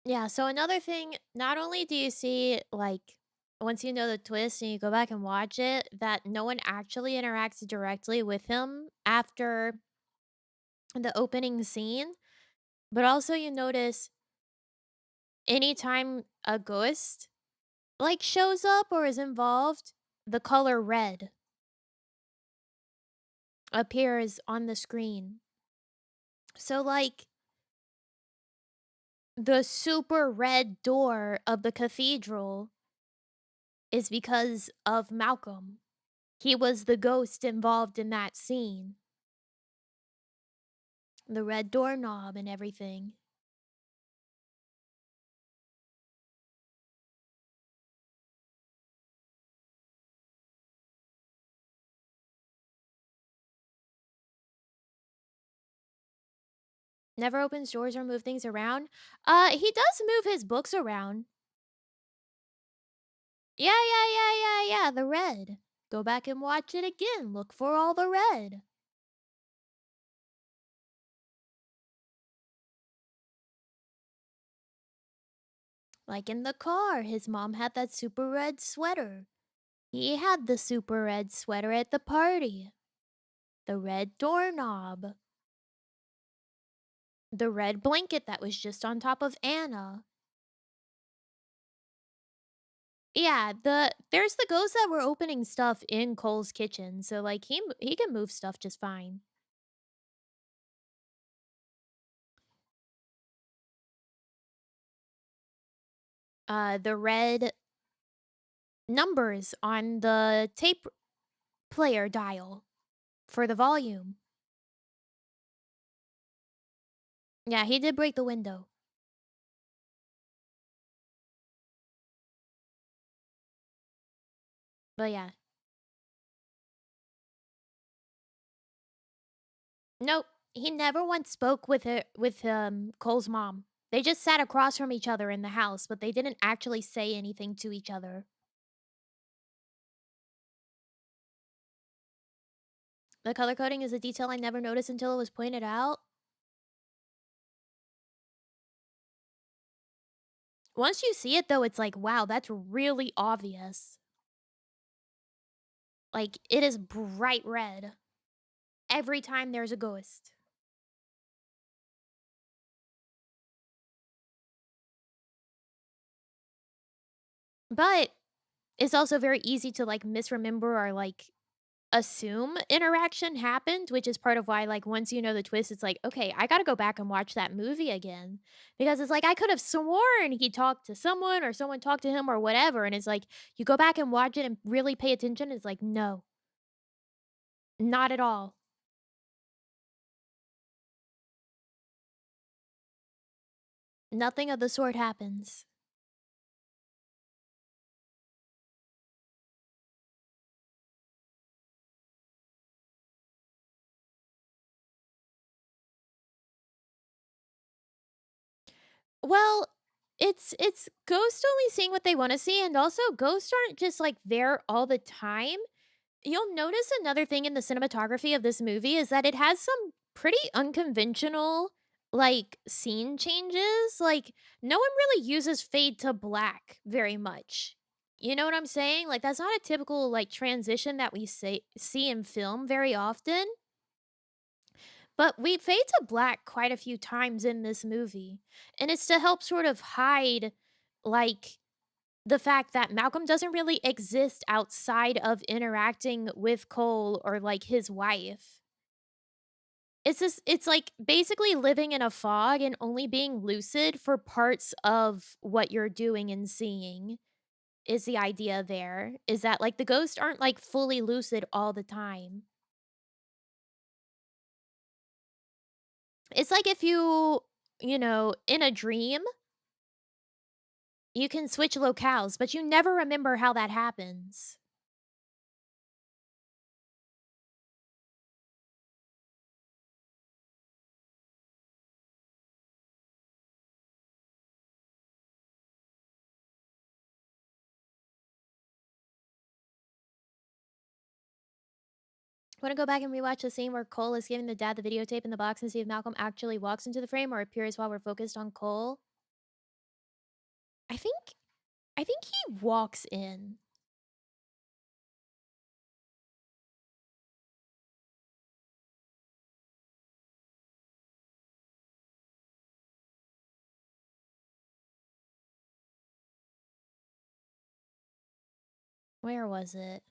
Yeah, so another thing, not only do you see, like, once you know the twist and you go back and watch it, that no one actually interacts directly with him after the opening scene, but also you notice anytime a ghost, like, shows up or is involved, the color red appears on the screen. So, like, the super red door of the cathedral is because of Malcolm. He was the ghost involved in that scene. The red doorknob and everything. Never opens doors or move things around. He does move his books around. Yeah, the red. Go back and watch it again. Look for all the red. Like in the car, his mom had that super red sweater. He had the super red sweater at the party. The red doorknob. The red blanket that was just on top of Anna. Yeah, there's the ghosts that were opening stuff in Cole's kitchen, so like he can move stuff just fine. The red numbers on the tape player dial for the volume. Yeah, he did break the window. But yeah. Nope. He never once spoke with Cole's mom. They just sat across from each other in the house, but they didn't actually say anything to each other. The color coding is a detail I never noticed until it was pointed out. Once you see it though, it's like, wow, that's really obvious. Like, it is bright red every time there's a ghost. But it's also very easy to like misremember or like assume interaction happened, which is part of why, like, once you know the twist, it's like, okay, I gotta go back and watch that movie again. Because it's like, I could have sworn he talked to someone or someone talked to him or whatever. And it's like, you go back and watch it and really pay attention. It's like, no, not at all. Nothing of the sort happens. Well, it's ghosts only seeing what they want to see, and also ghosts aren't just like there all the time. You'll notice another thing in the cinematography of this movie is that it has some pretty unconventional like scene changes. Like no one really uses fade to black very much. You know what I'm saying? Like that's not a typical like transition that we see in film very often. But we fade to black quite a few times in this movie. And it's to help sort of hide like the fact that Malcolm doesn't really exist outside of interacting with Cole or like his wife. It's like basically living in a fog and only being lucid for parts of what you're doing and seeing is the idea there. Is that like the ghosts aren't like fully lucid all the time. It's like if you know, in a dream, you can switch locales, but you never remember how that happens. Want to go back and rewatch the scene where Cole is giving the dad the videotape in the box and see if Malcolm actually walks into the frame or appears while we're focused on Cole? I think I think he walks in. Where was it?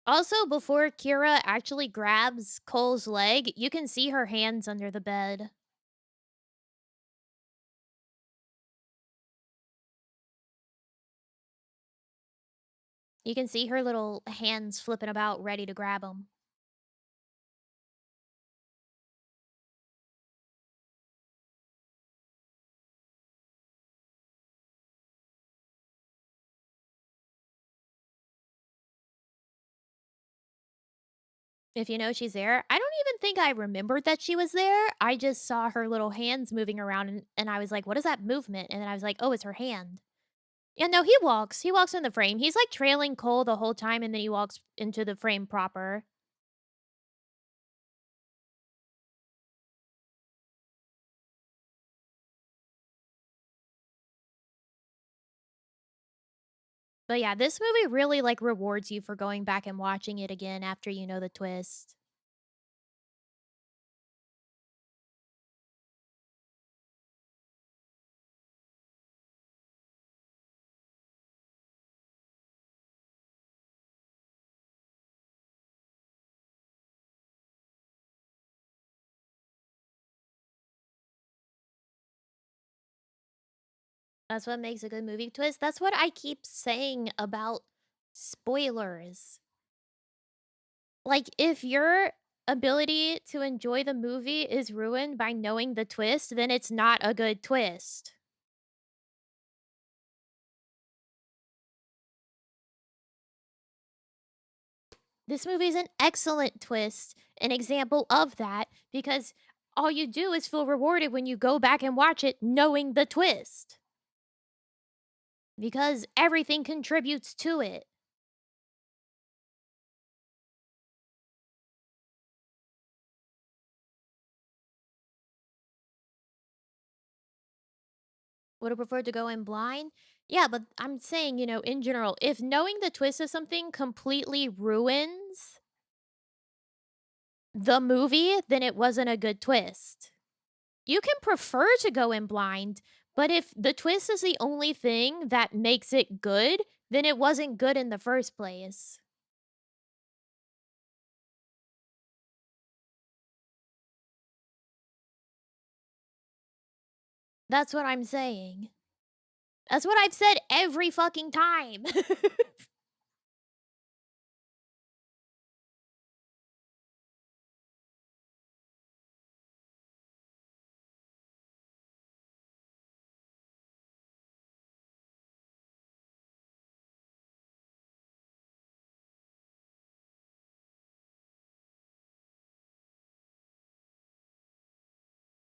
Also, before Kira actually grabs Cole's leg, you can see her hands under the bed. You can see her little hands flipping about ready to grab him. If you know she's there. I don't even think I remembered that she was there. I just saw her little hands moving around and I was like, "What is that movement?" And then I was like, "Oh, it's her hand." Yeah, no, he walks. He walks in the frame. He's like trailing Cole the whole time and then he walks into the frame proper. But yeah, this movie really like rewards you for going back and watching it again after you know the twist. That's what makes a good movie twist. That's what I keep saying about spoilers. Like, if your ability to enjoy the movie is ruined by knowing the twist, then it's not a good twist. This movie is an excellent twist, an example of that, because all you do is feel rewarded when you go back and watch it knowing the twist. Because everything contributes to it. Would have preferred to go in blind? Yeah, but I'm saying, you know, in general, if knowing the twist of something completely ruins the movie, then it wasn't a good twist. You can prefer to go in blind, but if the twist is the only thing that makes it good, then it wasn't good in the first place. That's what I'm saying. That's what I've said every fucking time.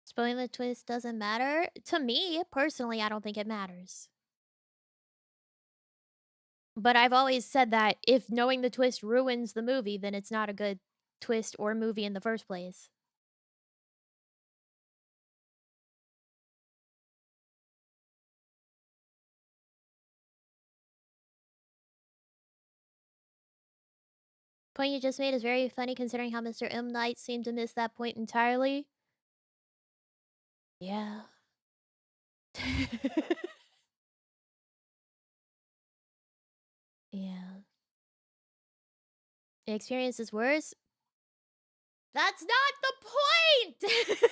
Spoiling the twist doesn't matter. To me, personally, I don't think it matters. But I've always said that if knowing the twist ruins the movie, then it's not a good twist or movie in the first place. Point you just made is very funny considering how Mr. M. Night seemed to miss that point entirely. Yeah. Yeah. The experience is worse. That's not the point!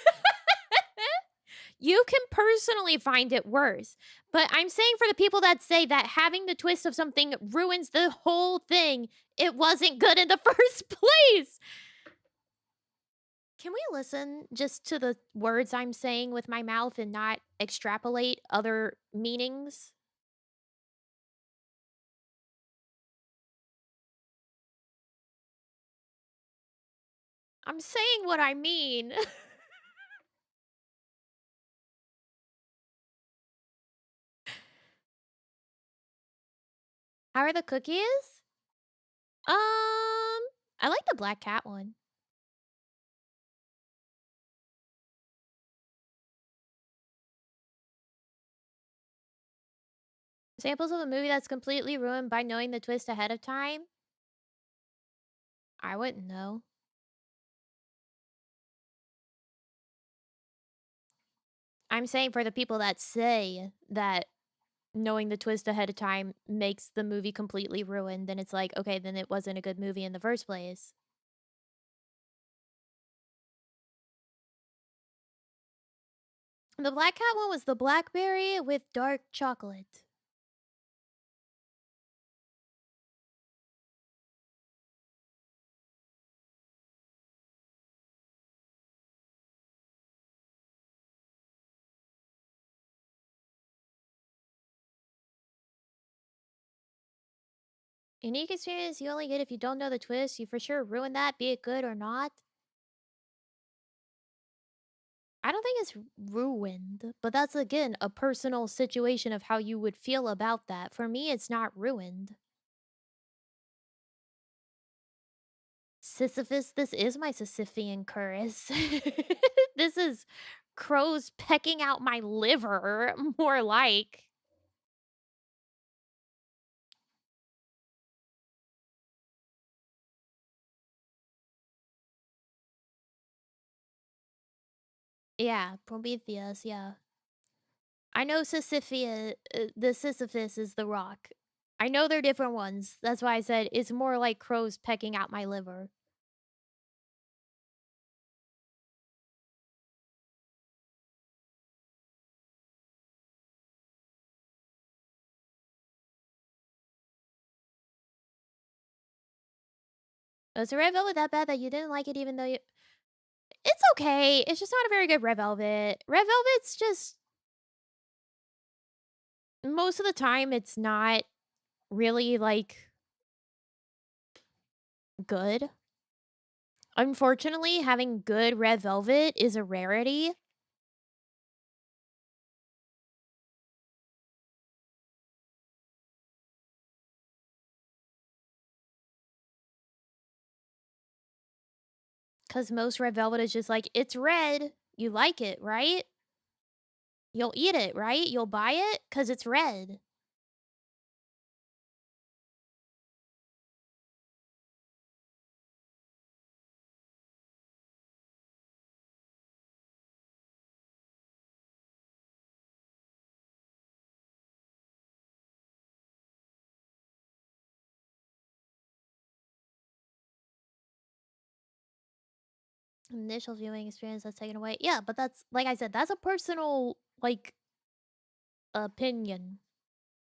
You can personally find it worse. But I'm saying for the people that say that having the twist of something ruins the whole thing, it wasn't good in the first place. Can we listen just to the words I'm saying with my mouth and not extrapolate other meanings? I'm saying what I mean. How are the cookies? I like the black cat one. Examples of a movie that's completely ruined by knowing the twist ahead of time? I wouldn't know. I'm saying for the people that say that knowing the twist ahead of time makes the movie completely ruined, then it's like, okay, then it wasn't a good movie in the first place. The black cat one was the blackberry with dark chocolate. Unique experience you only get if you don't know the twist. You for sure ruin that, be it good or not. I don't think it's ruined, but that's again a personal situation of how you would feel about that. For me, it's not ruined. Sisyphus, this is my Sisyphean curse. This is crows pecking out my liver, more like. Yeah, Prometheus, yeah. I know Sisyphia, the Sisyphus is the rock. I know they're different ones. That's why I said it's more like crows pecking out my liver. Was the red velvet that bad that you didn't like it even though you... It's okay. It's just not a very good red velvet. Red velvet's just... Most of the time, it's not really, like, good. Unfortunately, having good red velvet is a rarity. Because most red velvet is just like, it's red. You like it, right? You'll eat it, right? You'll buy it because it's red. Initial viewing experience that's taken away. Yeah, but that's, like I said, that's a personal, like, opinion.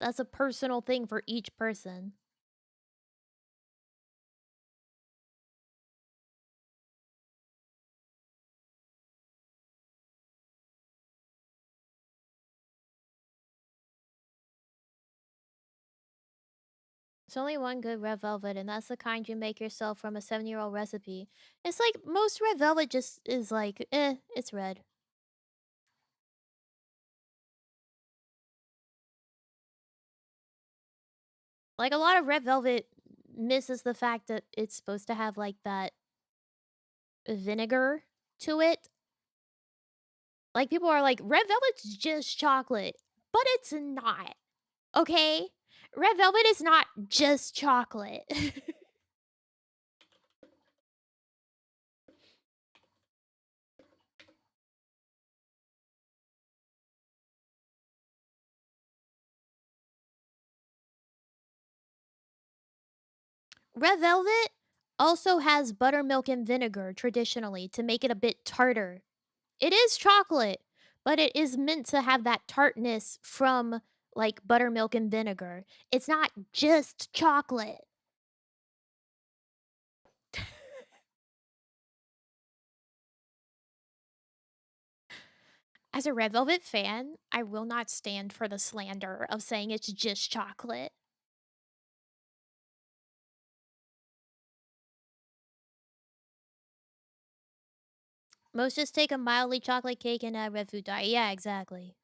That's a personal thing for each person. There's only one good red velvet, and that's the kind you make yourself from a 7-year-old recipe. It's like most red velvet just is like, it's red. Like a lot of red velvet misses the fact that it's supposed to have like that vinegar to it. Like people are like, red velvet's just chocolate, but it's not. Okay? Red velvet is not just chocolate. Red velvet also has buttermilk and vinegar traditionally to make it a bit tartar. It is chocolate, but it is meant to have that tartness from like buttermilk and vinegar. It's not just chocolate. As a Red Velvet fan, I will not stand for the slander of saying it's just chocolate. Most just take a mildly chocolate cake and add red food dye. Yeah, exactly.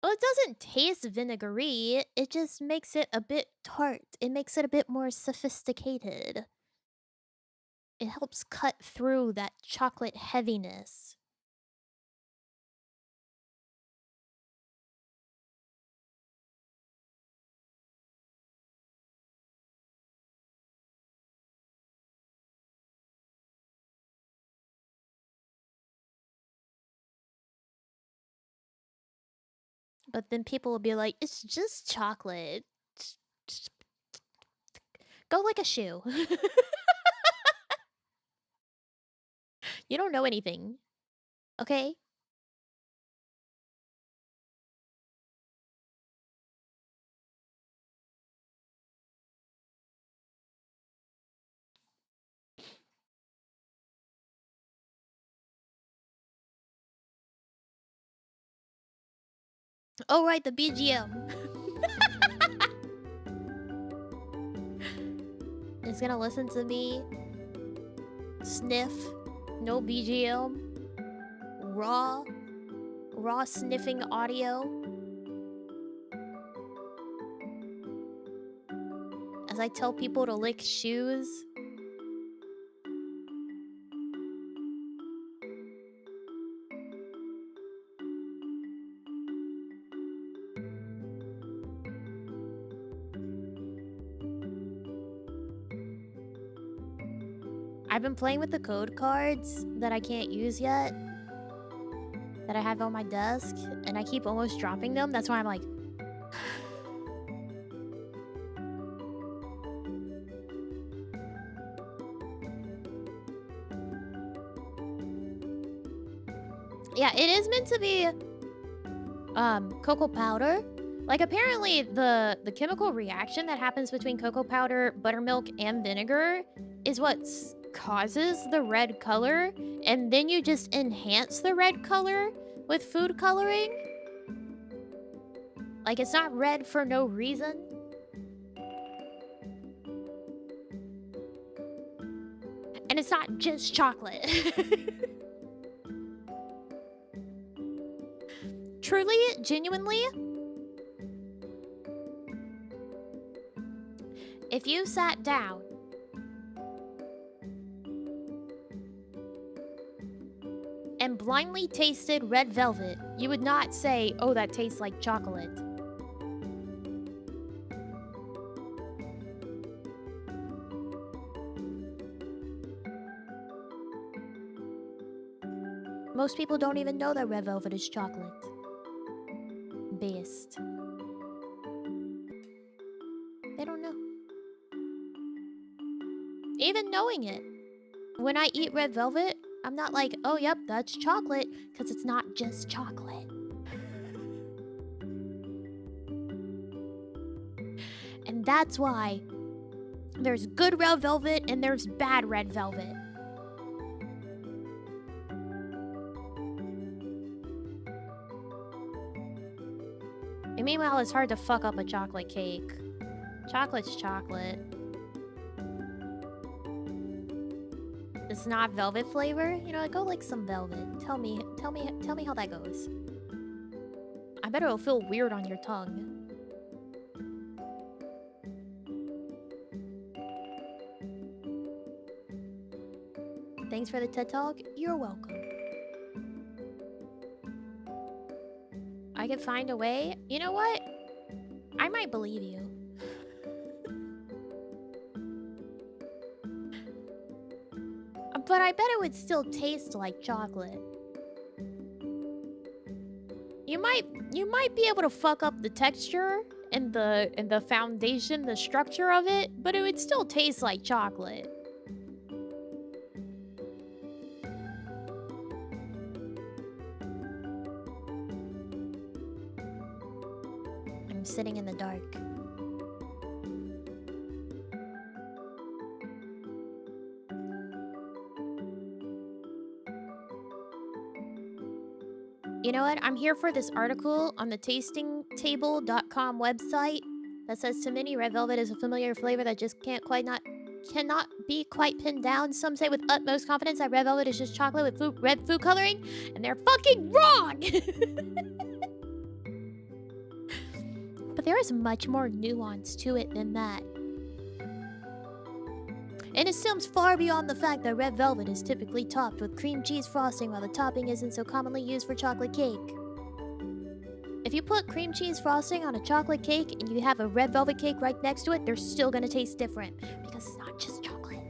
Well, it doesn't taste vinegary. It just makes it a bit tart. It makes it a bit more sophisticated. It helps cut through that chocolate heaviness. But then people will be like, it's just chocolate. Just go like a shoe. You don't know anything. Okay? Oh, right, the BGM. is gonna listen to me sniff, no BGM, raw sniffing audio as I tell people to lick shoes. I've been playing with the code cards that I can't use yet, that I have on my desk, and I keep almost dropping them. That's why I'm like... Yeah, it is meant to be cocoa powder. Like, apparently the chemical reaction that happens between cocoa powder, buttermilk, and vinegar is what causes the red color, and then you just enhance the red color with food coloring. Like, it's not red for no reason. And it's not just chocolate. Truly, genuinely, if you sat down and blindly tasted red velvet, you would not say, oh, that tastes like chocolate. Most people don't even know that red velvet is chocolate based. They don't know. Even knowing it, when I eat red velvet, I'm not like, oh, yep, that's chocolate, because it's not just chocolate. And that's why there's good red velvet and there's bad red velvet. And meanwhile, it's hard to fuck up a chocolate cake. Chocolate's chocolate. It's not velvet flavor. You know, go like some velvet. Tell me how that goes. I bet it'll feel weird on your tongue. Thanks for the TED Talk. You're welcome. I can find a way. You know what? I might believe you. But I bet it would still taste like chocolate. You might be able to fuck up the texture and the foundation, the structure of it, but it would still taste like chocolate. I'm sitting in the dark. You know what? I'm here for this article on the tastingtable.com website that says to many, red velvet is a familiar flavor that just cannot be quite pinned down. Some say with utmost confidence that red velvet is just chocolate with red food coloring, and they're fucking wrong! But there is much more nuance to it than that. And it stems far beyond the fact that red velvet is typically topped with cream cheese frosting while the topping isn't so commonly used for chocolate cake. If you put cream cheese frosting on a chocolate cake and you have a red velvet cake right next to it, they're still gonna taste different because it's not just chocolate.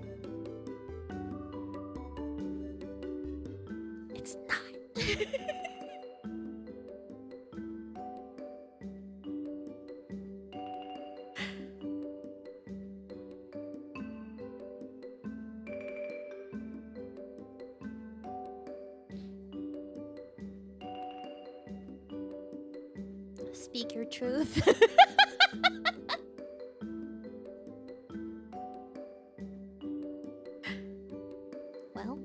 It's not. Speak your truth. Well,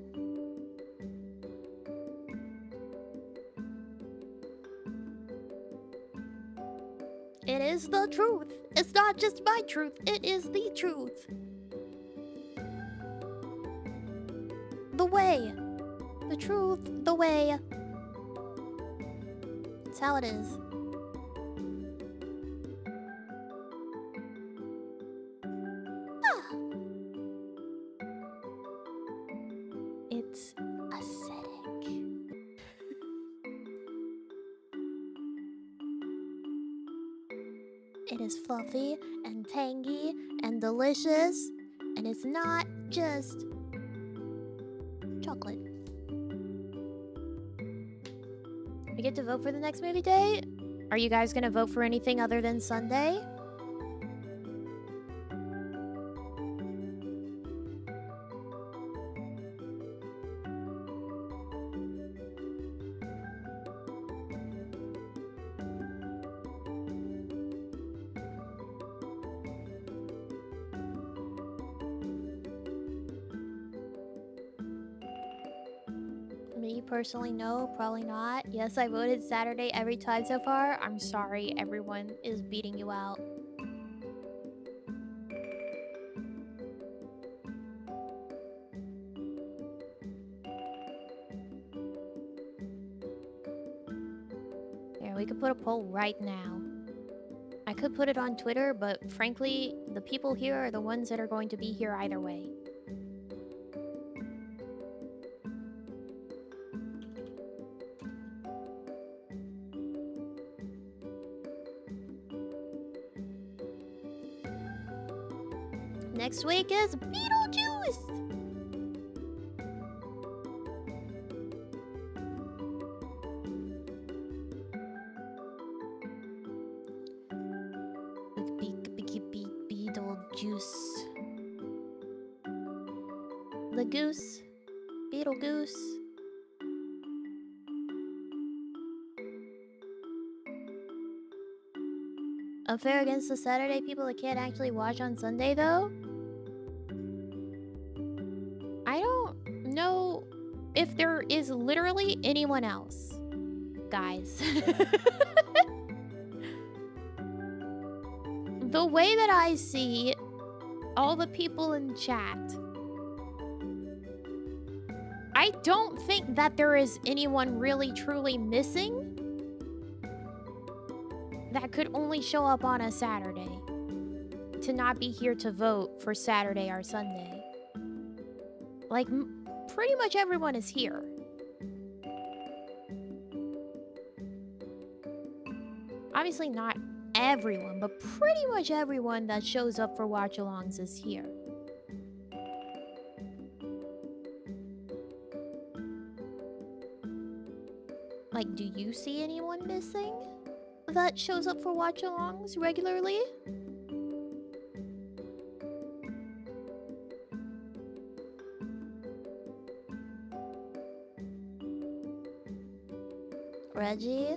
it is the truth. It's not just my truth, it is the truth. The way. The truth. The way. That's how it is. It's acidic. It is fluffy and tangy and delicious, and it's not just chocolate. We get to vote for the next movie day? Are you guys gonna vote for anything other than Sunday? Me personally, no, probably not. Yes, I voted Saturday every time so far. I'm sorry, everyone is beating you out. Here, we could put a poll right now. I could put it on Twitter, but frankly, the people here are the ones that are going to be here either way. Next week is Beetlejuice! Beetlejuice. The goose. Beetlegoose. Unfair against the Saturday people that can't actually watch on Sunday, though? I don't know if there is literally anyone else, guys. The way that I see all the people in chat, I don't think that there is anyone really truly missing that could only show up on a Saturday to not be here to vote for Saturday or Sunday. Like, pretty much everyone is here. Obviously not everyone, but pretty much everyone that shows up for watch-alongs is here. Like, do you see anyone missing that shows up for watch-alongs regularly? Reggie?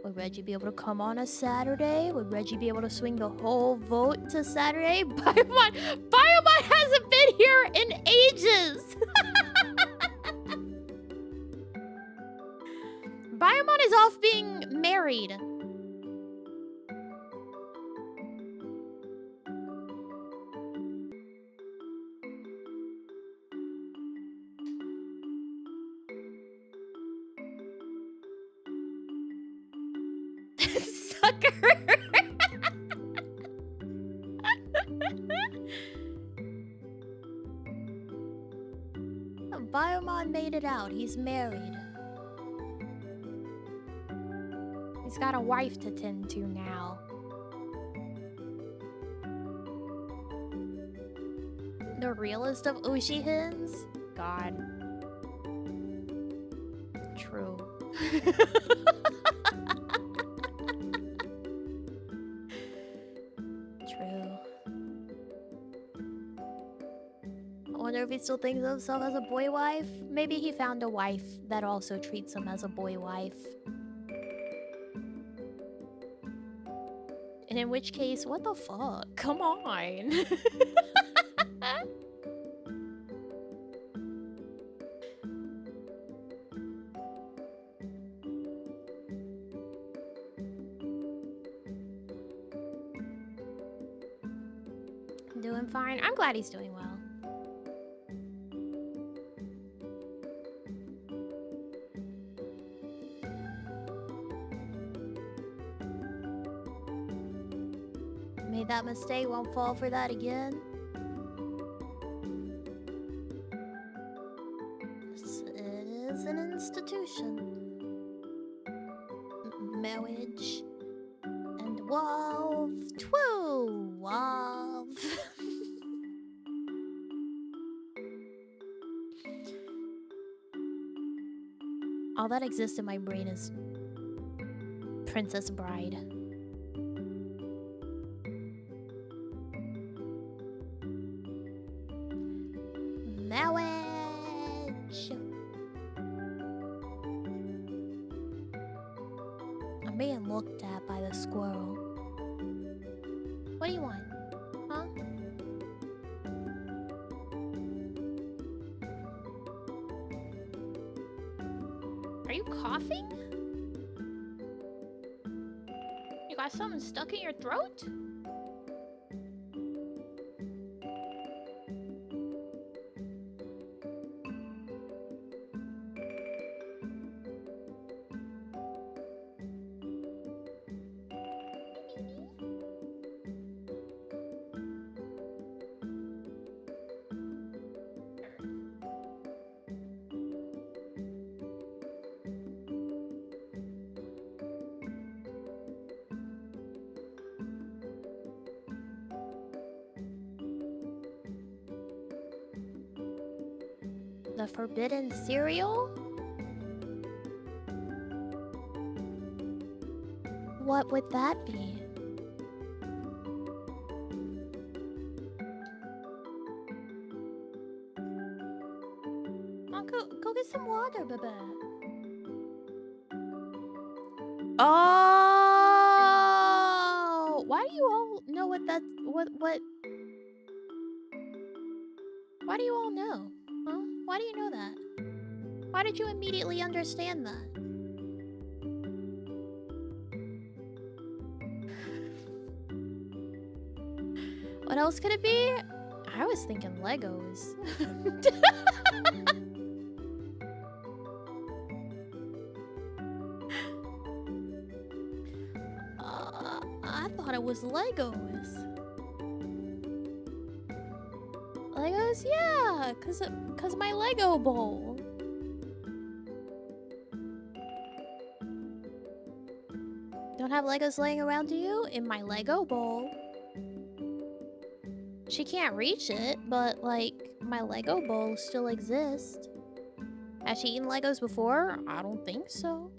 Would Reggie be able to come on a Saturday? Would Reggie be able to swing the whole vote to Saturday? Biomon hasn't been here in ages! Biomon is off being married. Sucker! Biomon made it out. He's married. He's got a wife to tend to now. The realest of Ushihins? God. True. True. I wonder if he still thinks of himself as a boy wife. Maybe he found a wife that also treats him as a boy wife. And in which case, what the fuck? Come on. Doing fine. I'm glad he's doing well. Made that mistake, won't fall for that again. It is an institution. Marriage and wolf. Twoo! Wolf. All that exists in my brain is Princess Bride. Marriage. I'm being looked at by the squirrel. What do you want? Huh? Are you coughing? You got something stuck in your throat? The forbidden cereal? What would that be? Oh, go get some water, baby. Oh! Why do you all know what that's... What... Why do you all know? Huh? Why do you know that? Why did you immediately understand that? What else could it be? I was thinking Legos. I thought it was Legos. Legos? Yeah, cause my Lego bowl. Don't have Legos laying around, do you? In my Lego bowl. She can't reach it, but like my Lego bowl still exists. Has she eaten Legos before? I don't think so.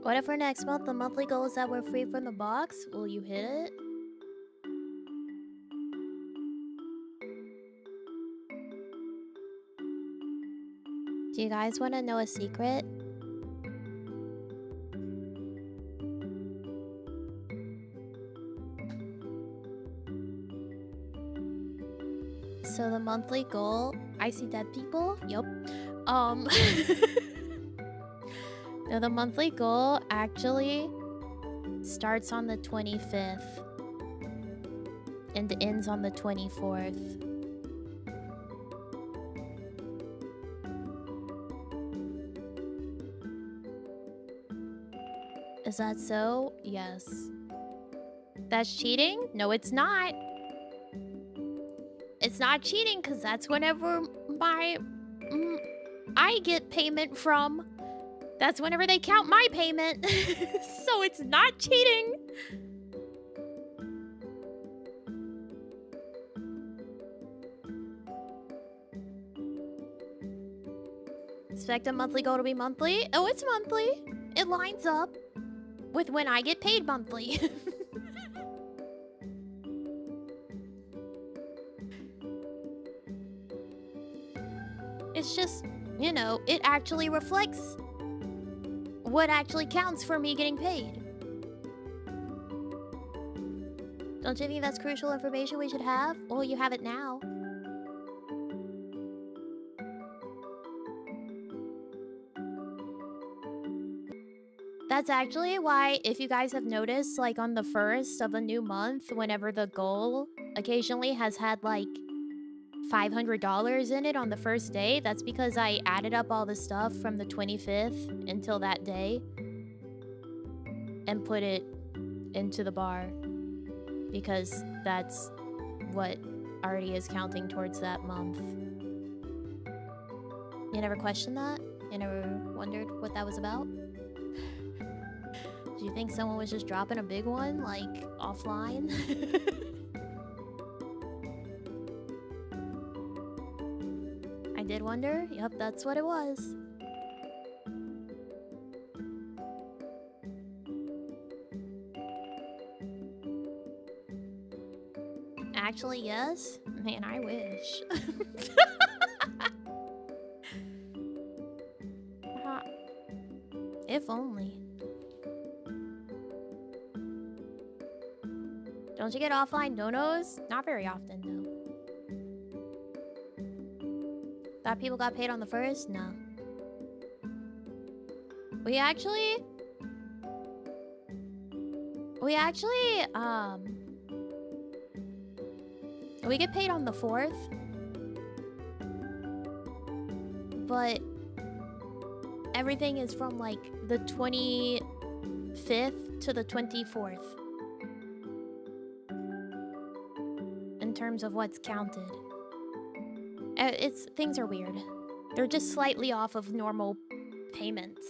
What if for next month the monthly goal is that we're free from the box? Will you hit it? Do you guys want to know a secret? So the monthly goal, I see dead people. Yup. No, the monthly goal actually starts on the 25th and ends on the 24th. Is that so? Yes. That's cheating? No, it's not. It's not cheating because that's whenever I get payment from. That's whenever they count my payment. So it's not cheating. Expect a monthly goal to be monthly? Oh, it's monthly. It lines up with when I get paid monthly. It's just, you know, it actually reflects what actually counts for me getting paid. Don't you think that's crucial information we should have? Well, you have it now. That's actually why, if you guys have noticed, like on the first of the new month, whenever the goal occasionally has had like $500 in it on the first day, that's because I added up all the stuff from the 25th until that day and put it into the bar, because that's what already is counting towards that month. You never questioned that? You never wondered what that was about? Do you think someone was just dropping a big one, like, offline? I did wonder. Yep, that's what it was. Actually, yes. Man, I wish. If only. Don't you get offline donos? Not very often, though. Thought people got paid on the first? No. We actually, we get paid on the 4th. But everything is from like the 25th to the 24th. In terms of what's counted. Things are weird. They're just slightly off of normal payments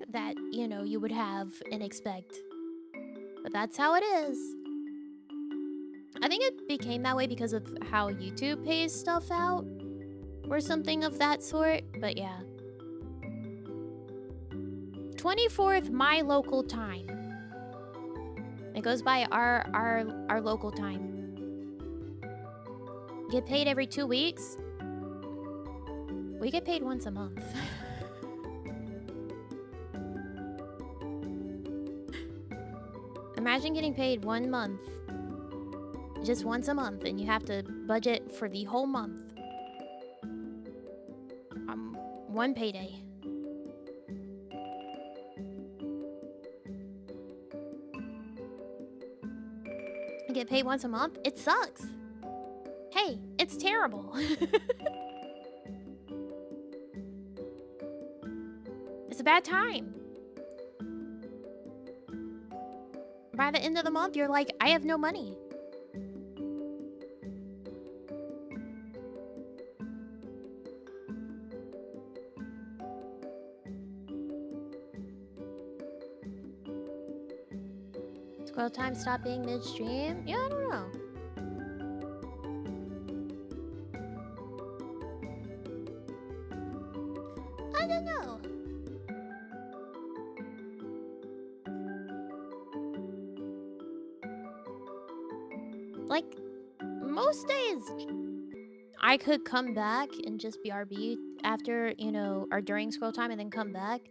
that, you know, you would have and expect. But that's how it is. I think it became that way because of how YouTube pays stuff out or something of that sort, but yeah. 24th, my local time. It goes by our local time. Get paid every 2 weeks? We get paid once a month. Imagine getting paid 1 month. Just once a month, and you have to budget for the whole month. One payday. You get paid once a month? It sucks. Hey, it's terrible. It's a bad time. By the end of the month, you're like, I have no money. Scroll time stop being midstream? Yeah, I don't know. I don't know. Like, most days, I could come back and just be RB after, you know, or during scroll time and then come back.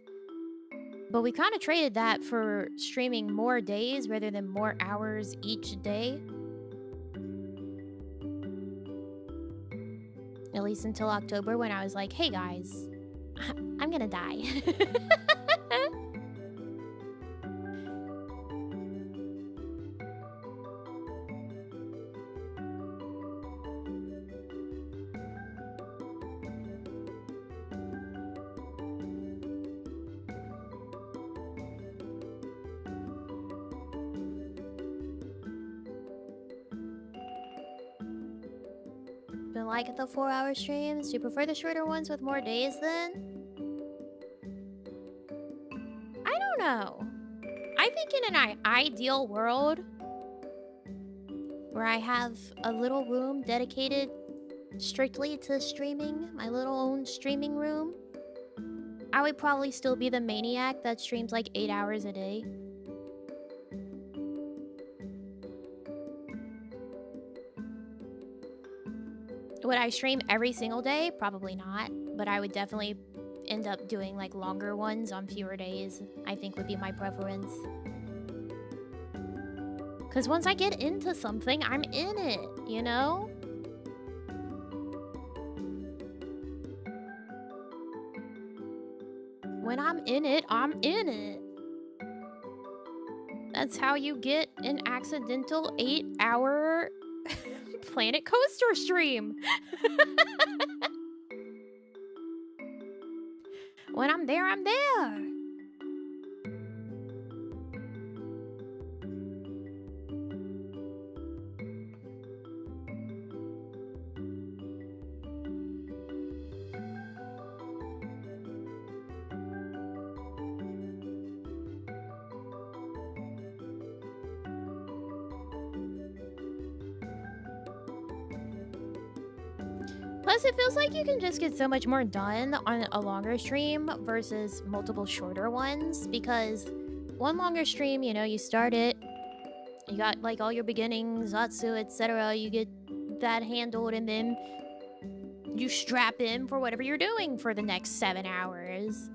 But we kind of traded that for streaming more days rather than more hours each day. At least until October, when I was like, hey guys, I'm gonna die. Been like the 4-hour streams? Do you prefer the shorter ones with more days then? I don't know. I think in an ideal world where I have a little room dedicated strictly to streaming, my little own streaming room, I would probably still be the maniac that streams like 8 hours a day. Would I stream every single day? Probably not, but I would definitely end up doing like longer ones on fewer days. I think would be my preference. Because once I get into something, I'm in it, you know? When I'm in it, I'm in it. That's how you get an accidental 8-hour Planet Coaster stream. When I'm there, I'm there. Plus, it feels like you can just get so much more done on a longer stream versus multiple shorter ones. Because one longer stream, you know, you start it, you got like all your beginnings, Zatsu, etc. You get that handled, and then you strap in for whatever you're doing for the next 7 hours.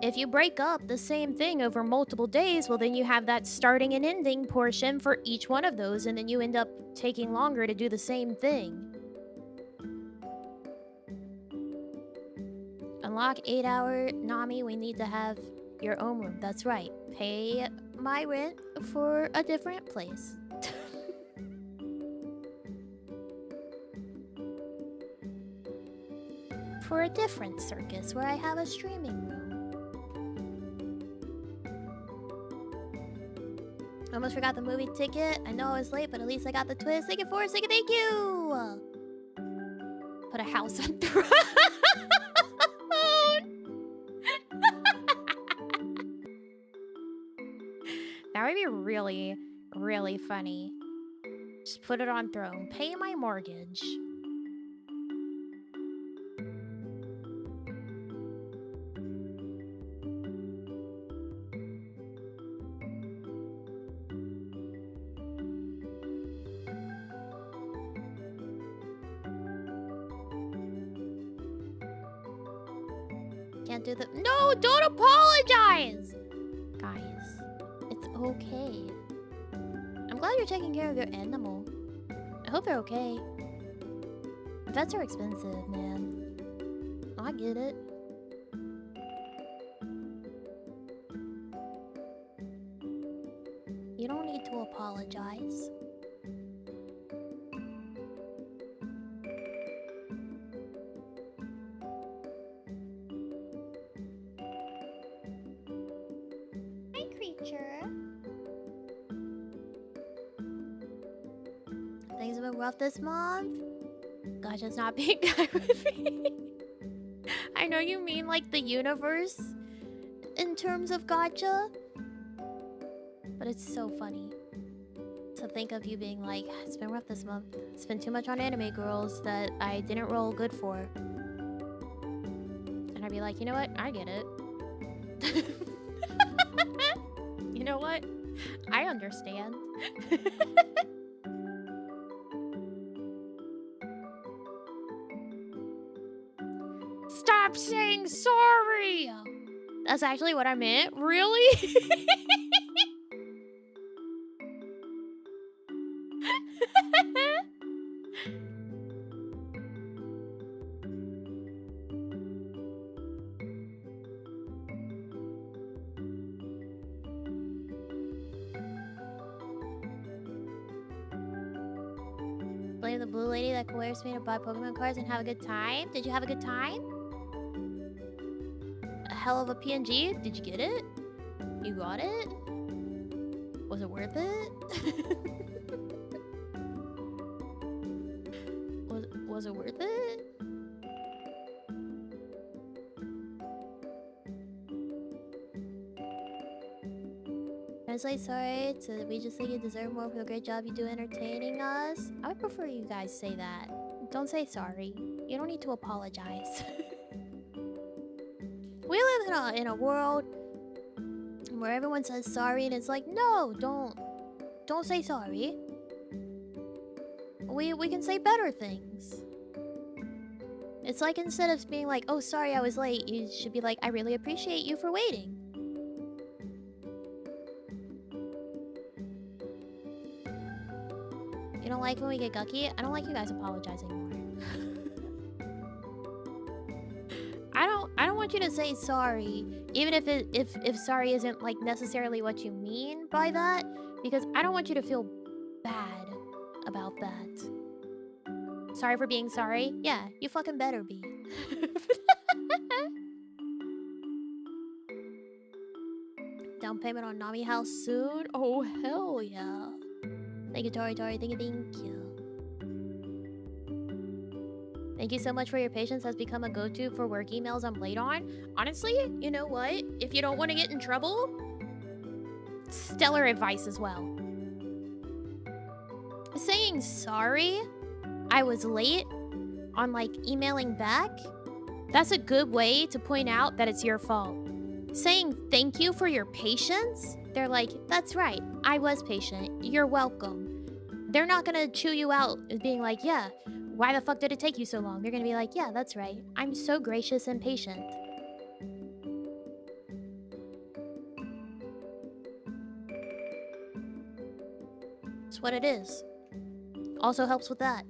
If you break up the same thing over multiple days, well, then you have that starting and ending portion for each one of those, and then you end up taking longer to do the same thing. Unlock 8-hour Nami, we need to have your own room. That's right. Pay my rent for a different place. For a different circus where I have a streaming room. Almost forgot the movie ticket. I know I was late, but at least I got the twist. Thank you for it. Thank you. Put a house on throne. That would be really, really funny. Just put it on throne. Pay my mortgage. Can't do the— No, don't apologize! Guys, it's okay. I'm glad you're taking care of your animal. I hope they're okay. Vets are expensive, man. I get it. You don't need to apologize. Hi, creature. Things have been rough this month. Gosh, it's not being kind with me. I know you mean like the universe in terms of gacha, but it's so funny to think of you being like, it's been rough this month. It's been too much on anime girls that I didn't roll good for. And I'd be like, you know what? I get it. You know what? I understand. Stop saying sorry! That's actually what I meant? Really? Blame the blue lady that coerced me to buy Pokemon cards and have a good time? Did you have a good time? A hell of a PNG? Did you get it? You got it? Was it worth it? Was it worth it? Can I say sorry to— we just think you deserve more for the great job you do entertaining us? I would prefer you guys say that. Don't say sorry. You don't need to apologize. We live in a world where everyone says sorry, and it's like, no, don't say sorry. we can say better things. It's like instead of being like, oh, sorry I was late, you should be like, I really appreciate you for waiting. You don't like when we get gucky? I don't like you guys apologizing more. I don't want you to say sorry, even if sorry isn't like necessarily what you mean by that, because I don't want you to feel bad about that. Sorry for being sorry? Yeah, you fucking better be. Down payment on Nami house soon? Oh, hell yeah. Thank you, Tori. Thank you. Thank you so much for your patience. Has become a go-to for work emails I'm late on. Honestly, you know what? If you don't want to get in trouble, stellar advice as well. Saying sorry, I was late on like emailing back, that's a good way to point out that it's your fault. Saying thank you for your patience, they're like, that's right, I was patient, you're welcome. They're not gonna chew you out as being like, yeah, why the fuck did it take you so long? They're gonna be like, yeah, that's right, I'm so gracious and patient. It's what it is. Also helps with that.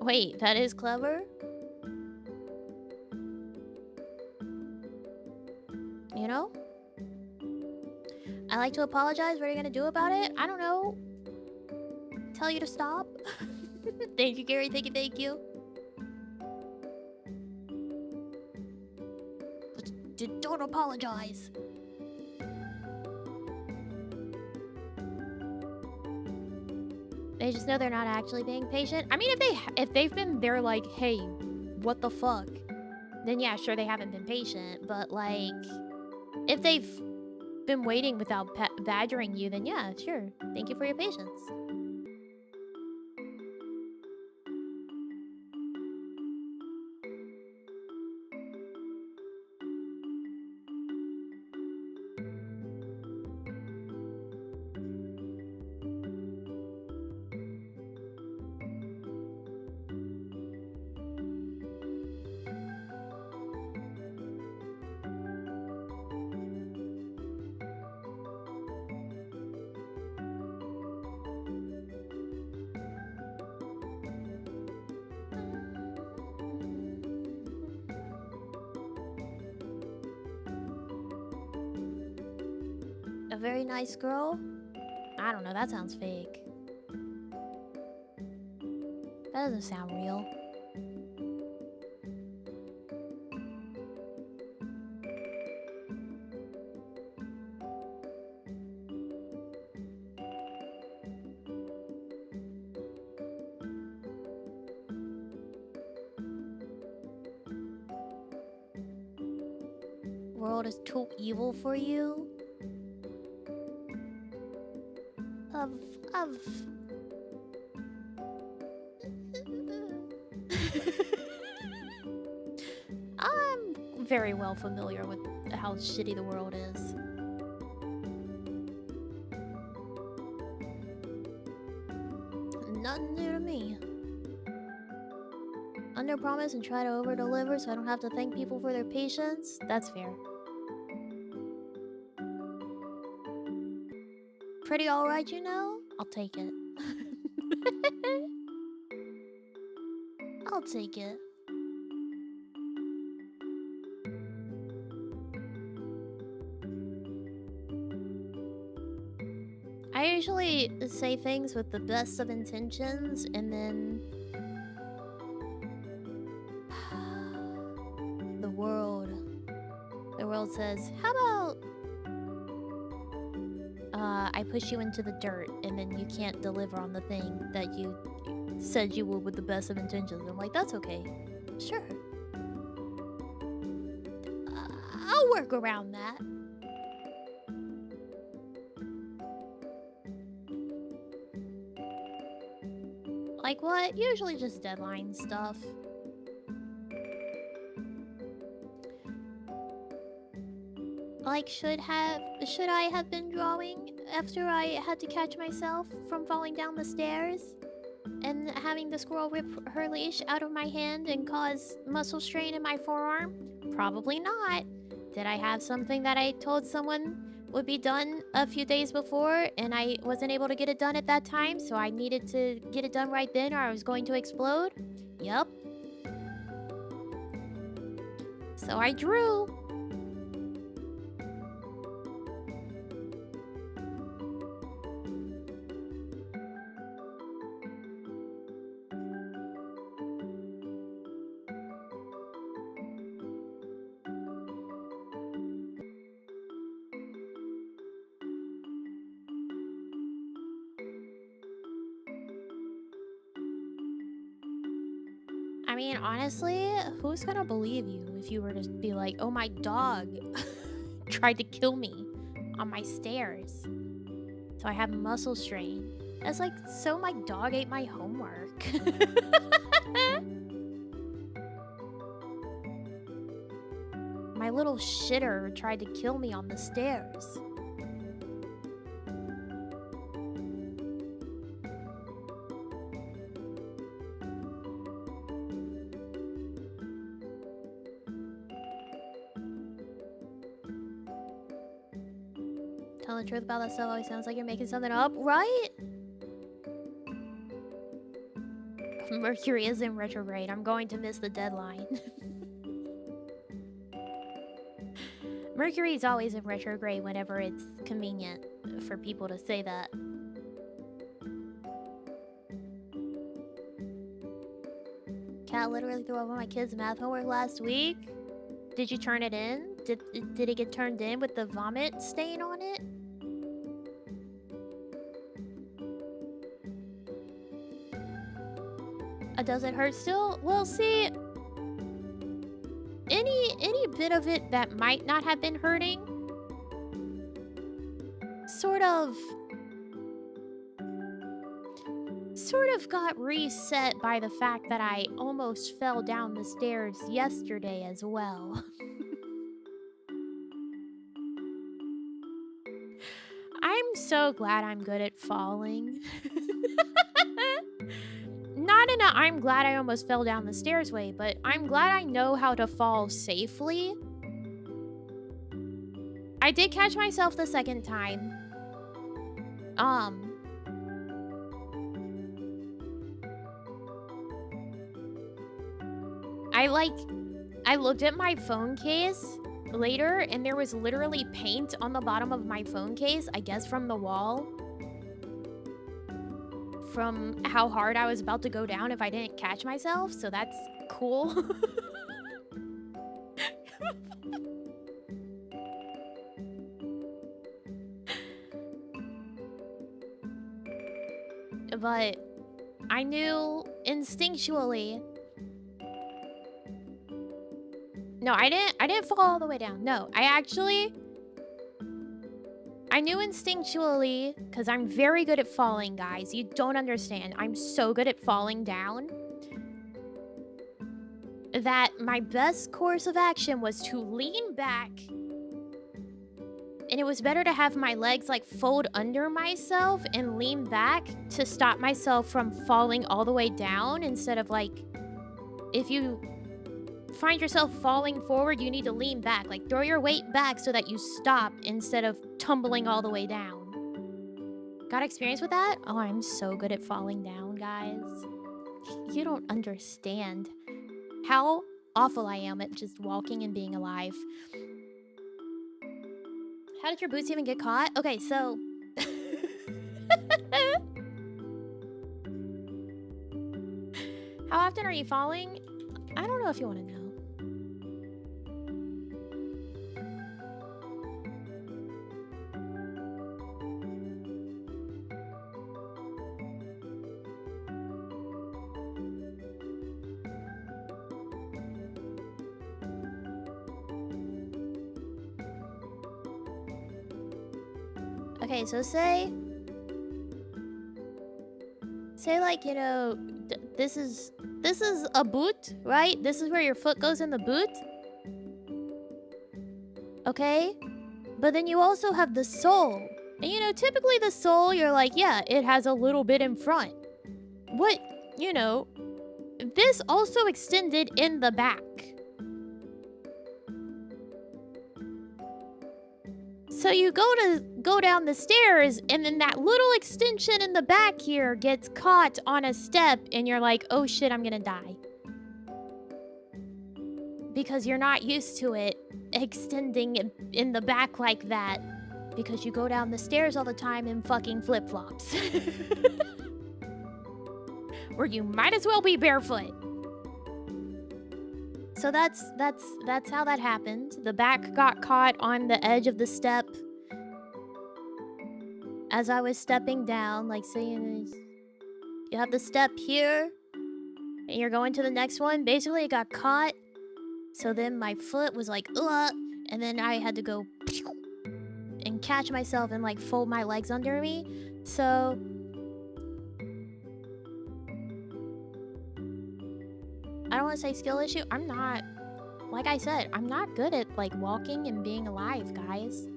Wait, that is clever? You know? I like to apologize. What are you gonna do about it? I don't know. Tell you to stop? Thank you, Gary. Thank you. But don't apologize. They just know they're not actually being patient. I mean, if they've been there like, hey, what the fuck? Then yeah, sure, they haven't been patient. But like, if they've been waiting without badgering you, then yeah, sure. Thank you for your patience. A very nice girl? I don't know, that sounds fake. That doesn't sound real. World is too evil for you? I'm very well familiar with how shitty the world is. Nothing new to me. Under promise and try to over deliver so I don't have to thank people for their patience. That's fair. Pretty alright, you know? I'll take it. I'll take it. I usually say things with the best of intentions and then the world says, how about I push you into the dirt and then you can't deliver on the thing that you said you would with the best of intentions. I'm like, that's okay. Sure. I'll work around that. Like what? Usually just deadline stuff. Like, should I have been drawing after I had to catch myself from falling down the stairs? and having the squirrel rip her leash out of my hand and cause muscle strain in my forearm? Probably not. Did I have something that I told someone would be done a few days before and I wasn't able to get it done at that time, so I needed to get it done right then or I was going to explode? Yup. So I drew. I mean, honestly, who's gonna believe you if you were to be like, oh, my dog tried to kill me on my stairs, so I have muscle strain. It's like, so my dog ate my homework. My little shitter tried to kill me on the stairs. Tell the truth about that stuff always sounds like you're making something up, right? Mercury is in retrograde. I'm going to miss the deadline. Mercury is always in retrograde whenever it's convenient for people to say that. Cat literally threw over my kid's math homework last week. Did you turn it in? Did it get turned in with the vomit stain on it? Does it hurt still? Well, see, any bit of it that might not have been hurting sort of got reset by the fact that I almost fell down the stairs yesterday as well. I'm so glad I'm good at falling. Not in a I'm glad I almost fell down the stairs way, but I'm glad I know how to fall safely. I did catch myself the second time. I looked at my phone case later and there was literally paint on the bottom of my phone case, I guess from the wall. From how hard I was about to go down if I didn't catch myself, so that's cool. But I knew instinctually. No, I didn't fall all the way down. No, I knew instinctually, because I'm very good at falling, guys. You don't understand. I'm so good at falling down that my best course of action was to lean back. And it was better to have my legs like fold under myself and lean back to stop myself from falling all the way down, instead of like, if you find yourself falling forward, you need to lean back. Like, throw your weight back so that you stop instead of tumbling all the way down. Got experience with that? Oh, I'm so good at falling down, guys. You don't understand how awful I am at just walking and being alive. How did your boots even get caught? Okay, so... How often are you falling? I don't know if you want to know. Okay, so say like, you know, this is a boot, right? This is where your foot goes in the boot. Okay? But then you also have the sole. And you know, typically the sole, you're like, yeah, it has a little bit in front. What you know, this also extended in the back. So you go down the stairs, and then that little extension in the back here gets caught on a step, and you're like, oh shit, I'm gonna die. Because you're not used to it extending in the back like that. Because you go down the stairs all the time in fucking flip-flops. Where you might as well be barefoot. So that's how that happened. The back got caught on the edge of the step as I was stepping down, like saying, you have the step here, and you're going to the next one. Basically, it got caught. So then my foot was like, ugh, and then I had to go and catch myself and like fold my legs under me. So I don't want to say skill issue. I'm not, like I said, I'm not good at like walking and being alive, guys.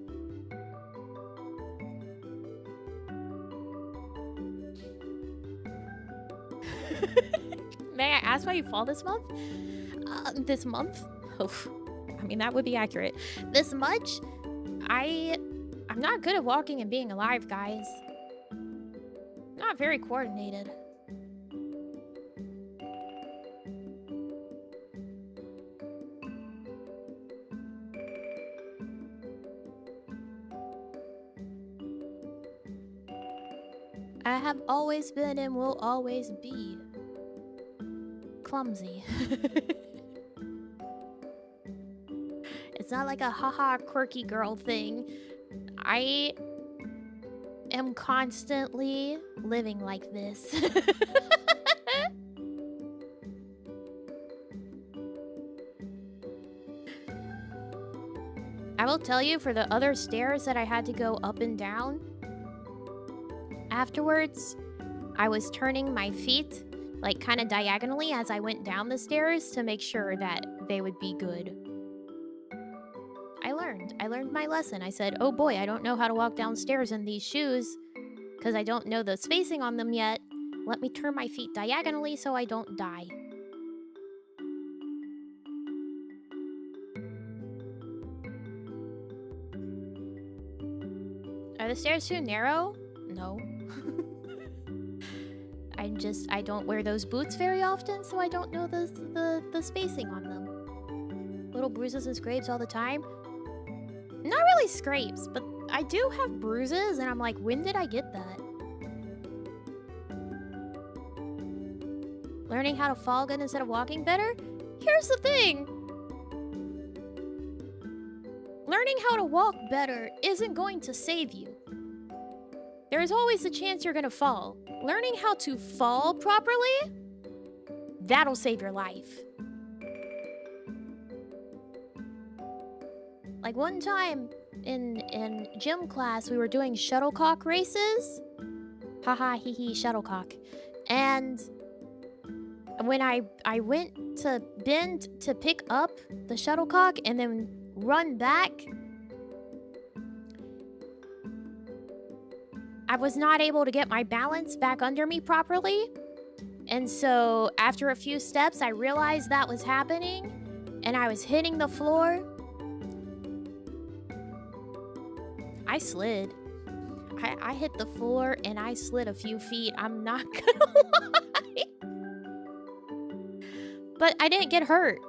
May I ask why you fall this month? This month? Oh, I mean, that would be accurate. This much? I'm not good at walking and being alive, guys. Not very coordinated. I have always been and will always be clumsy. It's not like a haha quirky girl thing. I am constantly living like this. I will tell you, for the other stairs that I had to go up and down, afterwards, I was turning my feet like kind of diagonally as I went down the stairs to make sure that they would be good. I learned my lesson. I said, oh boy, I don't know how to walk downstairs in these shoes because I don't know the spacing on them yet. Let me turn my feet diagonally so I don't die. Are the stairs too narrow? No. I don't wear those boots very often, so I don't know the spacing on them. Little bruises and scrapes all the time. Not really scrapes, but I do have bruises, and I'm like, when did I get that? Learning how to fall good instead of walking better? Here's the thing. Learning how to walk better isn't going to save you. There is always a chance you're gonna fall. Learning how to fall properly, that'll save your life. Like one time in gym class, we were doing shuttlecock races. Haha, hee hee, shuttlecock. And when I went to bend to pick up the shuttlecock and then run back, I was not able to get my balance back under me properly. And so after a few steps, I realized that was happening and I was hitting the floor. I slid. I hit the floor and I slid a few feet. I'm not gonna lie. But I didn't get hurt.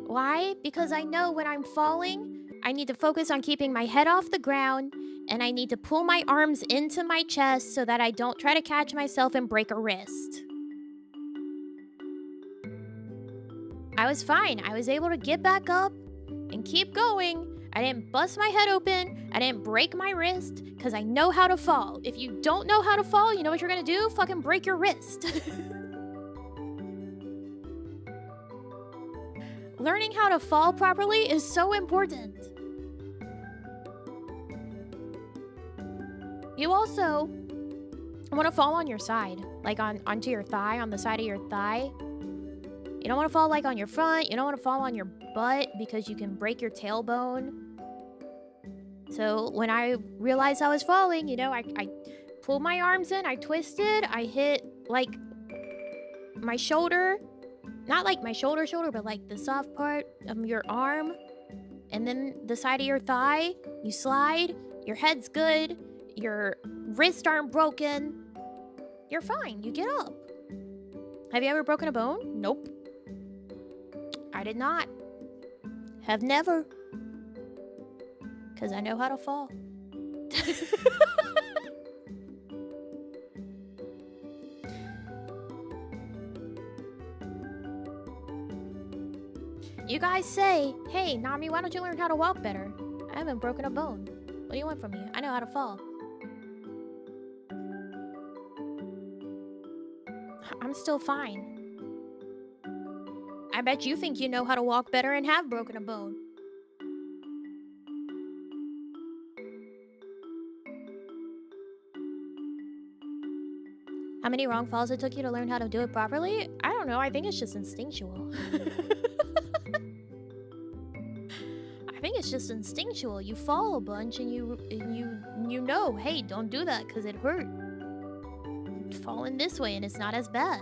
Why? Because I know when I'm falling, I need to focus on keeping my head off the ground, and I need to pull my arms into my chest so that I don't try to catch myself and break a wrist. I was fine. I was able to get back up and keep going. I didn't bust my head open. I didn't break my wrist because I know how to fall. If you don't know how to fall, you know what you're gonna do? Fucking break your wrist. Learning how to fall properly is so important. You also want to fall on your side, like onto your thigh, on the side of your thigh. You don't want to fall like on your front. You don't want to fall on your butt because you can break your tailbone. So when I realized I was falling, you know, I pulled my arms in, I twisted, I hit like my shoulder, not like my shoulder, but like the soft part of your arm, and then the side of your thigh. You slide, your head's good, your wrists aren't broken. You're fine, you get up. Have you ever broken a bone? Nope. I did not. Have never. Because I know how to fall. You guys say, hey, Nami, why don't you learn how to walk better? I haven't broken a bone. What do you want from me? I know how to fall. I'm still fine. I bet you think you know how to walk better and have broken a bone. How many wrong falls it took you to learn how to do it properly? I don't know. I think it's just instinctual. I think it's just instinctual. You fall a bunch and you know, hey, don't do that because it hurt. Falling this way and it's not as bad.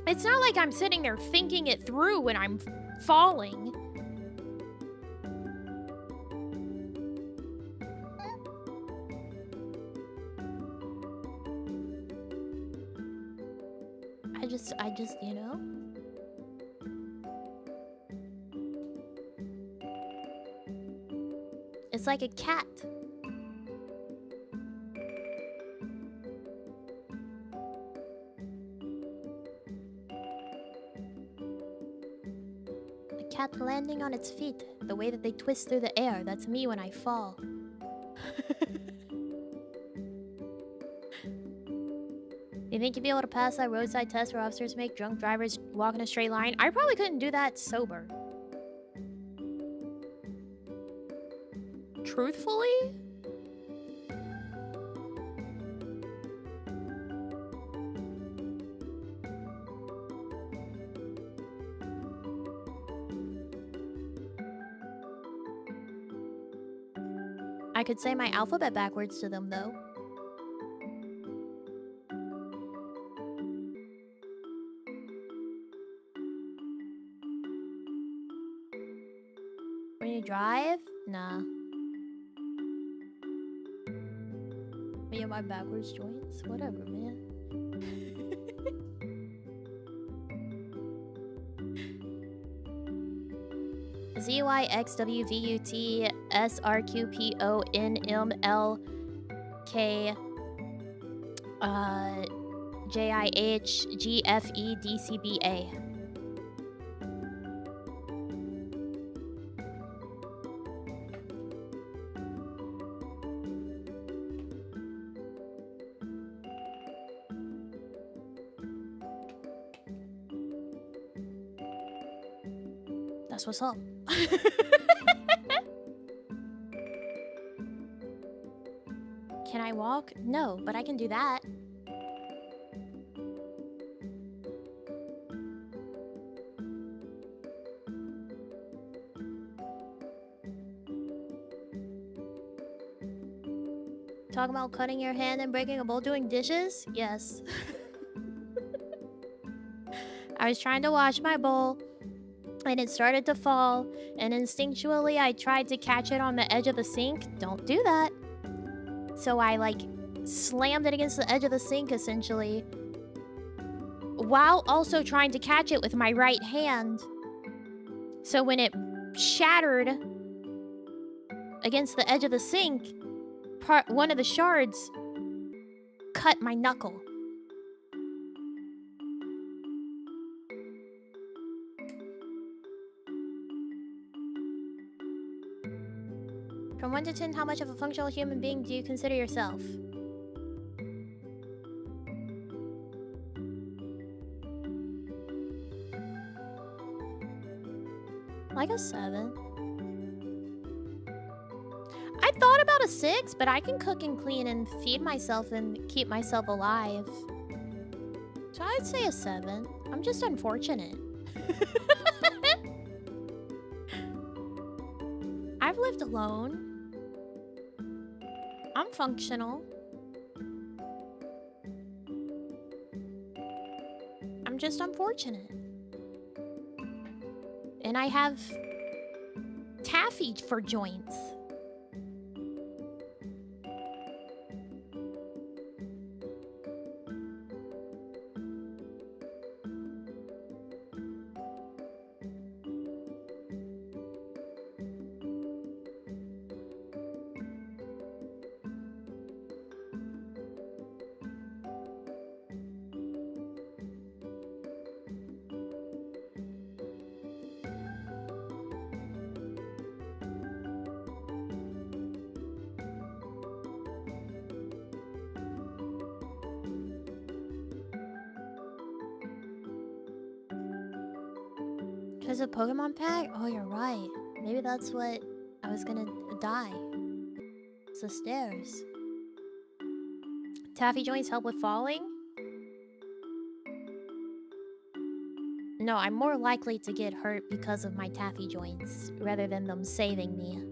It's not like I'm sitting there thinking it through when I'm falling. I just, you know. It's like a cat. A cat landing on its feet. The way that they twist through the air. That's me when I fall. You think you'd be able to pass that roadside test where officers make drunk drivers walk in a straight line? I probably couldn't do that sober. Truthfully? I could say my alphabet backwards to them, though. When you drive? Nah. Me and my backwards joints? Whatever, man. ZYXWVUTSRQPONMLK JIHGFEDCBA. That's what's up. Can I walk? No, but I can do that. Talking about cutting your hand and breaking a bowl doing dishes? Yes. I was trying to wash my bowl and it started to fall, and instinctually I tried to catch it on the edge of the sink. Don't do that. So I like slammed it against the edge of the sink essentially, while also trying to catch it with my right hand. So when it shattered against the edge of the sink, one of the shards cut my knuckle. From 1 to 10, how much of a functional human being do you consider yourself? Like a 7. I thought about a 6, but I can cook and clean and feed myself and keep myself alive. So I'd say a 7. I'm just unfortunate. I've lived alone. I'm functional. just unfortunate. And I have taffy for joints. There's a Pokemon pack? Oh, you're right. Maybe that's what I was gonna die. It's the stairs. Taffy joints help with falling? No, I'm more likely to get hurt because of my taffy joints rather than them saving me.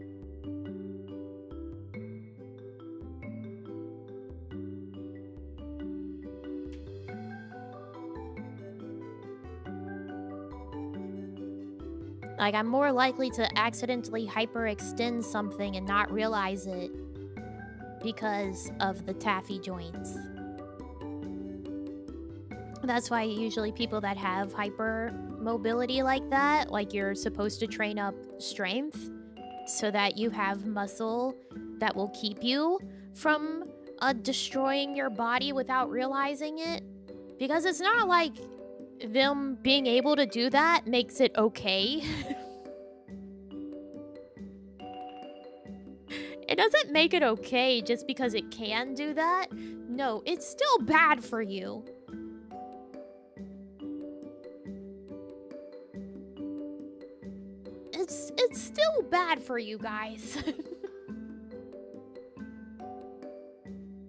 Like, I'm more likely to accidentally hyperextend something and not realize it because of the taffy joints. That's why usually people that have hypermobility like that, like you're supposed to train up strength so that you have muscle that will keep you from destroying your body without realizing it. Because it's not like them being able to do that makes it okay. It doesn't make it okay just because it can do that. No, it's still bad for you. It's still bad for you guys.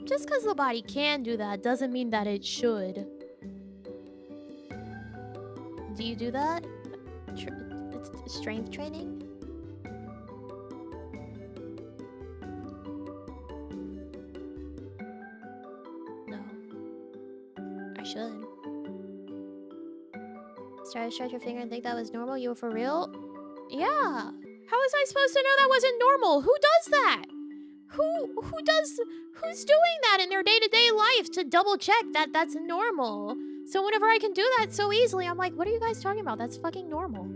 Just because the body can do that doesn't mean that it should. Do you do that? It's strength training? No. I should. Try to stretch your finger and think that was normal? You were for real? Yeah. How was I supposed to know that wasn't normal? Who does that? Who's doing that in their day-to-day life to double check that that's normal? So whenever I can do that so easily, I'm like, what are you guys talking about? That's fucking normal.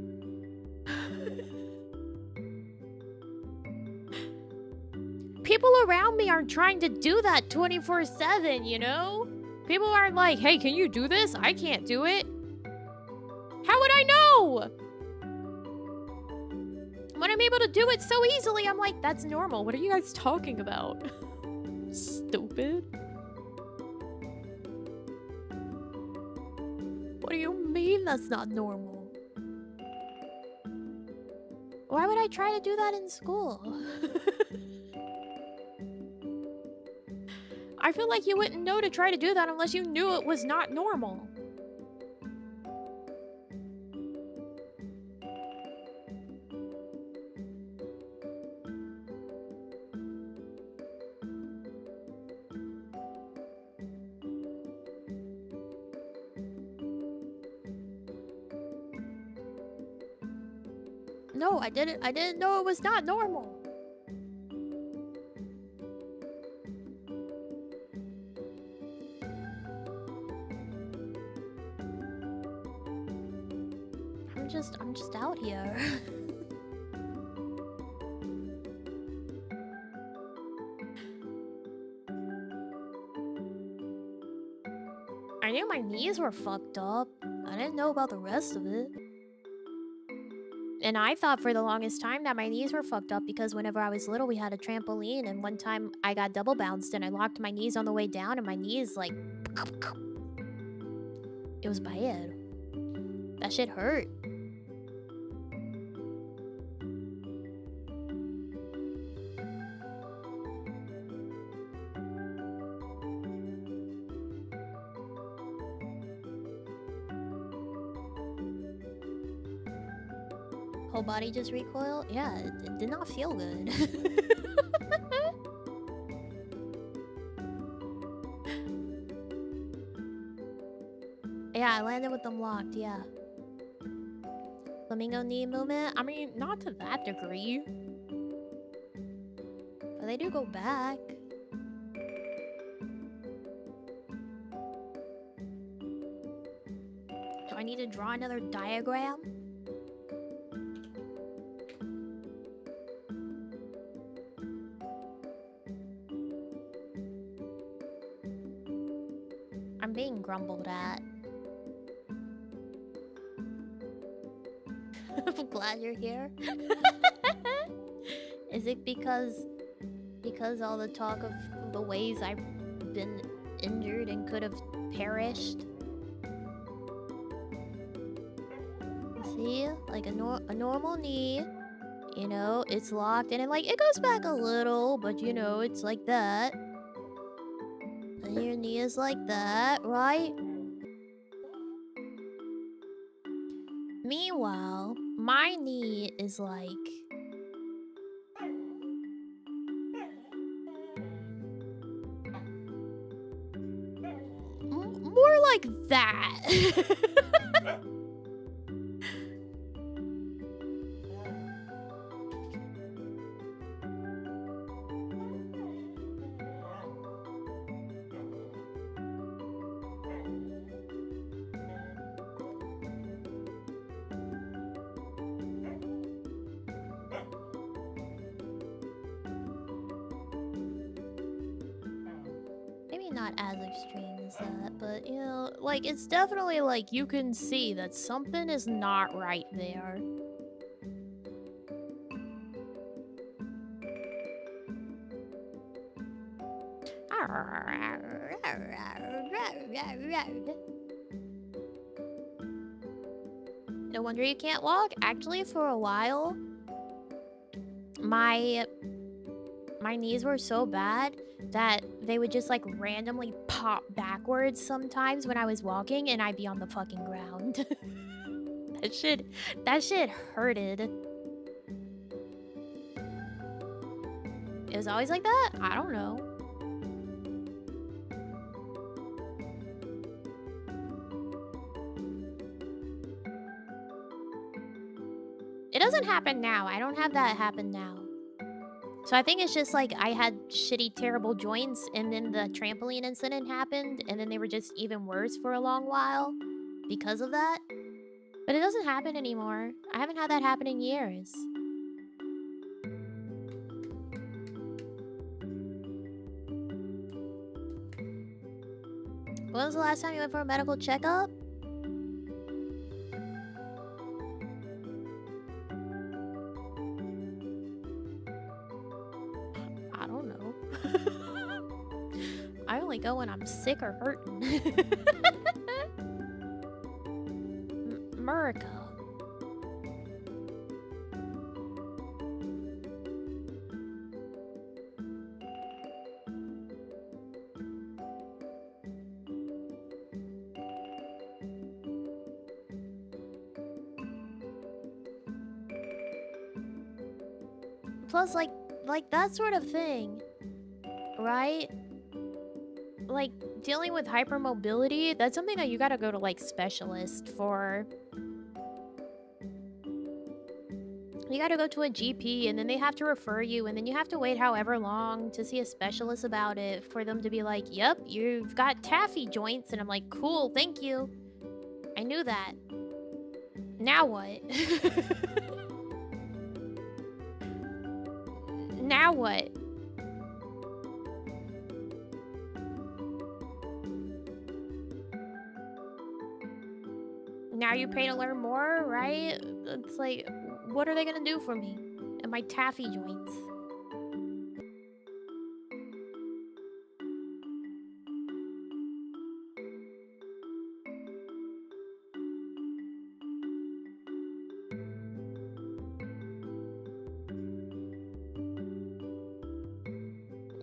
People around me aren't trying to do that 24/7, you know? People aren't like, hey, can you do this? I can't do it. How would I know? When I'm able to do it so easily, I'm like, that's normal. What are you guys talking about? Stupid. What do you mean that's not normal? Why would I try to do that in school? I feel like you wouldn't know to try to do that unless you knew it was not normal. No, I didn't know it was not normal. I'm just out here. I knew my knees were fucked up. I didn't know about the rest of it. And I thought for the longest time that my knees were fucked up because whenever I was little, we had a trampoline. And one time I got double bounced and I locked my knees on the way down and my knees, like... It was bad. That shit hurt. Whole body just recoiled? Yeah, it did not feel good. Yeah, Yeah, I landed with them locked, yeah. Flamingo knee movement? I mean, not to that degree. But they do go back. Do I need to draw another diagram? I'm being grumbled at. I'm glad you're here. Is it because all the talk of the ways I've been injured and could have perished? See, like a normal knee, you know, it's locked and it goes back a little, but you know, it's like that. And your knee is like that, right? Meanwhile, my knee is like... more like that. Maybe not as extreme as that, but you know, like it's definitely like you can see that something is not right there. No wonder you can't walk. Actually, for a while, my knees were so bad that they would just like randomly pop backwards sometimes when I was walking and I'd be on the fucking ground. that shit hurted. It was always like that? I don't know. It doesn't happen now. I don't have that happen now. So I think it's just like I had shitty, terrible joints, and then the trampoline incident happened, and then they were just even worse for a long while because of that. But it doesn't happen anymore. I haven't had that happen in years. When was the last time you went for a medical checkup? I don't know. I only go when I'm sick or hurting. America. Plus, like that sort of thing, right? Like, dealing with hypermobility, that's something that you gotta go to, like, specialist for. You gotta go to a GP, and then they have to refer you, and then you have to wait however long to see a specialist about it for them to be like, yep, you've got taffy joints. And I'm like, cool, thank you. I knew that. Now what? Now what? Now you pay to learn more, right? It's like, what are they gonna do for me and my taffy joints?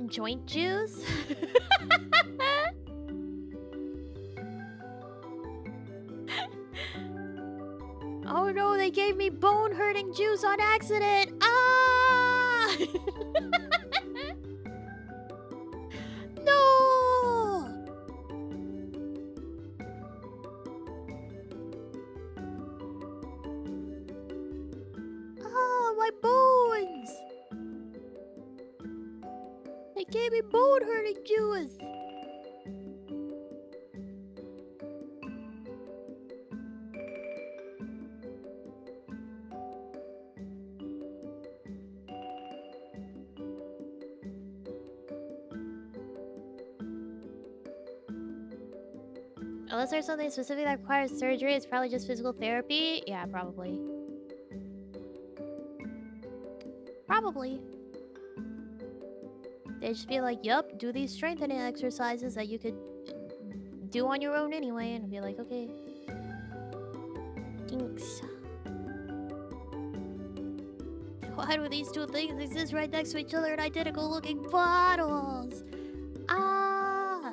Joint juice? Oh no, they gave me bone hurting juice on accident. Ah! No! my bones! They gave me bone hurting juice! Unless there's something specific that requires surgery, it's probably just physical therapy. Yeah, probably. Probably. They'd just be like, yup, do these strengthening exercises that you could do on your own anyway. And I'd be like, okay. Thanks. Why do these two things exist right next to each other in identical looking bottles? Ah!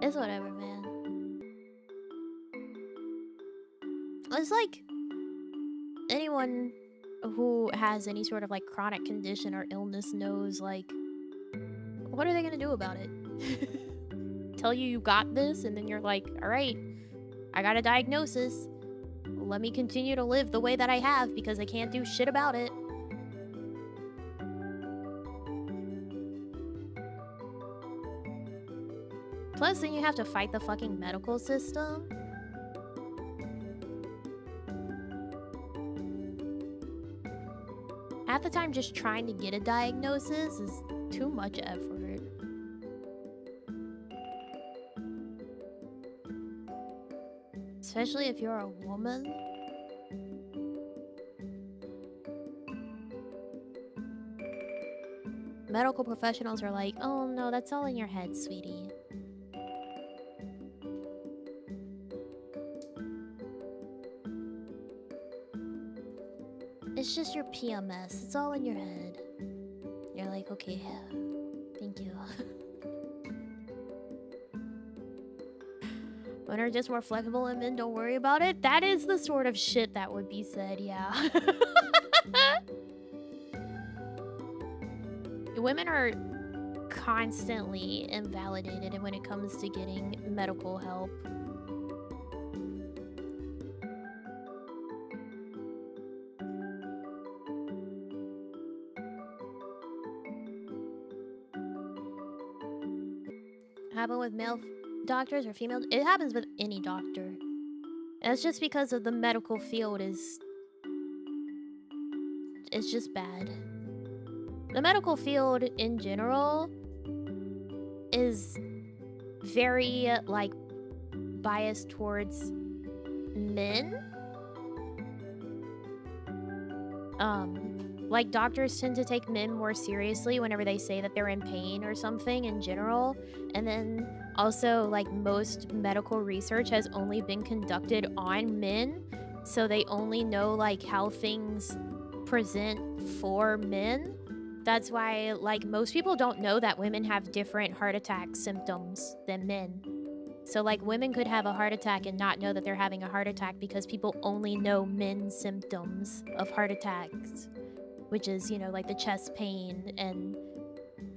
It's whatever, man. It's like anyone who has any sort of like chronic condition or illness knows, like, what are they gonna do about it? Tell you got this, and then you're like, all right, I got a diagnosis. Let me continue to live the way that I have because I can't do shit about it. Plus, then you have to fight the fucking medical system. Half the time, just trying to get a diagnosis is too much effort. Especially if you're a woman. Medical professionals are like, oh no, that's all in your head, sweetie. It's just your PMS. It's all in your head. You're like, okay, thank you. Women are just more flexible and men don't worry about it. That is the sort of shit that would be said, yeah. Women are constantly invalidated when it comes to getting medical help. Happen with male doctors or female? It happens with any doctor. And it's just because of the medical field it's just bad. The medical field in general is very like biased towards men. Like doctors tend to take men more seriously whenever they say that they're in pain or something in general. And then also, like, most medical research has only been conducted on men. So they only know like how things present for men. That's why, like, most people don't know that women have different heart attack symptoms than men. So, like, women could have a heart attack and not know that they're having a heart attack because people only know men's symptoms of heart attacks, which is, you know, like the chest pain and,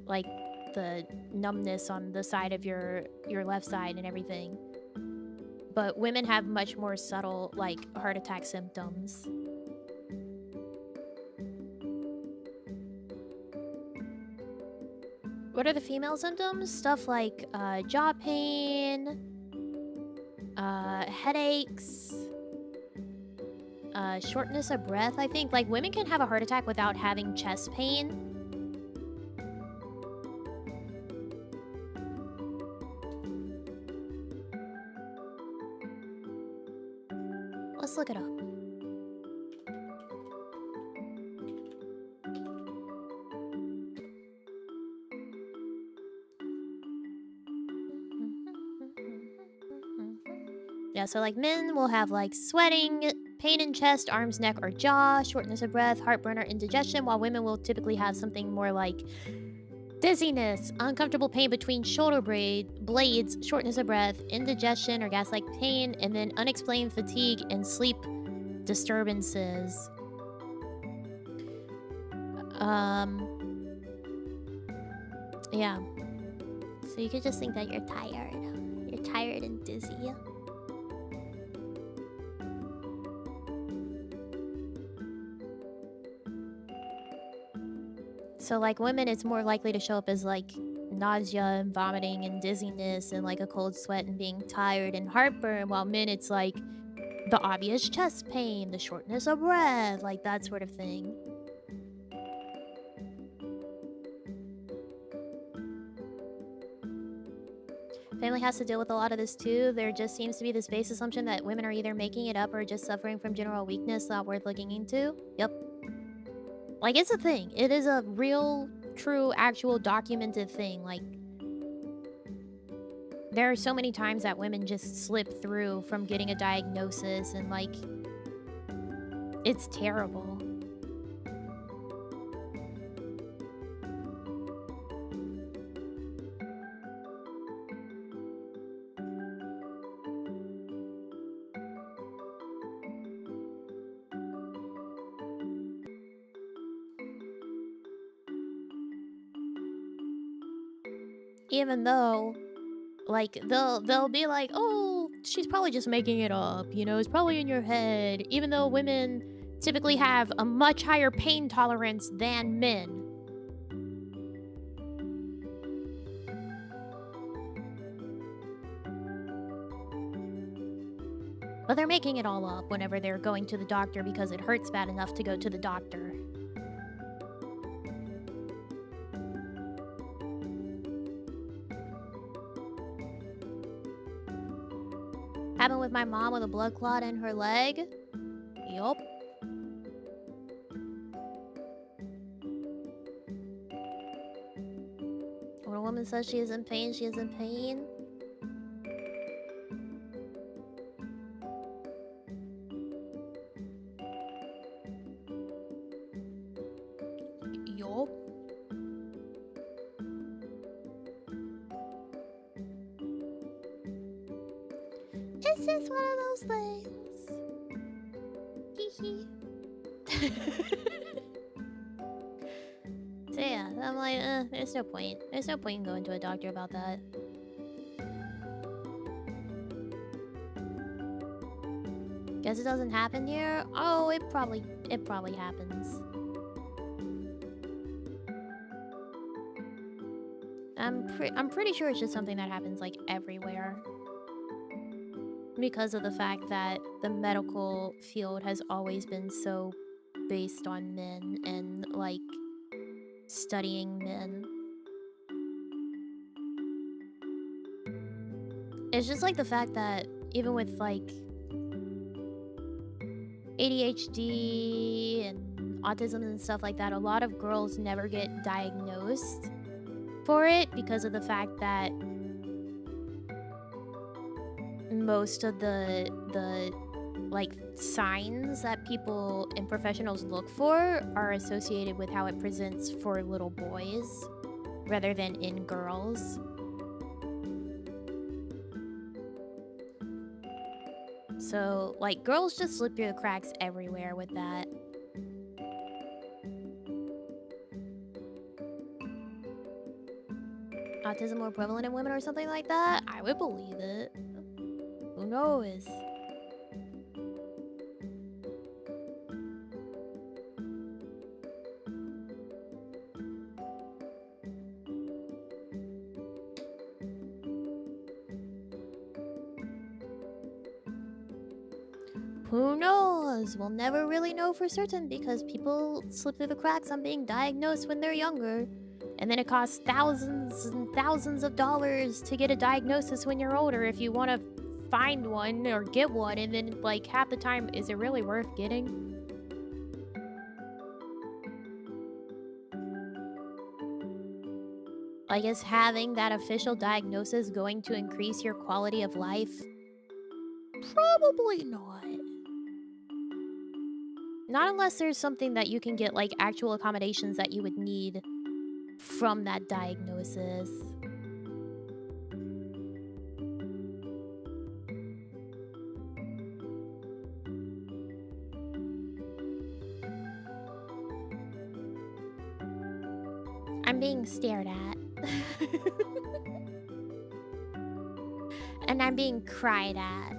like, the numbness on the side of your left side and everything. But women have much more subtle, like, heart attack symptoms. What are the female symptoms? Stuff like jaw pain, headaches, shortness of breath, I think. Like, women can have a heart attack without having chest pain. Let's look it up. Yeah, so like men will have like sweating, pain in chest, arms, neck, or jaw, shortness of breath, heartburn, or indigestion, while women will typically have something more like dizziness, uncomfortable pain between shoulder blades, shortness of breath, indigestion or gas-like pain, and then unexplained fatigue and sleep disturbances. Yeah. So you could just think that you're tired. You're tired and dizzy. So, like, women, it's more likely to show up as, like, nausea and vomiting and dizziness and, like, a cold sweat and being tired and heartburn, while men, it's, like, the obvious chest pain, the shortness of breath, like, that sort of thing. Family has to deal with a lot of this too. There just seems to be this base assumption that women are either making it up or just suffering from general weakness not worth looking into. Yep. Like, it's a thing. It is a real, true, actual documented thing. Like, there are so many times that women just slip through from getting a diagnosis and, like, it's terrible. Even though, like, they'll be like, oh, she's probably just making it up, you know, it's probably in your head, even though women typically have a much higher pain tolerance than men. But they're making it all up whenever they're going to the doctor because it hurts bad enough to go to the doctor. Happened with my mom with a blood clot in her leg. Yup. When a woman says she is in pain, she is in pain. Yup. It's just one of those things. Hee So yeah, I'm like, there's no point. There's no point in going to a doctor about that. Guess it doesn't happen here? Oh, it probably happens. I'm pretty sure it's just something that happens, like, everywhere. Because of the fact that the medical field has always been so based on men and, like, studying men. It's just, like, the fact that even with, like, ADHD and autism and stuff like that, a lot of girls never get diagnosed for it because of the fact that most of the like signs that people and professionals look for are associated with how it presents for little boys rather than in girls. So, like, girls just slip through the cracks everywhere with that. Autism more prevalent in women or something like that? I would believe it. Who knows? Who knows? We'll never really know for certain because people slip through the cracks on being diagnosed when they're younger. And then it costs thousands and thousands of dollars to get a diagnosis when you're older if you want to find one or get one. And then, like, half the time, is it really worth getting? Like, is having that official diagnosis going to increase your quality of life? Probably not. Not unless there's something that you can get, like, actual accommodations that you would need from that diagnosis. I'm being stared at. And I'm being cried at.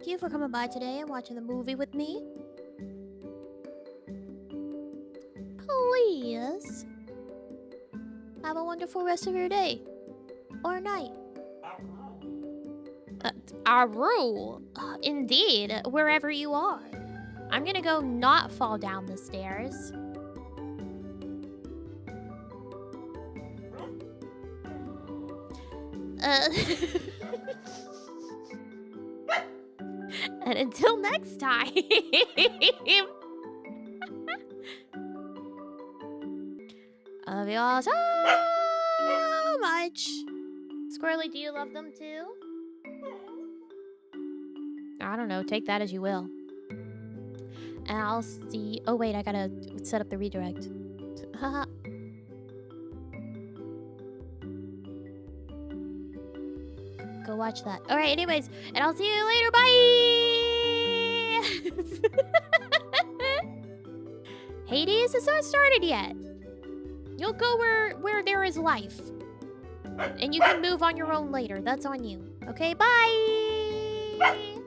thank you for coming by today and watching the movie with me. Please have a wonderful rest of your day or night. Aru, indeed, wherever you are. I'm gonna go not fall down the stairs. And until next time. I love you all so much. Squirrely, do you love them too? I don't know. Take that as you will. And I'll see... Oh, wait. I gotta set up the redirect. Haha. Go watch that. All right, anyways. And I'll see you later. Bye! Hades is not started yet. You'll go where there is life. And you can move on your own later. That's on you. Okay, bye!